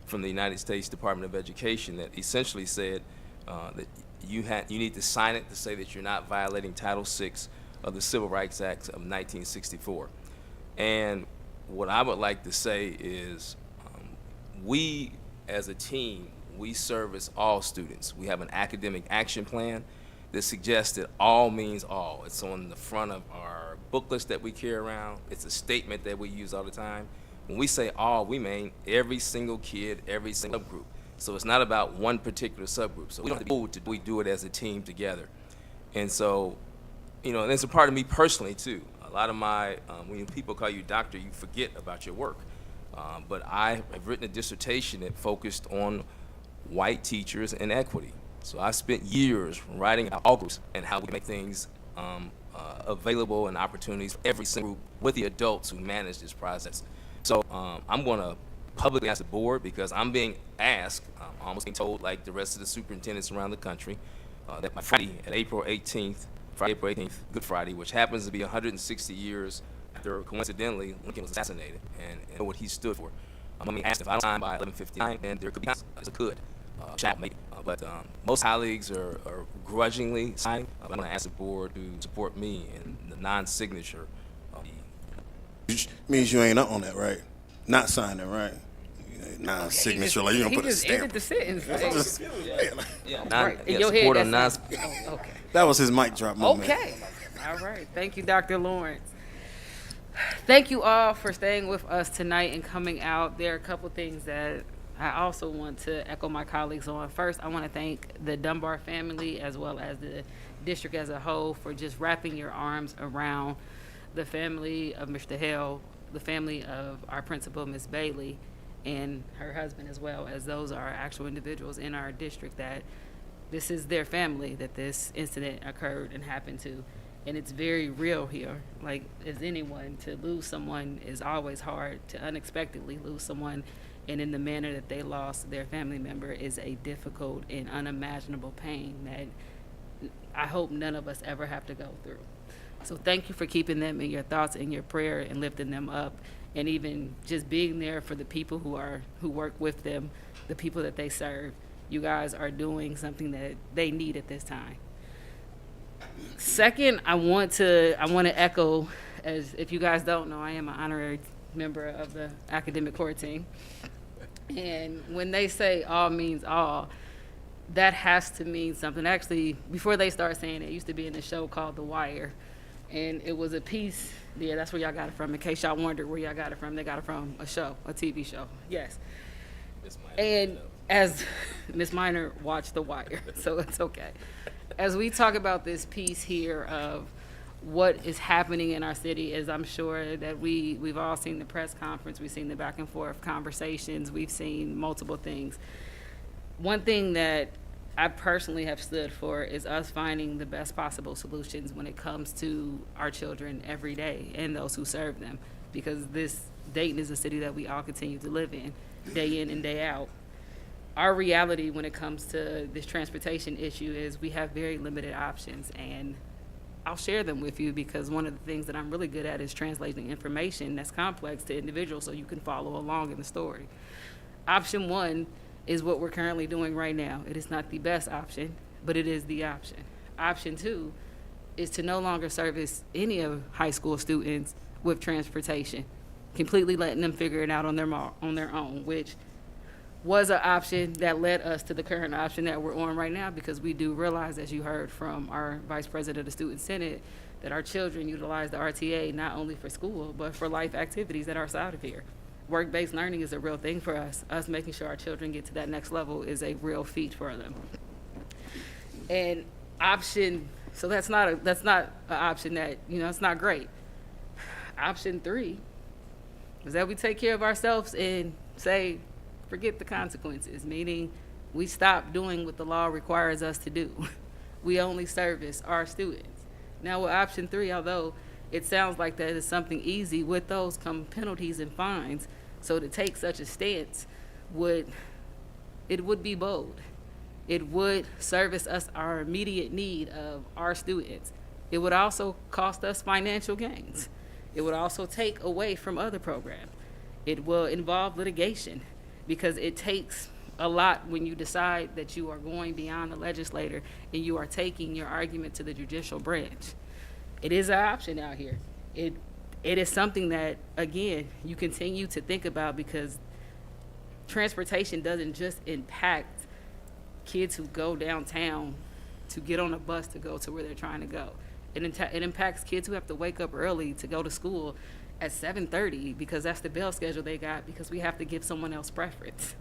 from the United States Department of Education that essentially said that you need to sign it to say that you're not violating Title VI of the Civil Rights Act of 1964. And what I would like to say is we, as a team, we service all students. We have an academic action plan that suggests that all means all. It's on the front of our booklets that we carry around. It's a statement that we use all the time. When we say all, we mean every single kid, every single subgroup. So it's not about one particular subgroup. So we don't have to we do it as a team together. And so, you know, and it's a part of me personally too. A lot of my, when people call you doctor, you forget about your work. But I have written a dissertation that focused on white teachers and equity. So I spent years writing about all groups and how we make things available and opportunities for every single group with the adults who manage this process. So I'm going to publicly ask the board, because I'm being asked, I'm almost being told like the rest of the superintendents around the country, that my Friday at April 18th, Good Friday, which happens to be 160 years after, coincidentally, Lincoln was assassinated, and what he stood for. I'm being asked if I don't sign by 11:59, and there could be a could. Shall make it. But most colleagues are grudgingly signing. I'm going to ask the board to support me in the non-signature. Which means you ain't up on that, right? Not signing, right? Non-signature, like you gonna put a stamp. He just ended the sentence. Right. In your head, that's okay. That was his mic drop moment. Okay. All right. Thank you, Dr. Lawrence. Thank you all for staying with us tonight and coming out. There are a couple things that I also want to echo my colleagues on. First, I want to thank the Dunbar family as well as the district as a whole for just wrapping your arms around the family of Mr. Hale, the family of our principal, Ms. Bailey, and her husband, as well as those are actual individuals in our district that this is their family that this incident occurred and happened to. And it's very real here. Like, as anyone, to lose someone is always hard. To unexpectedly lose someone and in the manner that they lost their family member is a difficult and unimaginable pain that I hope none of us ever have to go through. So thank you for keeping them in your thoughts and your prayer and lifting them up, and even just being there for the people who work with them, the people that they serve. You guys are doing something that they need at this time. Second, I want to echo, as if you guys don't know, I am an honorary member of the academic core team. And when they say all means all, that has to mean something. Actually, before they start saying it, used to be in a show called The Wire. And it was a piece, yeah, that's where y'all got it from. In case y'all wondered where y'all got it from, they got it from a show, a TV show, yes. And as Ms. Minor watched The Wire, so it's okay. As we talk about this piece here of what is happening in our city, as I'm sure that we've all seen the press conference, we've seen the back and forth conversations, we've seen multiple things. One thing that I personally have stood for is us finding the best possible solutions when it comes to our children every day and those who serve them, because Dayton is a city that we all continue to live in and day out. Our reality when it comes to this transportation issue is we have very limited options, and I'll share them with you because one of the things that I'm really good at is translating information that's complex to individuals so you can follow along in the story. Option 1 is what we're currently doing right now. It is not the best option, but it is the option. Option 2 is to no longer service any of high school students with transportation, completely letting them figure it out on their own, which was an option that led us to the current option that we're on right now, because we do realize, as you heard from our Vice President of the Student Senate, that our children utilize the RTA not only for school, but for life activities that are outside of here. Work-based learning is a real thing for us. Us making sure our children get to that next level is a real feat for them. And so that's not an option that, it's not great. Option 3 is that we take care of ourselves and say, forget the consequences, meaning we stop doing what the law requires us to do. We only service our students. Now with option 3, although it sounds like that is something easy, with those come penalties and fines. So to take such a stance would be bold. It would service us our immediate need of our students. It would also cost us financial gains. It would also take away from other programs. It will involve litigation, because it takes a lot when you decide that you are going beyond the legislator and you are taking your argument to the judicial branch. It is an option out here. It is something that, again, you continue to think about, because transportation doesn't just impact kids who go downtown to get on a bus to go to where they're trying to go. It impacts kids who have to wake up early to go to school at 7:30 because that's the bell schedule they got, because we have to give someone else preference.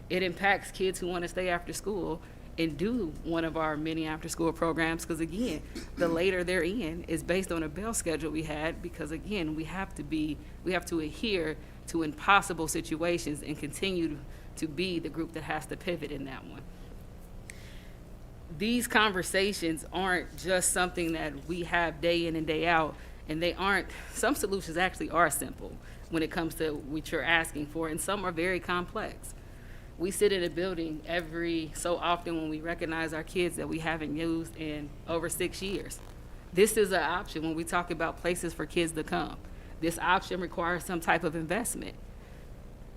It impacts kids who want to stay after school and do one of our many after school programs, because again, the later they're in is based on a bell schedule we had, because again, we have to adhere to impossible situations and continue to be the group that has to pivot in that one. These conversations aren't just something that we have day in and day out, and some solutions actually are simple when it comes to what you're asking for, and some are very complex. We sit in a building every so often when we recognize our kids that we haven't used in over 6 years. This is an option when we talk about places for kids to come. This option requires some type of investment.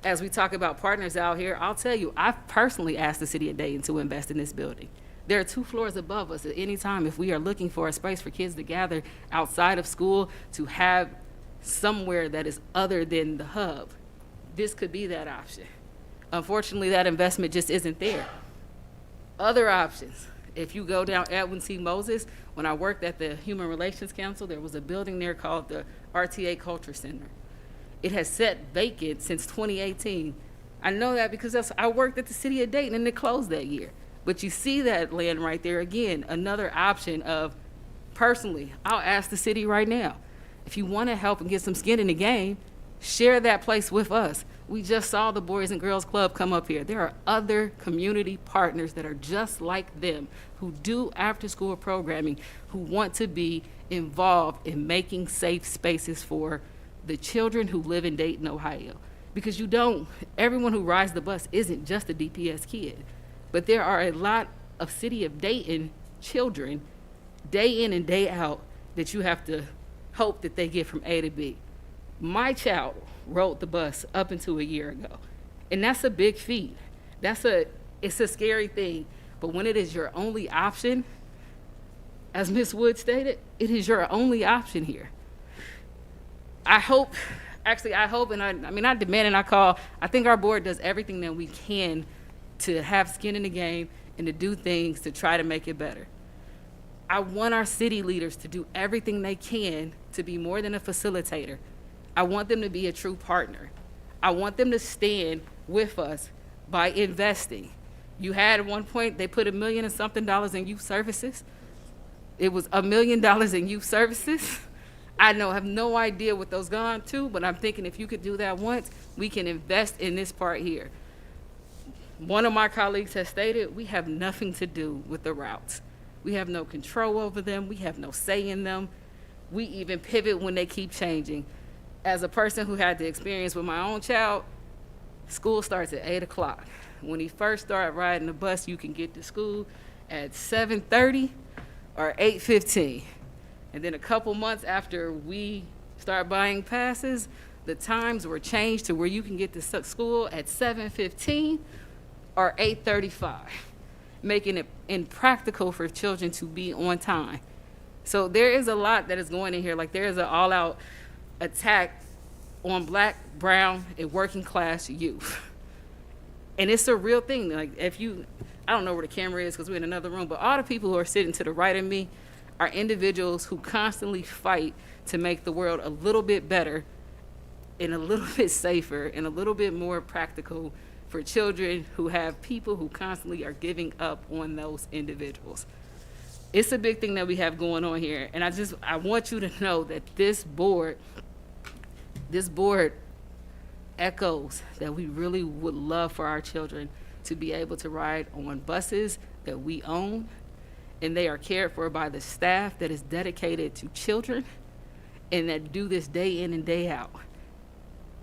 As we talk about partners out here, I'll tell you, I've personally asked the city of Dayton to invest in this building. There are 2 floors above us at any time. If we are looking for a space for kids to gather outside of school, to have somewhere that is other than the hub, this could be that option. Unfortunately, that investment just isn't there. Other options, if you go down Edwin C. Moses, when I worked at the Human Relations Council, there was a building there called the RTA Culture Center. It has sat vacant since 2018. I know that because I worked at the city of Dayton and it closed that year. But you see that land right there, again, another option of, personally, I'll ask the city right now, if you want to help and get some skin in the game, share that place with us. We just saw the Boys and Girls Club come up here. There are other community partners that are just like them, who do after-school programming, who want to be involved in making safe spaces for the children who live in Dayton, Ohio. Because everyone who rides the bus isn't just a DPS kid, but there are a lot of City of Dayton children, day in and day out, that you have to hope that they get from A to B. My child rode the bus up until a year ago, and that's a big feat. It's a scary thing, but when it is your only option, as Ms. Wood stated, it is your only option here. I hope, and I demand and I call, I think our board does everything that we can to have skin in the game and to do things to try to make it better. I want our city leaders to do everything they can to be more than a facilitator. I want them to be a true partner. I want them to stand with us by investing. You had at one point, they put $1 million and something in youth services. It was $1 million in youth services. I have no idea what those gone to, but I'm thinking if you could do that once, we can invest in this part here. One of my colleagues has stated, we have nothing to do with the routes. We have no control over them. We have no say in them. We even pivot when they keep changing. As a person who had the experience with my own child, school starts at 8 o'clock. When he first started riding the bus, you can get to school at 7:30 or 8:15. And then a couple months after we start buying passes, the times were changed to where you can get to school at 7:15 or 8:35, making it impractical for children to be on time. So there is a lot that is going in here. Like, there is an all-out attack on Black, brown, and working class youth. And it's a real thing. Like, I don't know where the camera is because we're in another room, but all the people who are sitting to the right of me are individuals who constantly fight to make the world a little bit better and a little bit safer and a little bit more practical for children who have people who constantly are giving up on those individuals. It's a big thing that we have going on here. And I want you to know that this board echoes that we really would love for our children to be able to ride on buses that we own, and they are cared for by the staff that is dedicated to children and that do this day in and day out.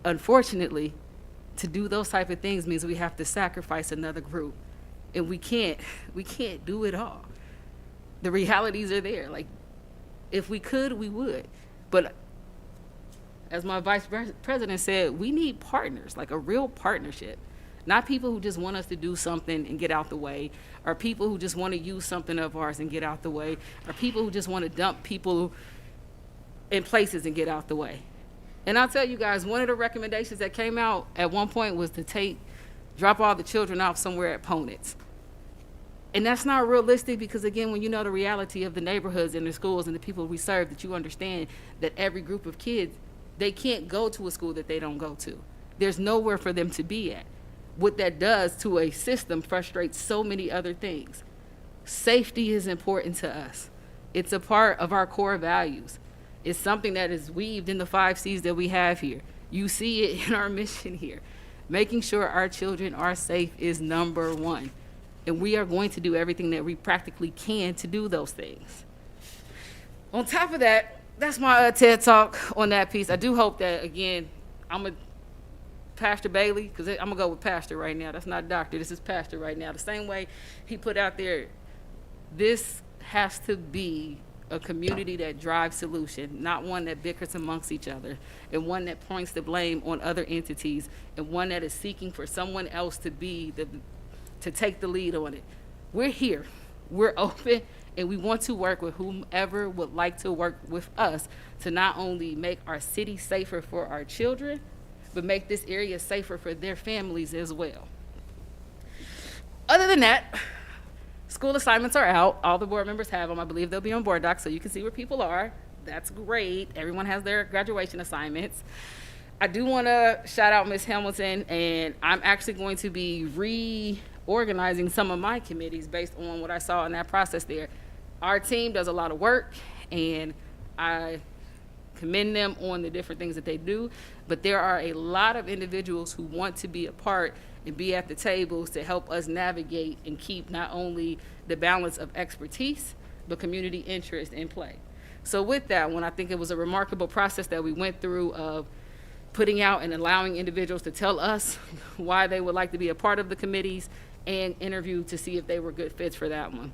Unfortunately, to do those type of things means we have to sacrifice another group, and we can't do it all. The realities are there. Like, if we could, we would. But as my vice president said, we need partners, like a real partnership. Not people who just want us to do something and get out the way, or people who just want to use something of ours and get out the way, or people who just want to dump people in places and get out the way. And I'll tell you guys, one of the recommendations that came out at one point was to drop all the children off somewhere at Ponitz. And that's not realistic because, again, when you know the reality of the neighborhoods and the schools and the people we serve, that you understand that every group of kids, they can't go to a school that they don't go to. There's nowhere for them to be at. What that does to a system frustrates so many other things. Safety is important to us. It's a part of our core values. It's something that is weaved in the 5 C's that we have here. You see it in our mission here. Making sure our children are safe is number one. And we are going to do everything that we practically can to do those things. On top of that, that's my TED Talk on that piece. I do hope that, again, Pastor Bailey, because I'm going to go with pastor right now. That's not doctor. This is pastor right now. The same way he put out there, this has to be a community that drives solution, not one that bickers amongst each other, and one that points the blame on other entities, and one that is seeking for someone else to take the lead on it. We're here. We're open, and we want to work with whomever would like to work with us to not only make our city safer for our children, but make this area safer for their families as well. Other than that, school assignments are out. All the board members have them. I believe they'll be on board docs so you can see where people are. That's great. Everyone has their graduation assignments. I do want to shout out Ms. Hamilton, and I'm actually going to be reorganizing some of my committees based on what I saw in that process there. Our team does a lot of work, and I commend them on the different things that they do, but there are a lot of individuals who want to be a part and be at the tables to help us navigate and keep not only the balance of expertise, but community interest in play. So with that one, I think it was a remarkable process that we went through of putting out and allowing individuals to tell us why they would like to be a part of the committees and interview to see if they were good fits for that one.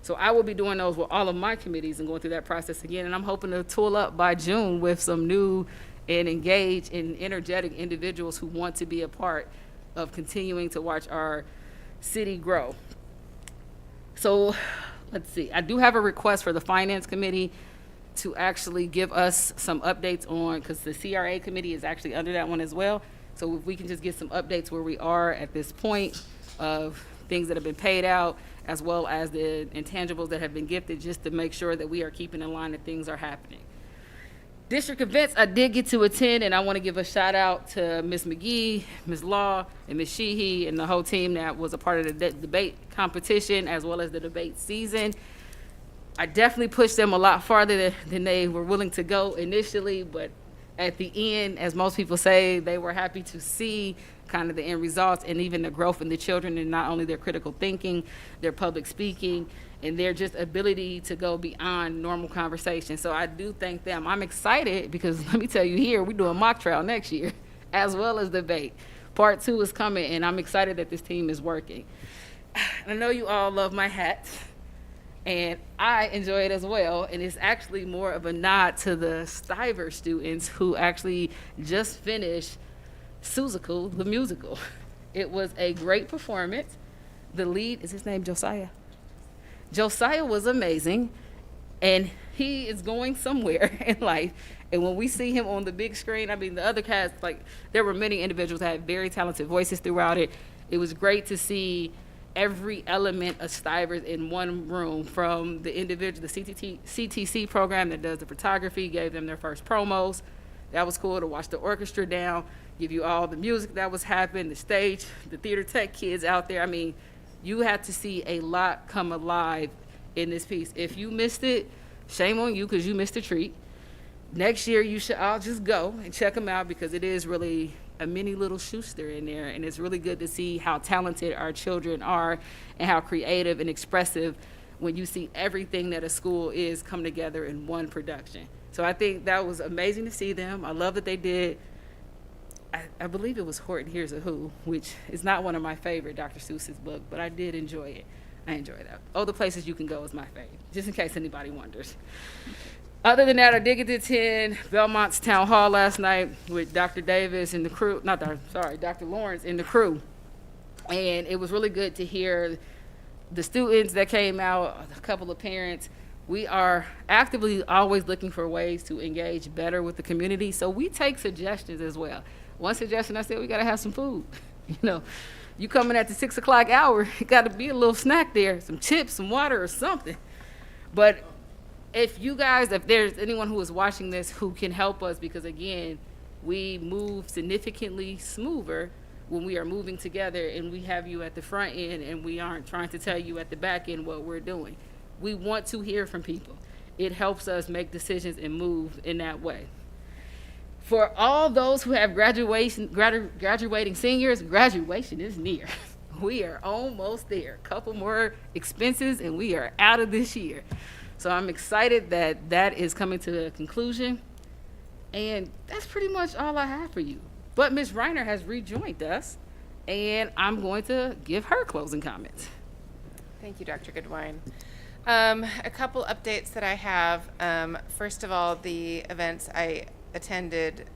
So I will be doing those with all of my committees and going through that process again, and I'm hoping to tool up by June with some new and engaged and energetic individuals who want to be a part of continuing to watch our city grow. So let's see, I do have a request for the Finance Committee to actually give us some updates on, because the CRA committee is actually under that one as well. So if we can just get some updates where we are at this point of things that have been paid out, as well as the intangibles that have been gifted, just to make sure that we are keeping in line that things are happening. District events I did get to attend, and I want to give a shout out to Ms. McGee, Ms. Law, and Ms. Sheehy, and the whole team that was a part of the debate competition as well as the debate season. I definitely pushed them a lot farther than they were willing to go initially, but at the end, as most people say, they were happy to see kind of the end results and even the growth in the children, and not only their critical thinking, their public speaking, and their just ability to go beyond normal conversation. So I do thank them. I'm excited because let me tell you here, we're doing mock trial next year as well as debate. Part 2 is coming, and I'm excited that this team is working. I know you all love my hat, And I enjoy it as well. And it's actually more of a nod to the Stiver students who actually just finished Seussical, the musical. It was a great performance. The lead, is his name Josiah? Josiah was amazing, and he is going somewhere in life. And when we see him on the big screen, I mean, the other cast, like, there were many individuals that had very talented voices throughout it. It was great to see every element of Stivers in one room, from the individual, the CTC program that does the photography, gave them their first promos. That was cool to watch the orchestra down, give you all the music that was happening, the stage, the theater tech kids out there. I mean, you had to see a lot come alive in this piece. If you missed it, shame on you, because you missed a treat. Next year, you should all just go and check them out, because it is really a mini little Schuster in there, and it's really good to see how talented our children are and how creative and expressive when you see everything that a school is come together in one production. So I think that was amazing to see them. I love that they did, I believe it was Horton Hears a Who, which is not one of my favorite Dr. Seuss's book, but I did enjoy it. I enjoy that. Oh, The Places You Can Go is my favorite, just in case anybody wonders. Other than that, I did get to attend Belmont's Town Hall last night with Dr. Davis and the crew, Dr. Lawrence and the crew. And it was really good to hear the students that came out, a couple of parents. We are actively always looking for ways to engage better with the community, so we take suggestions as well. One suggestion, I said, we gotta have some food. You know, you coming at the 6 o'clock hour, it gotta be a little snack there, some chips, some water or something. But if there's anyone who is watching this who can help us, because again, we move significantly smoother when we are moving together and we have you at the front end and we aren't trying to tell you at the back end what we're doing. We want to hear from people. It helps us make decisions and move in that way. For all those who have graduating seniors, graduation is near. We are almost there. A couple more expenses and we are out of this year. So I'm excited that that is coming to a conclusion. And that's pretty much all I have for you. But Ms. Reiner has rejoined us, and I'm going to give her closing comments. Thank you, Dr. Goodwine. A couple updates that I have. First of all, the events I attended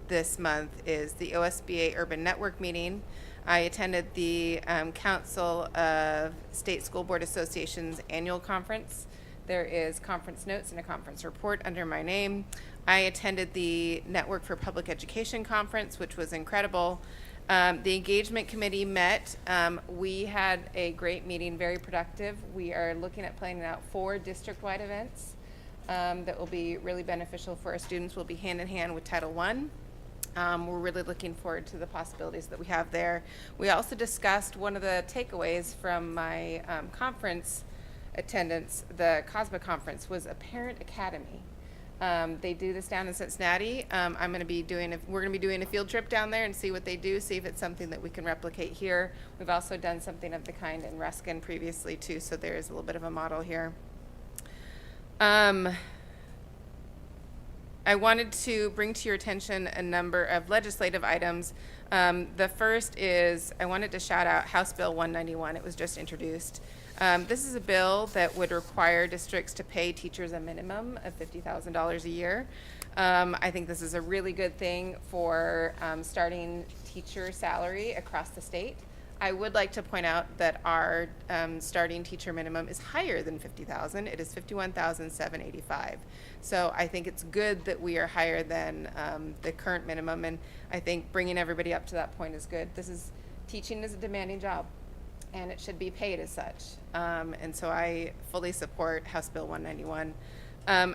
this month is the OSBA Urban Network meeting. I attended the Council of State School Board Associations annual conference. There is conference notes and a conference report under my name. I attended the Network for Public Education conference, which was incredible. The engagement committee met. We had a great meeting, very productive. We are looking at planning out 4 district-wide events that will be really beneficial for our students. Will be hand in hand with Title I. We're really looking forward to the possibilities that we have there. We also discussed one of the takeaways from my conference attendance, the COSBA conference, was a parent academy. They do this down in Cincinnati. we're going to be doing a field trip down there and see what they do, see if it's something that we can replicate here. We've also done something of the kind in Ruskin previously too, so there is a little bit of a model here. I wanted to bring to your attention a number of legislative items. The first is I wanted to shout out House Bill 191. It was just introduced. This is a bill that would require districts to pay teachers a minimum of $50,000 a year. I think this is a really good thing for starting teacher salary across the state. I would like to point out that our starting teacher minimum is higher than $50,000. It is $51,785. So I think it's good that we are higher than the current minimum, and I think bringing everybody up to that point is good. Teaching is a demanding job, and it should be paid as such. And so I fully support House Bill 191.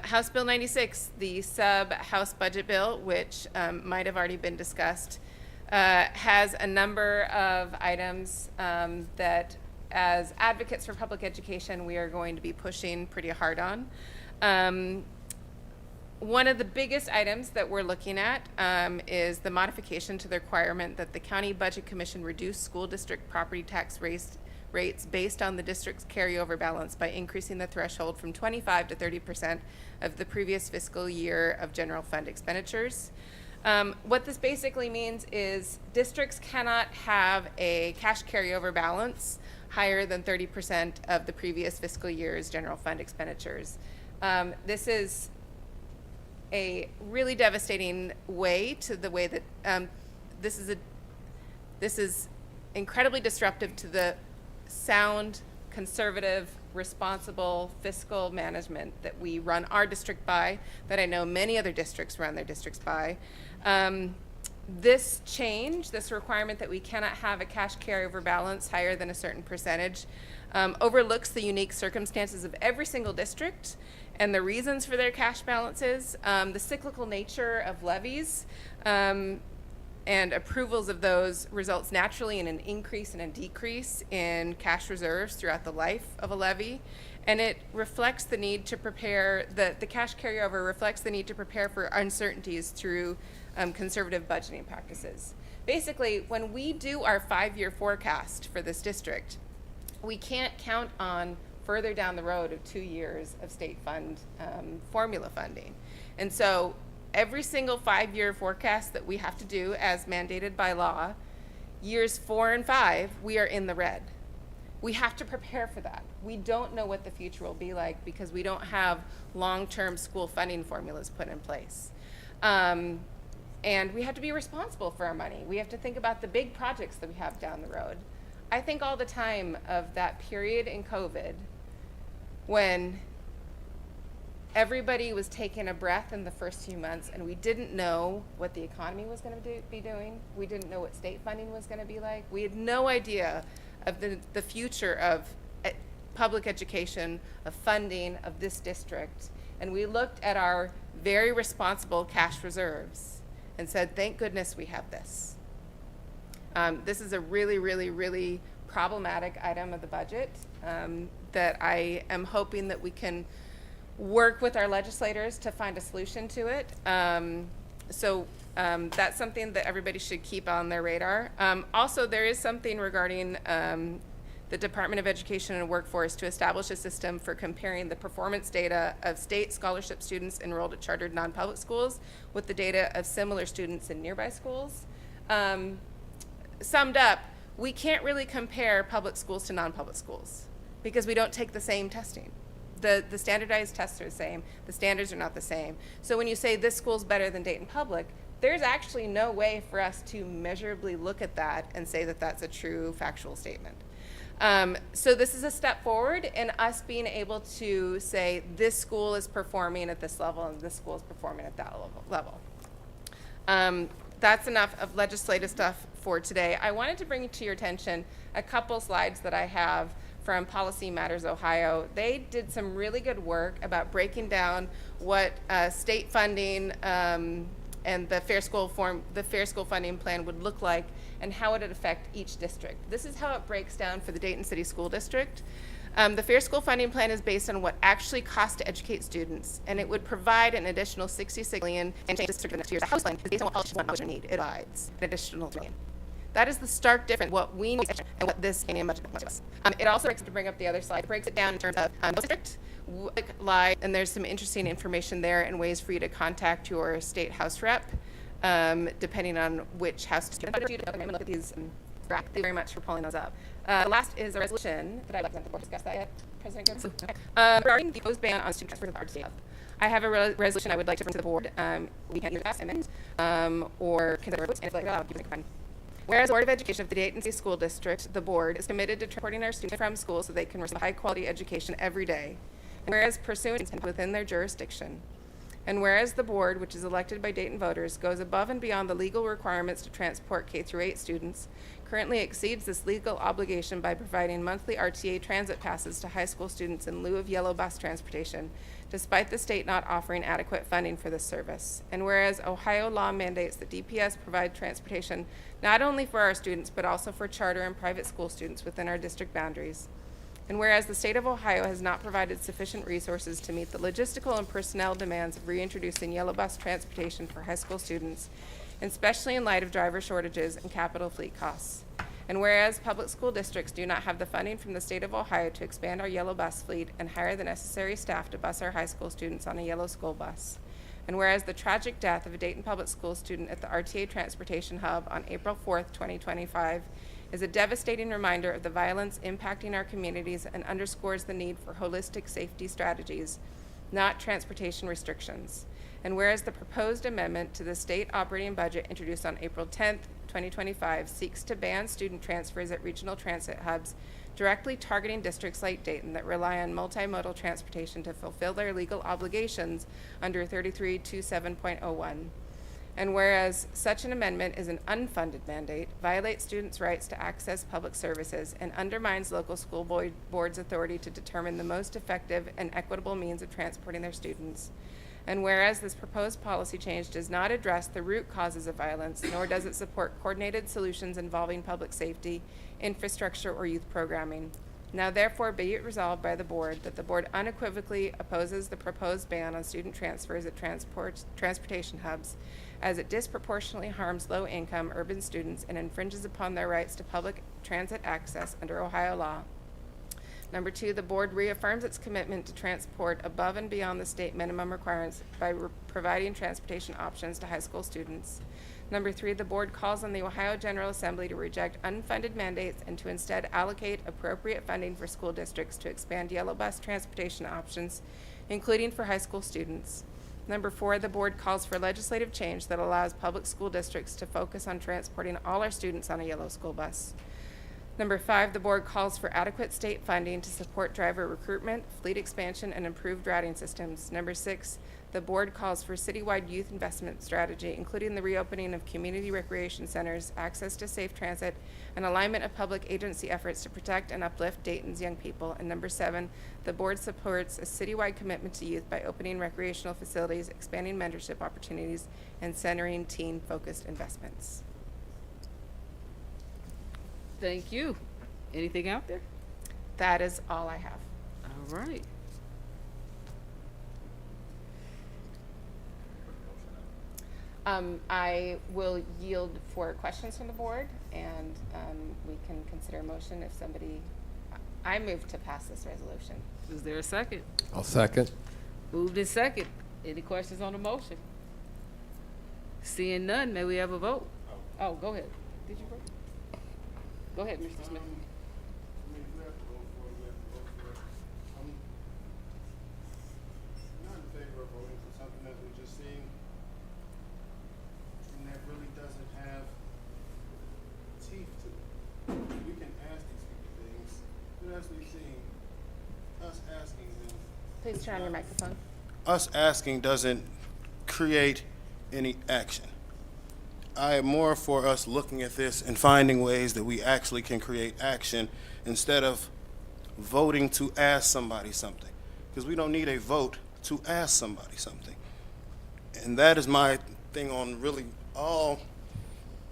House Bill 96, the sub-House budget bill, which might have already been discussed, has a number of items that, as advocates for public education, we are going to be pushing pretty hard on. One of the biggest items that we're looking at is the modification to the requirement that the County Budget Commission reduce school district property tax rates based on the district's carryover balance by increasing the threshold from 25% to 30% of the previous fiscal year of general fund expenditures. What this basically means is districts cannot have a cash carryover balance higher than 30% of the previous fiscal year's general fund expenditures. This is a really devastating way to the way that this is incredibly disruptive to the sound, conservative, responsible fiscal management that we run our district by, that I know many other districts run their districts by. This change, this requirement that we cannot have a cash carryover balance higher than a certain percentage, overlooks the unique circumstances of every single district and the reasons for their cash balances, the cyclical nature of levies, and approvals of those results naturally in an increase and a decrease in cash reserves throughout the life of a levy. And it reflects the need to prepare, the cash carryover reflects the need to prepare for uncertainties through conservative budgeting practices. Basically, when we do our 5-year forecast for this district, we can't count on further down the road of 2 years of state fund formula funding. And so every single 5-year forecast that we have to do as mandated by law, years 4 and 5, we are in the red. We have to prepare for that. We don't know what the future will be like because we don't have long-term school funding formulas put in place. And we have to be responsible for our money. We have to think about the big projects that we have down the road. I think all the time of that period in COVID when everybody was taking a breath in the first few months and we didn't know what the economy was going to be doing. We didn't know what state funding was going to be like. We had no idea of the future of public education, of funding of this district. And we looked at our very responsible cash reserves and said, thank goodness we have this. This is a really, really, really problematic item of the budget that I am hoping that we can work with our legislators to find a solution to it. So that's something that everybody should keep on their radar. Also, there is something regarding the Department of Education and Workforce to establish a system for comparing the performance data of state scholarship students enrolled at chartered non-public schools with the data of similar students in nearby schools. Summed up, we can't really compare public schools to non-public schools because we don't take the same testing. The standardized tests are the same, the standards are not the same. So when you say this school's better than Dayton Public, there's actually no way for us to measurably look at that and say that that's a true factual statement. So this is a step forward in us being able to say this school is performing at this level and this school is performing at that level. That's enough of legislative stuff for today. I wanted to bring to your attention a couple slides that I have from Policy Matters Ohio. They did some really good work about breaking down what state funding and the Fair School Funding Plan would look like and how it would affect each district. This is how it breaks down for the Dayton City School District. The Fair School Funding Plan is based on what actually costs to educate students, and it would provide an additional $66 million and change the next year's House plan because based on what college students need, it provides an additional $3 million. That is the stark difference what we need and what this annual budget wants to us. It also breaks to bring up the other slide. It breaks it down in terms of district, live, and there's some interesting information there and ways for you to contact your state House rep, depending on which House student you look at these. Thank you very much for pulling those up. The last is a resolution that I'd like to the board discuss that yet, President Gibbs. Regarding the proposed ban on student transfer to the RTA. I have a resolution I would like to bring to the board. We can either pass amendments or consider votes, and if you can find. Whereas the Board of Education of the Dayton City School District, the board, is committed to transporting our students from school so they can receive high-quality education every day. And whereas pursuant within their jurisdiction. And whereas the board, which is elected by Dayton voters, goes above and beyond the legal requirements to transport K-8 students, currently exceeds this legal obligation by providing monthly RTA transit passes to high school students in lieu of yellow bus transportation, despite the state not offering adequate funding for this service. And whereas Ohio law mandates that DPS provide transportation not only for our students, but also for charter and private school students within our district boundaries. And whereas the state of Ohio has not provided sufficient resources to meet the logistical and personnel demands of reintroducing yellow bus transportation for high school students, especially in light of driver shortages and capital fleet costs. And whereas public school districts do not have the funding from the state of Ohio to expand our yellow bus fleet and hire the necessary staff to bus our high school students on a yellow school bus. And whereas the tragic death of a Dayton Public School student at the RTA Transportation Hub on April 4th, 2025 is a devastating reminder of the violence impacting our communities and underscores the need for holistic safety strategies, not transportation restrictions. And whereas the proposed amendment to the state operating budget introduced on April 10th, 2025 seeks to ban student transfers at regional transit hubs, directly targeting districts like Dayton that rely on multimodal transportation to fulfill their legal obligations under 3327.01. And whereas such an amendment is an unfunded mandate, violates students' rights to access public services, and undermines local school boards' authority to determine the most effective and equitable means of transporting their students. And whereas this proposed policy change does not address the root causes of violence, nor does it support coordinated solutions involving public safety, infrastructure, or youth programming. Now therefore be it resolved by the board that the board unequivocally opposes the proposed ban on student transfers at transportation hubs, as it disproportionately harms low-income urban students and infringes upon their rights to public transit access under Ohio law. Number 2, the board reaffirms its commitment to transport above and beyond the state minimum requirements by providing transportation options to high school students. Number 3, the board calls on the Ohio General Assembly to reject unfunded mandates and to instead allocate appropriate funding for school districts to expand yellow bus transportation options, including for high school students. Number 4, the board calls for legislative change that allows public school districts to focus on transporting all our students on a yellow school bus. Number 5, the board calls for adequate state funding to support driver recruitment, fleet expansion, and improved routing systems. Number 6, the board calls for citywide youth investment strategy, including the reopening of community recreation centers, access to safe transit, and alignment of public agency efforts to protect and uplift Dayton's young people. And number 7, the board supports a citywide commitment to youth by opening recreational facilities, expanding mentorship opportunities, and centering teen-focused investments. Thank you. Anything out there? That is all I have. All right. I will yield for questions from the board, and we can consider a motion if somebody, I move to pass this resolution. Is there a second? I'll second. Moved in second. Any questions on the motion? Seeing none, may we have a vote? Oh, go ahead. Did you vote? Go ahead, Mr. Smith. Not in favor of voting for something that we're just seeing, and that really doesn't have teeth to it. We can ask these people things, but as we've seen, us asking them. Please turn on your microphone. Us asking doesn't create any action. I am more for us looking at this and finding ways that we actually can create action instead of voting to ask somebody something. Because we don't need a vote to ask somebody something. And that is my thing on really all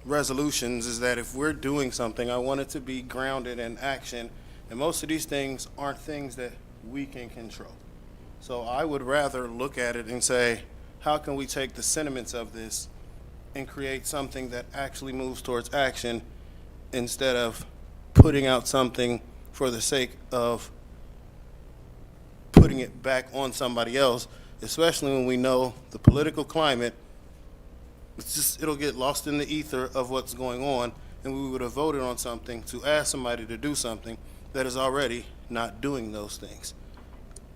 resolutions, is that if we're doing something, I want it to be grounded in action. And most of these things aren't things that we can control. So I would rather look at it and say, how can we take the sentiments of this and create something that actually moves towards action instead of putting out something for the sake of putting it back on somebody else, especially when we know the political climate. It'll get lost in the ether of what's going on, and we would have voted on something to ask somebody to do something that is already not doing those things.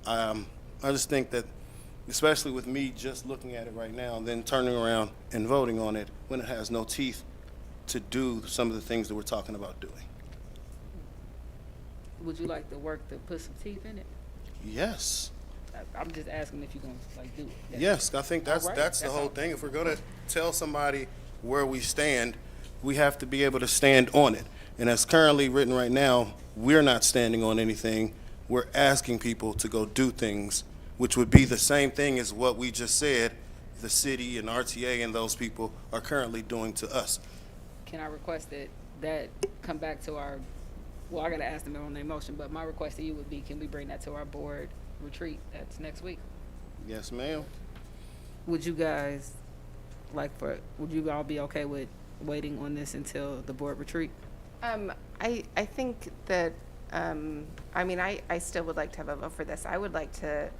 I just think that, especially with me just looking at it right now and then turning around and voting on it when it has no teeth to do some of the things that we're talking about doing. Would you like the work to put some teeth in it? Yes. I'm just asking if you're gonna like do it. Yes, I think that's All right. that's the That's whole all. thing. If we're gonna tell somebody where we stand, we have to be able to stand on it. And as currently written right now, we're not standing on anything. We're asking people to go do things, which would be the same thing as what we just said the city and RTA and those people are currently doing to us. Can I request that come back to our, well, I gotta ask them on their motion, but my request to you would be, can we bring that to our board retreat? That's next week. Yes, ma'am. Would you guys would you all be okay with waiting on this until the board retreat? I think that, I still would like to have a vote for this. I would like to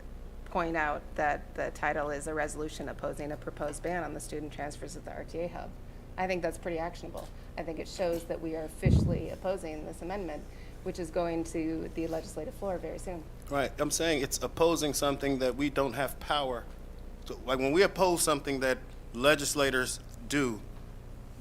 point out that the title is a resolution opposing a proposed ban on the student transfers at the RTA hub. I think that's pretty actionable. I think it shows that we are officially opposing this amendment, which is going to the legislative floor very soon. Right, I'm saying it's opposing something that we don't have power to. Like when we oppose something that legislators do,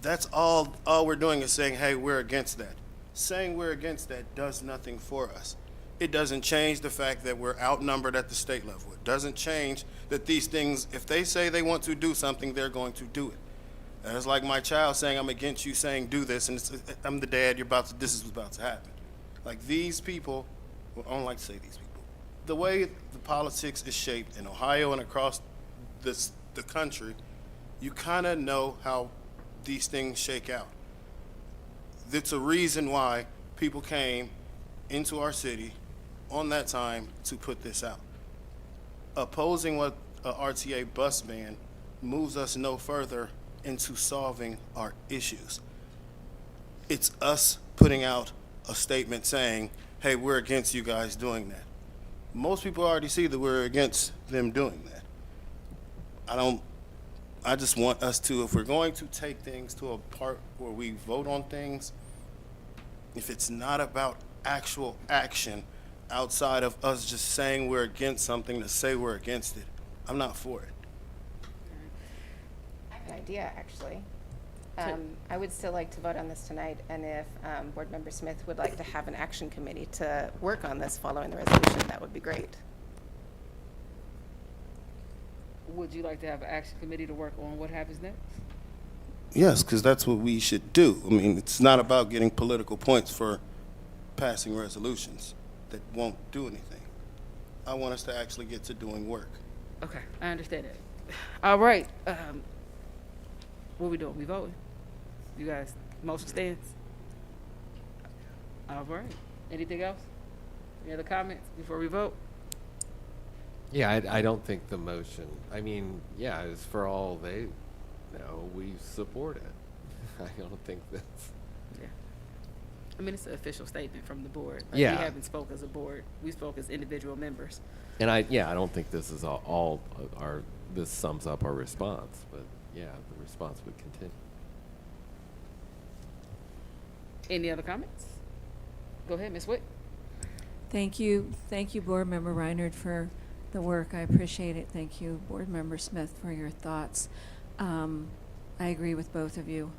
that's all we're doing is saying, hey, we're against that. Saying we're against that does nothing for us. It doesn't change the fact that we're outnumbered at the state level. It doesn't change that these things, if they say they want to do something, they're going to do it. And it's like my child saying, I'm against you saying do this, and I'm the dad, this is what's about to happen. Like these people, well, I don't like to say these people, the way the politics is shaped in Ohio and across the country, you kind of know how these things shake out. It's a reason why people came into our city on that time to put this out. Opposing what a RTA bus ban moves us no further into solving our issues. It's us putting out a statement saying, hey, we're against you guys doing that. Most people already see that we're against them doing that. I just want us to, if we're going to take things to a part where we vote on things, if it's not about actual action outside of us just saying we're against something to say we're against it, I'm not for it. I have an idea, actually. I would still like to vote on this tonight, and if Board Member Smith would like to have an action committee to work on this following the resolution, that would be great. Would you like to have an action committee to work on what happens next? Yes, because that's what we should do. I mean, it's not about getting political points for passing resolutions that won't do anything. I want us to actually get to doing work. Okay, I understand that. All right, what we doing? We voting? You guys, motion stands? All right. Anything else? Any other comments before we vote? Yeah, I don't think the motion, I mean, yeah, it's for all they know, we support it. I don't think that's. Yeah. I mean, it's an official statement from the board. Yeah. We haven't spoke as a board. We spoke as individual members. And I don't think this is all our, this sums up our response, but yeah, the response would continue. Any other comments? Go ahead, Ms. Wick. Thank you, Board Member Reinhardt, for the work. I appreciate it. Thank you, Board Member Smith, for your thoughts. I agree with both of you.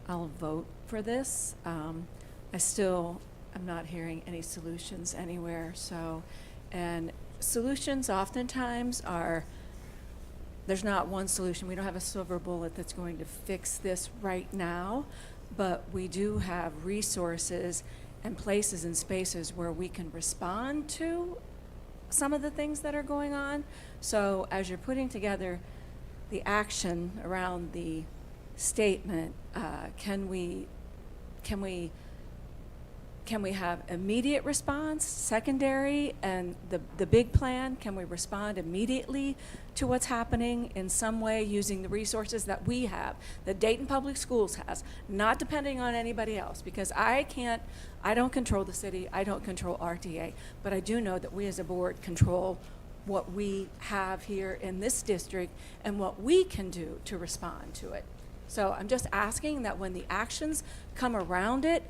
I'll vote for this. I'm not hearing any solutions anywhere. And solutions oftentimes are, there's not one solution. We don't have a silver bullet that's going to fix this right now, but we do have resources and places and spaces where we can respond to some of the things that are going on. So as you're putting together the action around the statement, can we have immediate response, secondary, and the big plan? Can we respond immediately to what's happening in some way using the resources that we have, that Dayton Public Schools has, not depending on anybody else? Because I don't control the city, I don't control RTA, but I do know that we as a board control what we have here in this district and what we can do to respond to it. So I'm just asking that when the actions come around it,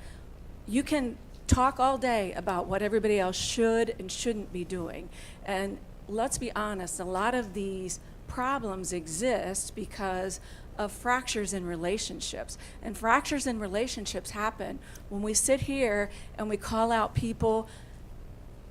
you can talk all day about what everybody else should and shouldn't be doing. And let's be honest, a lot of these problems exist because of fractures in relationships. And fractures in relationships happen when we sit here and we call out people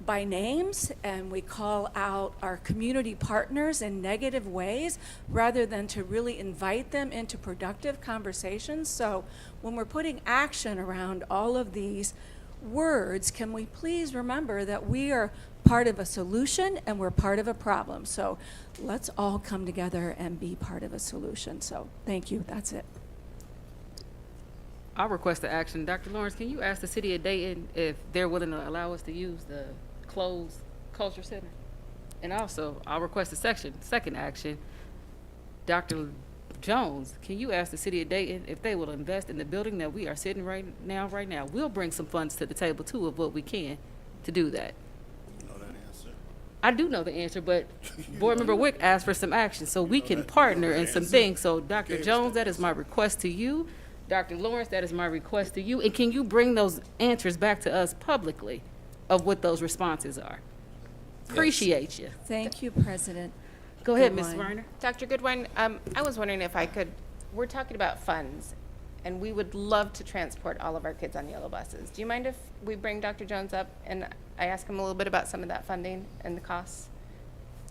by names and we call out our community partners in negative ways rather than to really invite them into productive conversations. So when we're putting action around all of these words, can we please remember that we are part of a solution and we're part of a problem. So let's all come together and be part of a solution. So thank you, that's it. I'll request the action. Dr. Lawrence, can you ask the city of Dayton if they're willing to allow us to use the closed culture center? And also, I'll request a second action. Dr. Jones, can you ask the city of Dayton if they will invest in the building that we are sitting right now? We'll bring some funds to the table too of what we can to do that. You know that answer. I do know the answer, but Board Member Wick asked for some action so we can partner in some things. So Dr. Jones, that is my request to you. Dr. Lawrence, that is my request to you. And can you bring those answers back to us publicly of what those responses are? Appreciate you. Thank you, President. Go ahead, Ms. Goodwine. Reiner. Dr. Goodwine, I was wondering if I could, we're talking about funds, and we would love to transport all of our kids on yellow buses. Do you mind if we bring Dr. Jones up and I ask him a little bit about some of that funding and the costs?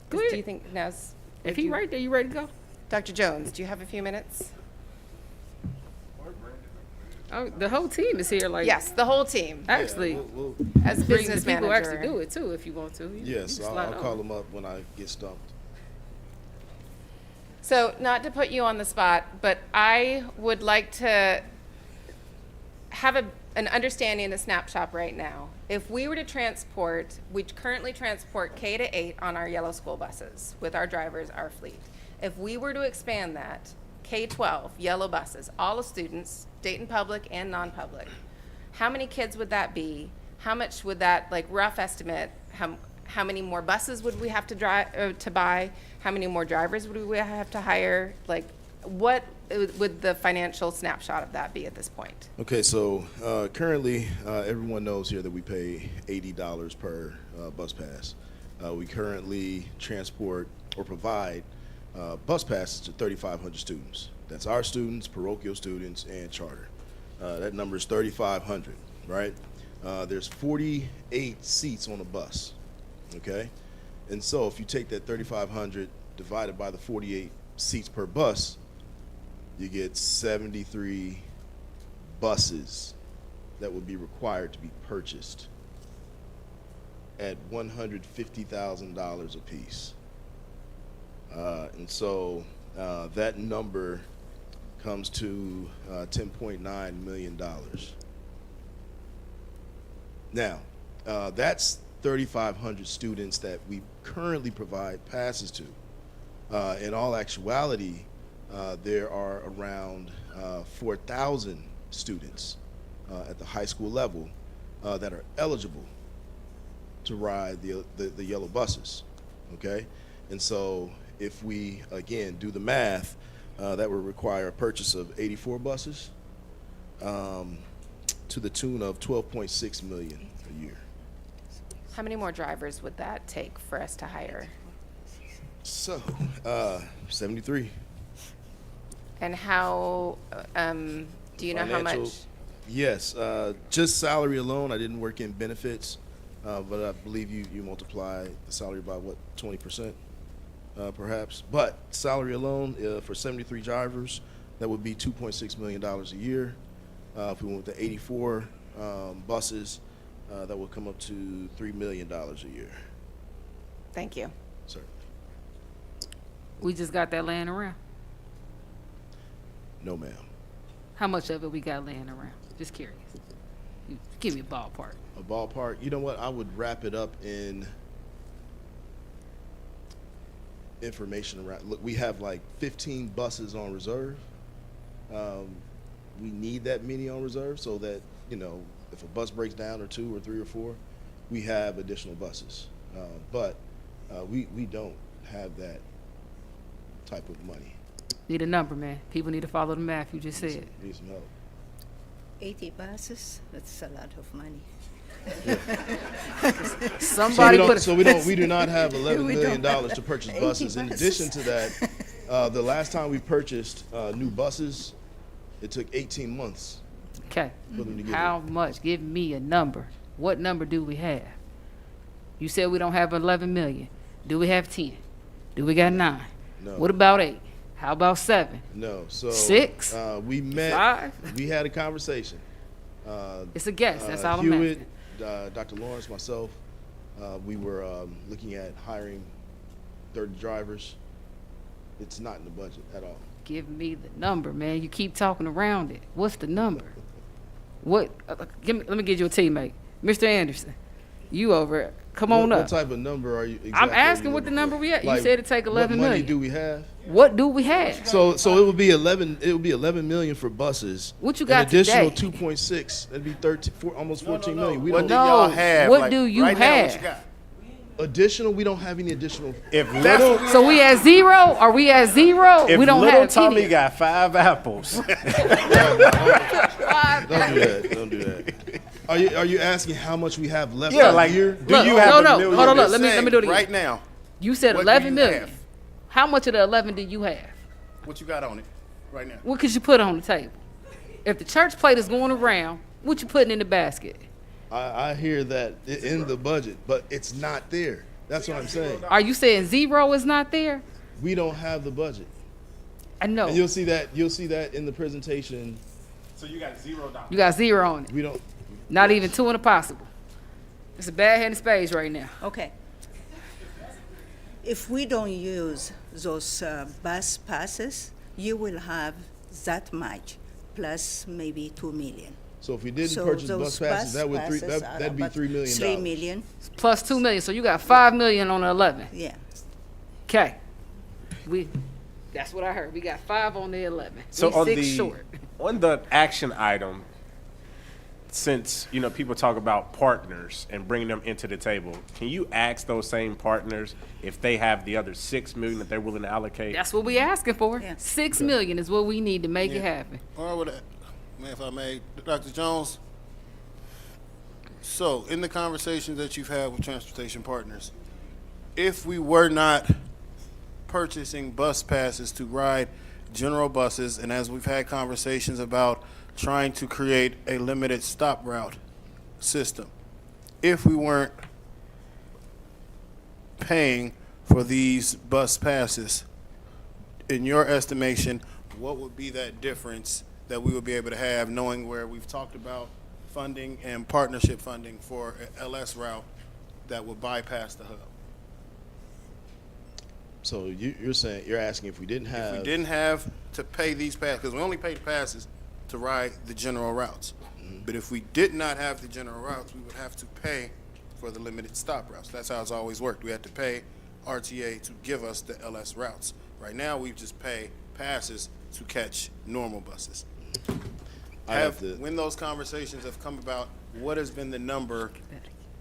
Go Do ahead. you think now's... If he right there, you ready to go? Dr. Jones, do you have a few minutes? Oh, the whole team is here. Like Yes, the whole team. Actually, As bring business the people who manager. actually do it too, if you want to. You Yes, just I'll slide call on. them up when I get stumped. So, not to put you on the spot, but I would like to have an understanding, a snapshot right now. If we were to transport, we currently transport K to 8 on our yellow school buses with our drivers, our fleet. If we were to expand that, K-12, yellow buses, all the students, Dayton public and non-public, how many kids would that be? How much would that, like rough estimate, how many more buses would we have to buy? How many more drivers would we have to hire? Like, what would the financial snapshot of that be at this point? Okay, so currently, everyone knows here that we pay $80 per bus pass. We currently transport or provide bus passes to 3,500 students. That's our students, parochial students, and charter. That number is 3,500, right? There's 48 seats on a bus, okay? And so if you take that 3,500 divided by the 48 seats per bus, you get 73 buses that would be required to be purchased at $150,000 a piece. And so that number comes to $10.9 million. Now, that's 3,500 students that we currently provide passes to. In all actuality, there are around 4,000 students at the high school level that are eligible to ride the yellow buses, okay? And so if we, again, do the math, that would require a purchase of 84 buses to the tune of $12.6 million a year. How many more drivers would that take for us to hire? So, 73. And how, do you know how much? Financial- Yes, just salary alone. I didn't work in benefits, but I believe you multiply the salary by what, 20%, perhaps. But salary alone for 73 drivers, that would be $2.6 million a year. If we went with the 84 buses, that would come up to $3 million a year. Thank you. Certainly. We just got that laying around. No, ma'am. How much of it we got laying around? Just curious. You give me a ballpark. A ballpark. You know what? I would wrap it up in information around. Look, we have like 15 buses on reserve. We need that many on reserve so that, you know, if a bus breaks down or 2 or 3 or 4, we have additional buses. But we don't have that type of money. Need a number, man. People need to follow the math you just said. Need some help. 80 buses, that's a lot of money. Somebody we do not have $11 million to purchase 80 buses. In buses. addition to that, the last time we purchased new buses, it took 18 months. Okay. For them to get How much? Give me a number. What number do we have? You said we don't have 11 million. Do we have 10? Do we got 9? No. What about 8? How about 7? No. So 6? We met. 5? We had a conversation. It's a guess. That's all I'm Hewitt, asking. Dr. Lawrence, myself, we were looking at hiring 30 drivers. It's not in the budget at all. Give me the number, man. You keep talking around it. What's the number? What? Let me get you a teammate, Mr. Anderson. You over? Come on up. What type of number are you? Exactly I'm asking what the number we at. You Like, said it take 11 what money million. do we have? What do we have? So it would be 11. It would be 11 million for buses. What you got An additional today? 2.6. That'd be 13, almost 14 million. We What don't. do y'all have? What Like, do you right now, what have? you got? Additional, we don't have any additional. If little, So we at zero? Are we at zero? if We don't little have Tommy any. got 5 apples, Don't do that. Don't do that. Are you asking how much we have left? yeah, out like, here? do Look, you have no, a no, million? hold on, look, Just let me saying, do it again. right now. You said What do 11 you million. have? How much of the 11 do you have? What you got on it right now? What could you put on the table? If the church plate is going around, what you putting in the basket? I hear that in the budget, but it's not there. That's what I'm saying. Are you saying zero is not there? We don't have the budget. I know. And you'll see that in the presentation. So you got $0. You got zero on it. We don't. Not even two in a possible. It's a bad hand of spades right now. Okay. If we don't use those bus passes, you will have that much, plus maybe 2 million. So if we didn't So purchase those bus passes, that would passes are that'd be about $3 million. 3 million, Plus 2 million. So you got 5 million on the 11. yeah. Okay. That's what I heard. We got 5 on the 11. So we on 6 the short. on the action item, since people talk about partners and bringing them into the table, can you ask those same partners if they have the other 6 million that they're willing to allocate? That's what we asking for. Yeah. 6 million is what we need to make it happen. Or would if I may, Dr. Jones. So, in the conversations that you've had with transportation partners, if we were not purchasing bus passes to ride general buses, and as we've had conversations about trying to create a limited stop route system, if we weren't paying for these bus passes, in your estimation, what would be that difference that we would be able to have, knowing where we've talked about funding and partnership funding for a LS route that would bypass the hub? So you're asking if we didn't have. If we didn't have to pay these passes, because we only paid passes to ride the general routes. But if we did not have the general routes, we would have to pay for the limited stop routes. That's how it's always worked. We had to pay RTA to give us the LS routes. Right now, we just pay passes to catch normal buses. When those conversations have come about, what has been the number,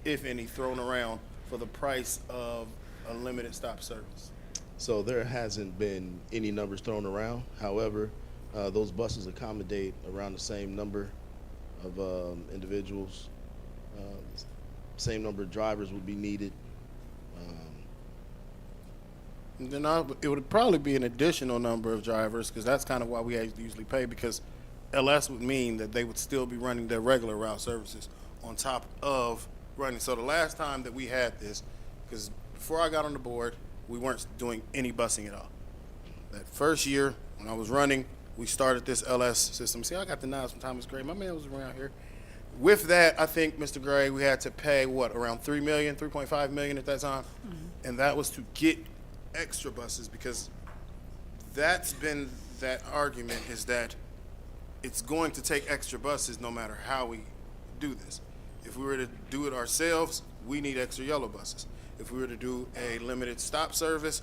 if any, thrown around for the price of a limited stop service? So there hasn't been any numbers thrown around. However, those buses accommodate around the same number of individuals. Same number of drivers would be needed. Then it would probably be an additional number of drivers, because that's kind of why we usually pay, because LS would mean that they would still be running their regular route services on top of running. So the last time that we had this, because before I got on the board, we weren't doing any busing at all. That first year when I was running, we started this LS system. See, I got the nod from Thomas Gray. My man was around here. With that, I think, Mr. Gray, we had to pay, around $3 million, $3.5 million at that time? Mm-hmm. And that was to get extra buses, because that's been that argument, is that it's going to take extra buses no matter how we do this. If we were to do it ourselves, we need extra yellow buses. If we were to do a limited stop service,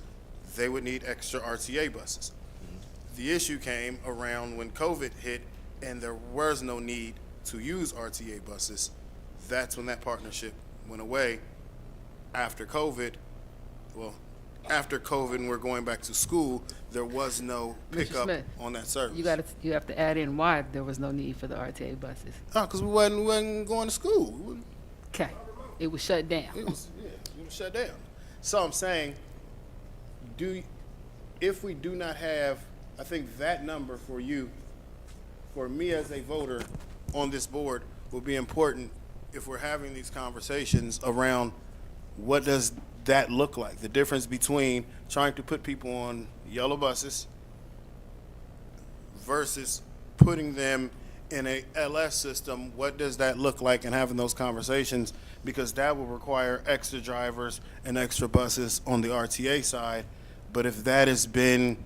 they would need extra RTA buses. Mm-hmm. The issue came around when COVID hit and there was no need to use RTA buses. That's when that partnership went away. After COVID, and we're going back to school, there was no pickup Smith, on that service. You have to add in why there was no need for the RTA buses. Oh, because we wasn't going to school. Okay, it was shut down. It was shut down. So I'm saying, if we do not have, I think that number for you, for me as a voter on this board, will be important if we're having these conversations around what does that look like, the difference between trying to put people on yellow buses versus putting them in a LS system. What does that look like, and having those conversations, because that will require extra drivers and extra buses on the RTA side. But if that has been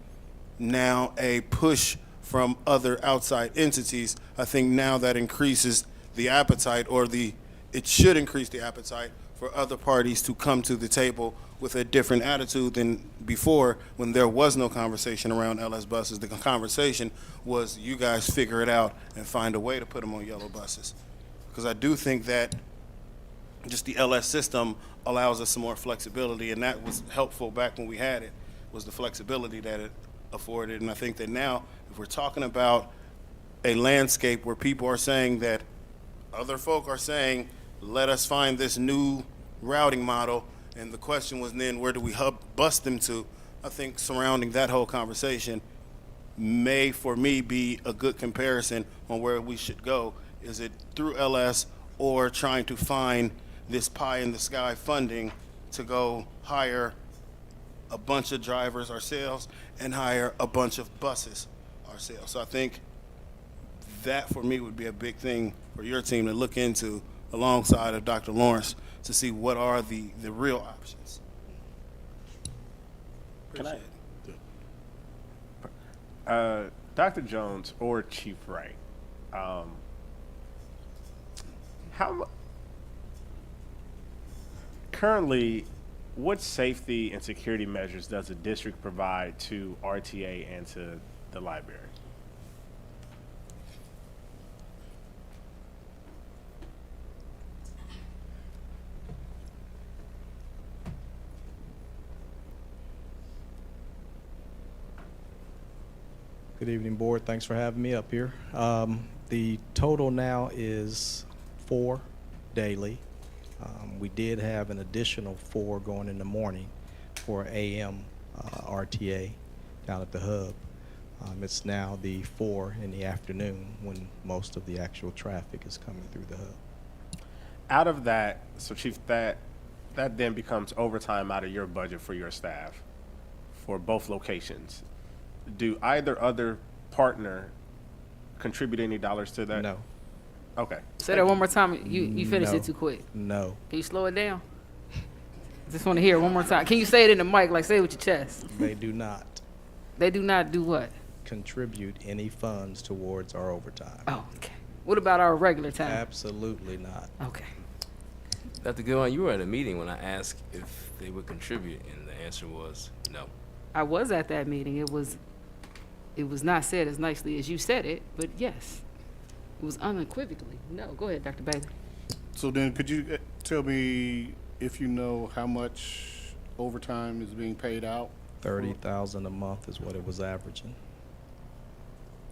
now a push from other outside entities, I think now that increases the appetite, it should increase the appetite for other parties to come to the table with a different attitude than before, when there was no conversation around LS buses. The conversation was, you guys figure it out and find a way to put them on yellow buses. Because I do think that just the LS system allows us some more flexibility, and that was helpful back when we had it, was the flexibility that it afforded. And I think that now, if we're talking about a landscape where people are saying that other folk are saying, let us find this new routing model, and the question was then, where do we bust them to? I think surrounding that whole conversation may, for me, be a good comparison on where we should go. Is it through LS or trying to find this pie-in-the-sky funding to go hire a bunch of drivers ourselves and hire a bunch of buses ourselves? So I think that, for me, would be a big thing for your team to look into alongside of Dr. Lawrence to see what are the real options. Can I? Dr. Jones or Chief Wright, currently, what safety and security measures does the district provide to RTA and to the library? Good evening, board. Thanks for having me up here. The total now is 4 daily. We did have an additional 4 going in the morning for AM RTA down at the hub. It's now the 4 in the afternoon when most of the actual traffic is coming through the hub. Out of that, so Chief, that then becomes overtime out of your budget for your staff for both locations. Do either other partner contribute any dollars to that? No. Okay. Say that one more time. You finished No. it too quick. No. Can you slow it down? Just want to hear it one more time. Can you say it in the mic, like say it with your chest? They do not They do not do what? contribute any funds towards our overtime. Oh, okay. What about our regular time? Absolutely not. Okay. Dr. Goodwin, you were at a meeting when I asked if they would contribute, and the answer was no. I was at that meeting. It was not said as nicely as you said it, but yes. It was unequivocally. No, go ahead, Dr. Bailey. So then, could you tell me if you know how much overtime is being paid out? 30,000 a month is what it was averaging.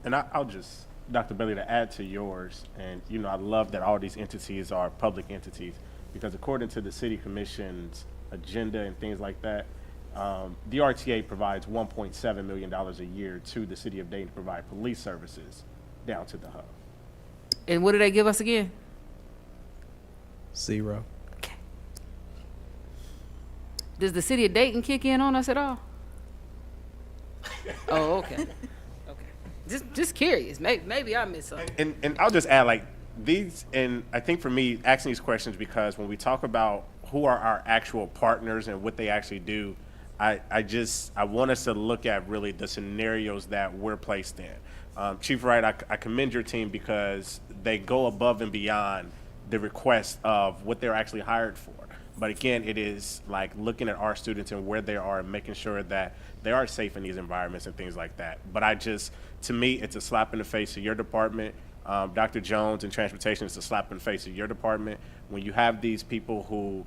And I'll just, Dr. Bailey, to add to yours, and I love that all these entities are public entities, because according to the City Commission's agenda and things like that, the RTA provides $1.7 million a year to the City of Dayton to provide police services down to the hub. And what do they give us again? 0. Does the City of Dayton kick in on us at all? Oh, okay. Okay. Just curious. Maybe I missed something. And I'll just add, like, these, and I think for me, asking these questions, because when we talk about who are our actual partners and what they actually do, I want us to look at really the scenarios that we're placed in. Chief Wright, I commend your team because they go above and beyond the request of what they're actually hired for. But again, it is like looking at our students and where they are and making sure that they are safe in these environments and things like that. But to me, it's a slap in the face of your department. Dr. Jones in transportation, it's a slap in the face of your department. When you have these people who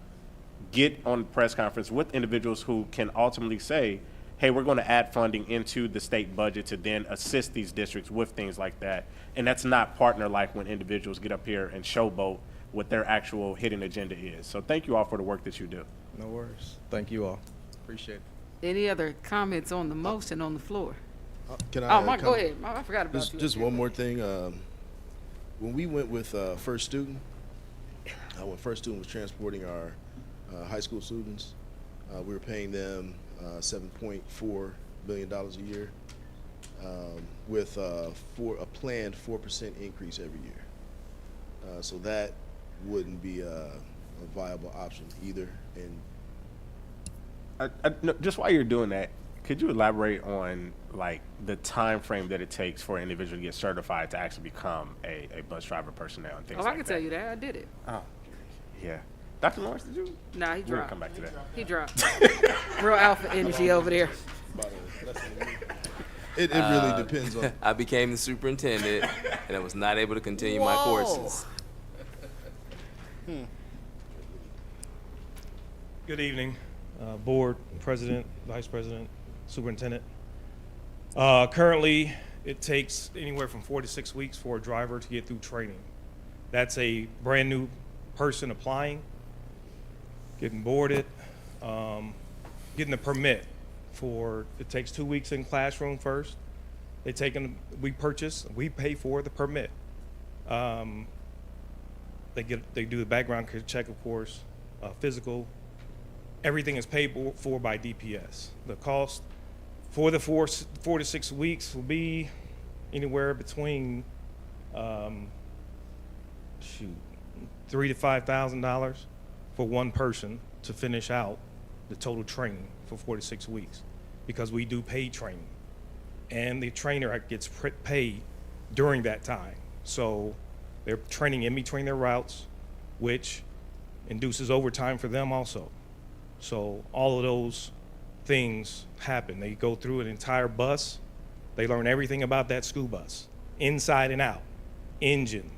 get on the press conference with individuals who can ultimately say, hey, we're going to add funding into the state budget to then assist these districts with things like that. And that's not partner-like when individuals get up here and showboat what their actual hidden agenda is. So thank you all for the work that you do. No worries. Thank you all. Appreciate it. Any other comments on the motion on the floor? Can I? Mark, go ahead. I forgot about you. Just one more thing. When we went with First Student, when First Student was transporting our high school students, we were paying them $7.4 billion a year with a planned 4% increase every year. So that wouldn't be a viable option either. And No, just while you're doing that, could you elaborate on like the time frame that it takes for an individual to get certified to actually become a bus driver personnel and things like that? I can tell you that. I did it. Oh, yeah. Dr. Lawrence, did you? Nah, he We'll dropped. come back to that. He dropped. Real alpha energy over there. it really depends on. I became the superintendent, and I was not able to continue my courses. Good evening, Board, President, Vice President, Superintendent. Currently, it takes anywhere from 4 to 6 weeks for a driver to get through training. That's a brand new person applying, getting boarded, getting a permit for, it takes 2 weeks in classroom first. We pay for the permit. They do the background check, of course, physical. Everything is paid for by DPS. The cost for the 4 to 6 weeks will be anywhere between $3,000 to $5,000 for one person to finish out the total training for 4 to 6 weeks, because we do paid training, and the trainer gets paid during that time. So they're training in between their routes, which induces overtime for them also. So all of those things happen. They go through an entire bus. They learn everything about that school bus, inside and out, engine,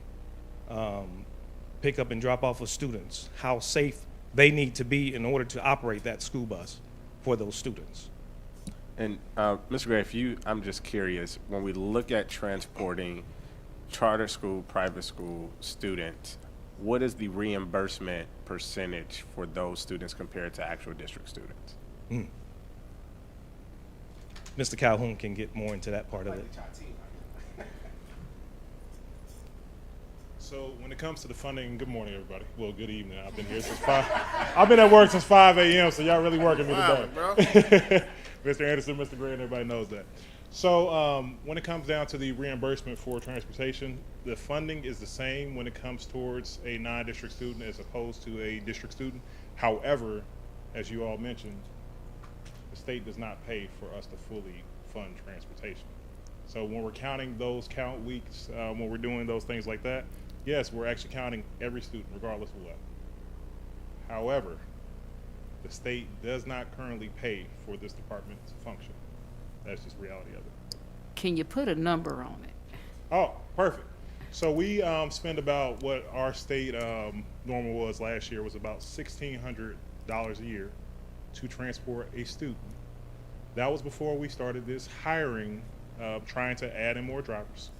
pick up and drop off of students, how safe they need to be in order to operate that school bus for those students. And Mr. Gray, I'm just curious, when we look at transporting charter school, private school students, what is the reimbursement percentage for those students compared to actual district students? Mr. Calhoun can get more into that part of it. So when it comes to the funding, good morning, everybody. Well, good evening. I've been here since 5. I've been at work since 5 a.m., so y'all really working me today. Bro. Mr. Anderson, Mr. Gray, and everybody knows that. So when it comes down to the reimbursement for transportation, the funding is the same when it comes towards a non-district student as opposed to a district student. However, as you all mentioned, the state does not pay for us to fully fund transportation. So when we're counting those count weeks, when we're doing those things like that, yes, we're actually counting every student regardless of what. However, the state does not currently pay for this department's function. That's just reality of it. Can you put a number on it? Oh, perfect. So we spend about what our state normal was last year was about $1,600 a year to transport a student. That was before we started this hiring, trying to add in more drivers.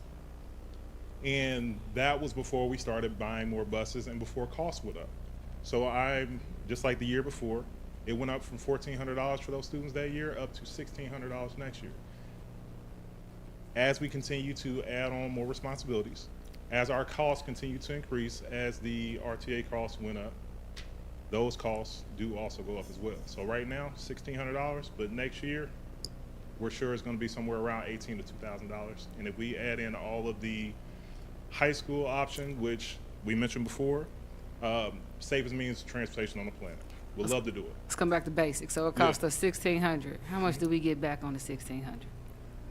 And that was before we started buying more buses and before costs went up. So I'm, just like the year before, it went up from $1,400 for those students that year up to $1,600 next year. As we continue to add on more responsibilities, as our costs continue to increase, as the RTA costs went up, those costs do also go up as well. So right now, $1,600, but next year, we're sure it's going to be somewhere around $1,800 to $2,000. And if we add in all of the high school option, which we mentioned before, safest means of transportation on the planet. We'd love to do it. Let's come back to basics. So it cost us $1,600. How much do we get back on the $1,600?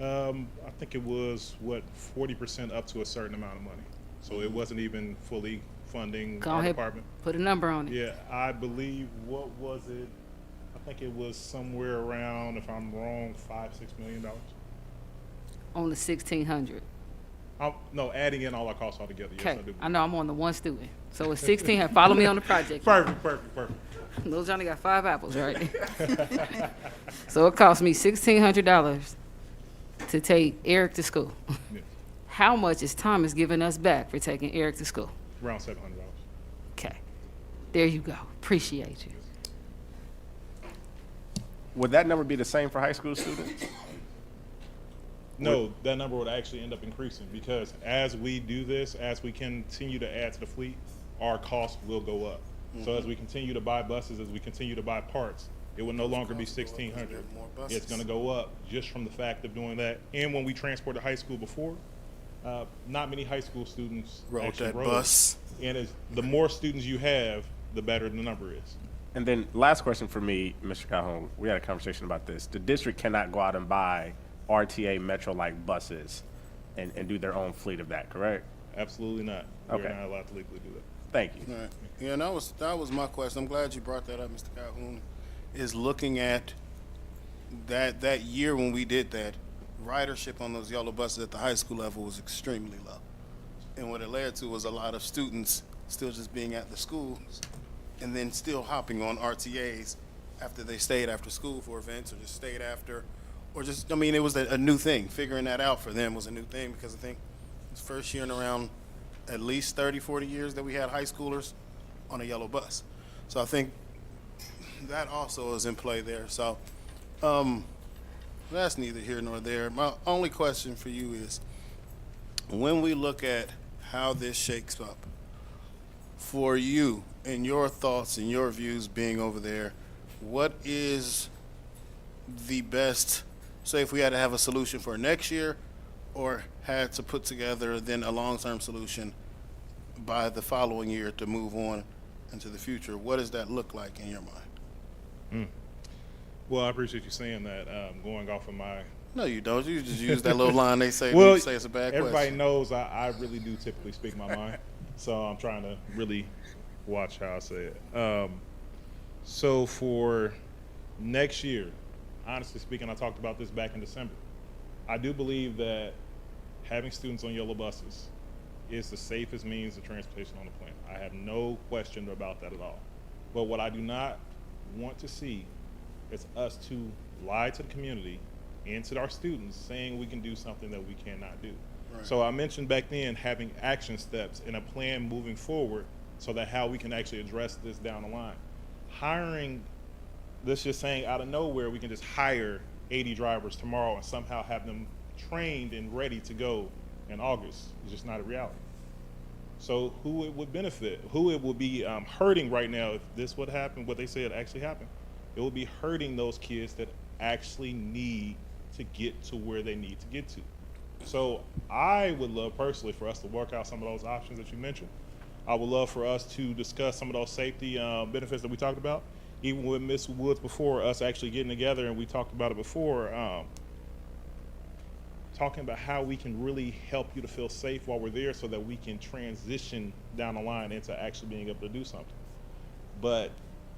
I think it was, 40% up to a certain amount of money. So it wasn't even fully funding Go our ahead, department. put a number on it. Yeah, I believe, what was it? I think it was somewhere around, if I'm wrong, $5-6 million. On the $1,600. No, adding in all our costs altogether. Yes, Okay, I do. I know I'm on the one student. So it's 16. Follow me on the project. Perfect. Little Johnny got 5 apples, right? So it cost me $1,600 to take Eric to school. Yeah. How much is Thomas giving us back for taking Eric to school? Around $700. Okay, there you go. Appreciate you. Would that number be the same for high school students? No, that number would actually end up increasing because as we do this, as we continue to add to the fleet, our costs will go up. So as we continue to buy buses, as we continue to buy parts, it will no longer be $1,600. It's going to go up just from the fact of doing that. And when we transported high school before, not many high school students Rode actually that rode. bus. And the more students you have, the better the number is. And then last question for me, Mr. Calhoun, we had a conversation about this. The district cannot go out and buy RTA Metro-like buses and do their own fleet of that, correct? Absolutely not. Okay. We're not allowed to legally do that. Thank you. All right. Yeah, and that was my question. I'm glad you brought that up, Mr. Calhoun. Is looking at that year when we did that, ridership on those yellow buses at the high school level was extremely low. And what it led to was a lot of students still just being at the schools and then still hopping on RTAs after they stayed after school for events or just stayed after, or just, I mean, it was a new thing. Figuring that out for them was a new thing because I think it's the first year in around at least 30, 40 years that we had high schoolers on a yellow bus. So I think that also is in play there. So that's neither here nor there. My only question for you is, when we look at how this shakes up, for you and your thoughts and your views being over there, what is the best, say if we had to have a solution for next year or had to put together then a long-term solution by the following year to move on into the future, what does that look like in your mind? Well, I appreciate you saying that. Going off of my... No, you don't. You just use that little line they say well, when you say it's a bad everybody question. knows I really do typically speak my mind. So I'm trying to really watch how I say it. So for next year, honestly speaking, I talked about this back in December. I do believe that having students on yellow buses is the safest means of transportation on the planet. I have no question about that at all. But what I do not want to see is us to lie to the community and to our students saying we can do something that we cannot do. Right. So I mentioned back then having action steps and a plan moving forward so that how we can actually address this down the line. Hiring, this just saying out of nowhere, we can just hire 80 drivers tomorrow and somehow have them trained and ready to go in August. It's just not a reality. So who it would benefit, who it would be hurting right now if this would happen, what they said actually happened, it would be hurting those kids that actually need to get to where they need to get to. So I would love personally for us to work out some of those options that you mentioned. I would love for us to discuss some of those safety benefits that we talked about. Even with Ms. Woods before, us actually getting together, and we talked about it before, talking about how we can really help you to feel safe while we're there so that we can transition down the line into actually being able to do something. But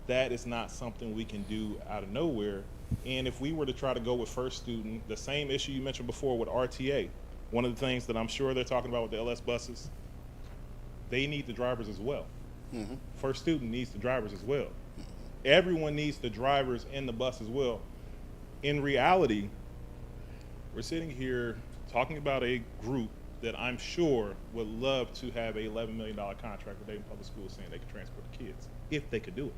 that is not something we can do out of nowhere. And if we were to try to go with first student, the same issue you mentioned before with RTA, one of the things that I'm sure they're talking about with the LS buses, they need the drivers as well. Mm-hmm. First student needs the drivers as well. Everyone needs the drivers in the bus as well. In reality, we're sitting here talking about a group that I'm sure would love to have a $11 million contract with Dayton Public Schools saying they can transport the kids, if they could do it.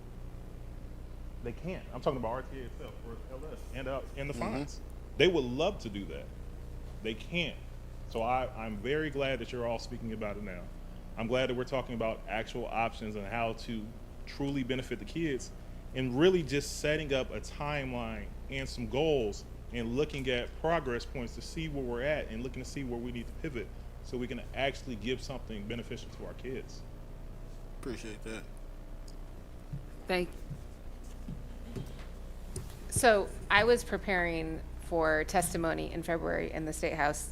They can't. I'm talking about RTA itself for LS and the fines. They would love to do that. They can't. So I'm very glad that you're all speaking about it now. I'm glad that we're talking about actual options and how to truly benefit the kids and really just setting up a timeline and some goals and looking at progress points to see where we're at and looking to see where we need to pivot so we can actually give something beneficial to our kids. Appreciate that. Thank So I was preparing for testimony in February in the State House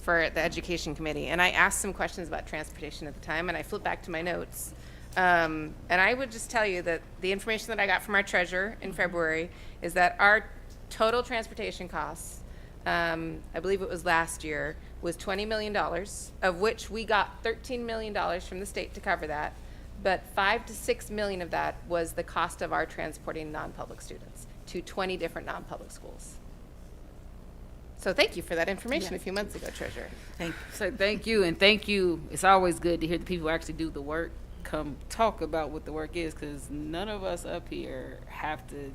for the Education Committee, and I asked some questions about transportation at the time, and I flipped back to my notes. And I would just tell you that the information that I got from our treasurer in February is that our total transportation costs, I believe it was last year, was $20 million, of which we got $13 million from the state to cover that, but $5 to $6 million of that was the cost of our transporting non-public students to 20 different non-public schools. So thank you for that information a few months ago, Treasurer. you. So thank you, and thank you. It's always good to hear the people who actually do the work come talk about what the work is, because none of us up here have to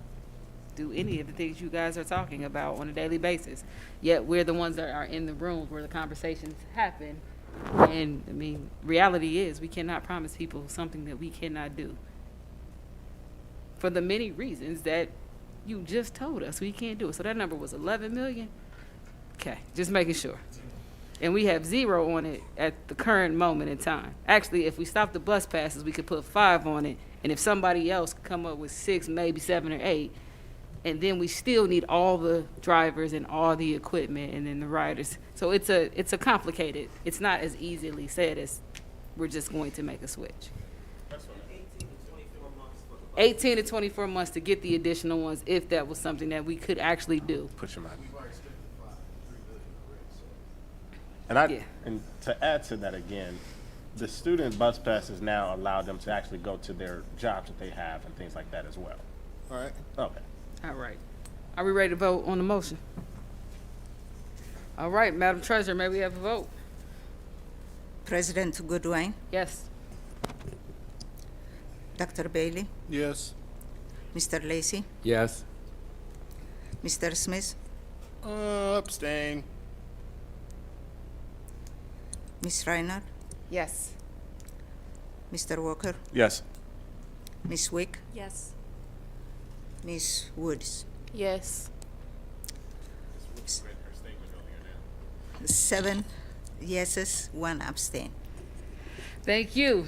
do any of the things you guys are talking about on a daily basis. Yet we're the ones that are in the rooms where the conversations happen. And I mean, reality is we cannot promise people something that we cannot do for the many reasons that you just told us we can't do it. So that number was 11 million. Okay, just making sure. And we have 0 on it at the current moment in time. Actually, if we stop the bus passes, we could put 5 on it. And if somebody else could come up with 6, maybe 7 or 8, and then we still need all the drivers and all the equipment and then the riders. So it's a complicated, it's not as easily said as we're just going to make a switch. 18 to 24 months to get the additional ones if that was something that we could actually do. Put your mind. And Yeah. and to add to that again, the student bus passes now allow them to actually go to their jobs that they have and things like that as well. All right. Okay. All right. Are we ready to vote on the motion? All right, Madam Treasurer, may we have a vote? President Goodwin, Yes. Dr. Bailey, Yes. Mr. Lacy, Yes. Mr. Smith, Abstain. Ms. Reinhardt, Yes. Mr. Walker, Yes. Ms. Wick, Yes. Ms. Woods. Yes. 7 yeses, 1 abstain. Thank you.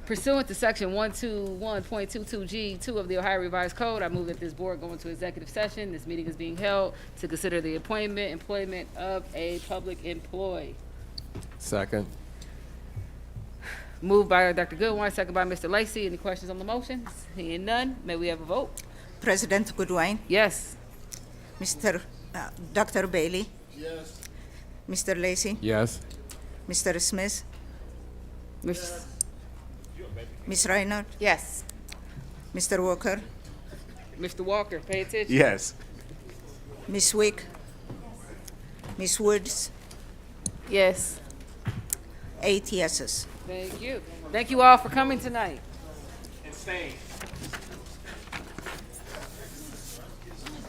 Pursuant to section 121.22G2 of the Ohio Revised Code, I move that this board go into executive session. This meeting is being held to consider the employment of a public employee. Second. Moved by Dr. Goodwin, second by Mr. Lacy. Any questions on the motion? Seeing none, may we have a vote? President Goodwin, Yes. Dr. Bailey, Yes. Mr. Lacy, Yes. Mr. Smith, Ms. Reinhardt, Yes. Mr. Walker, Mr. Walker, pay attention. Yes. Ms. Wick, Ms. Woods, Yes. 8 yeses. Thank you. Thank you all for coming tonight. And staying.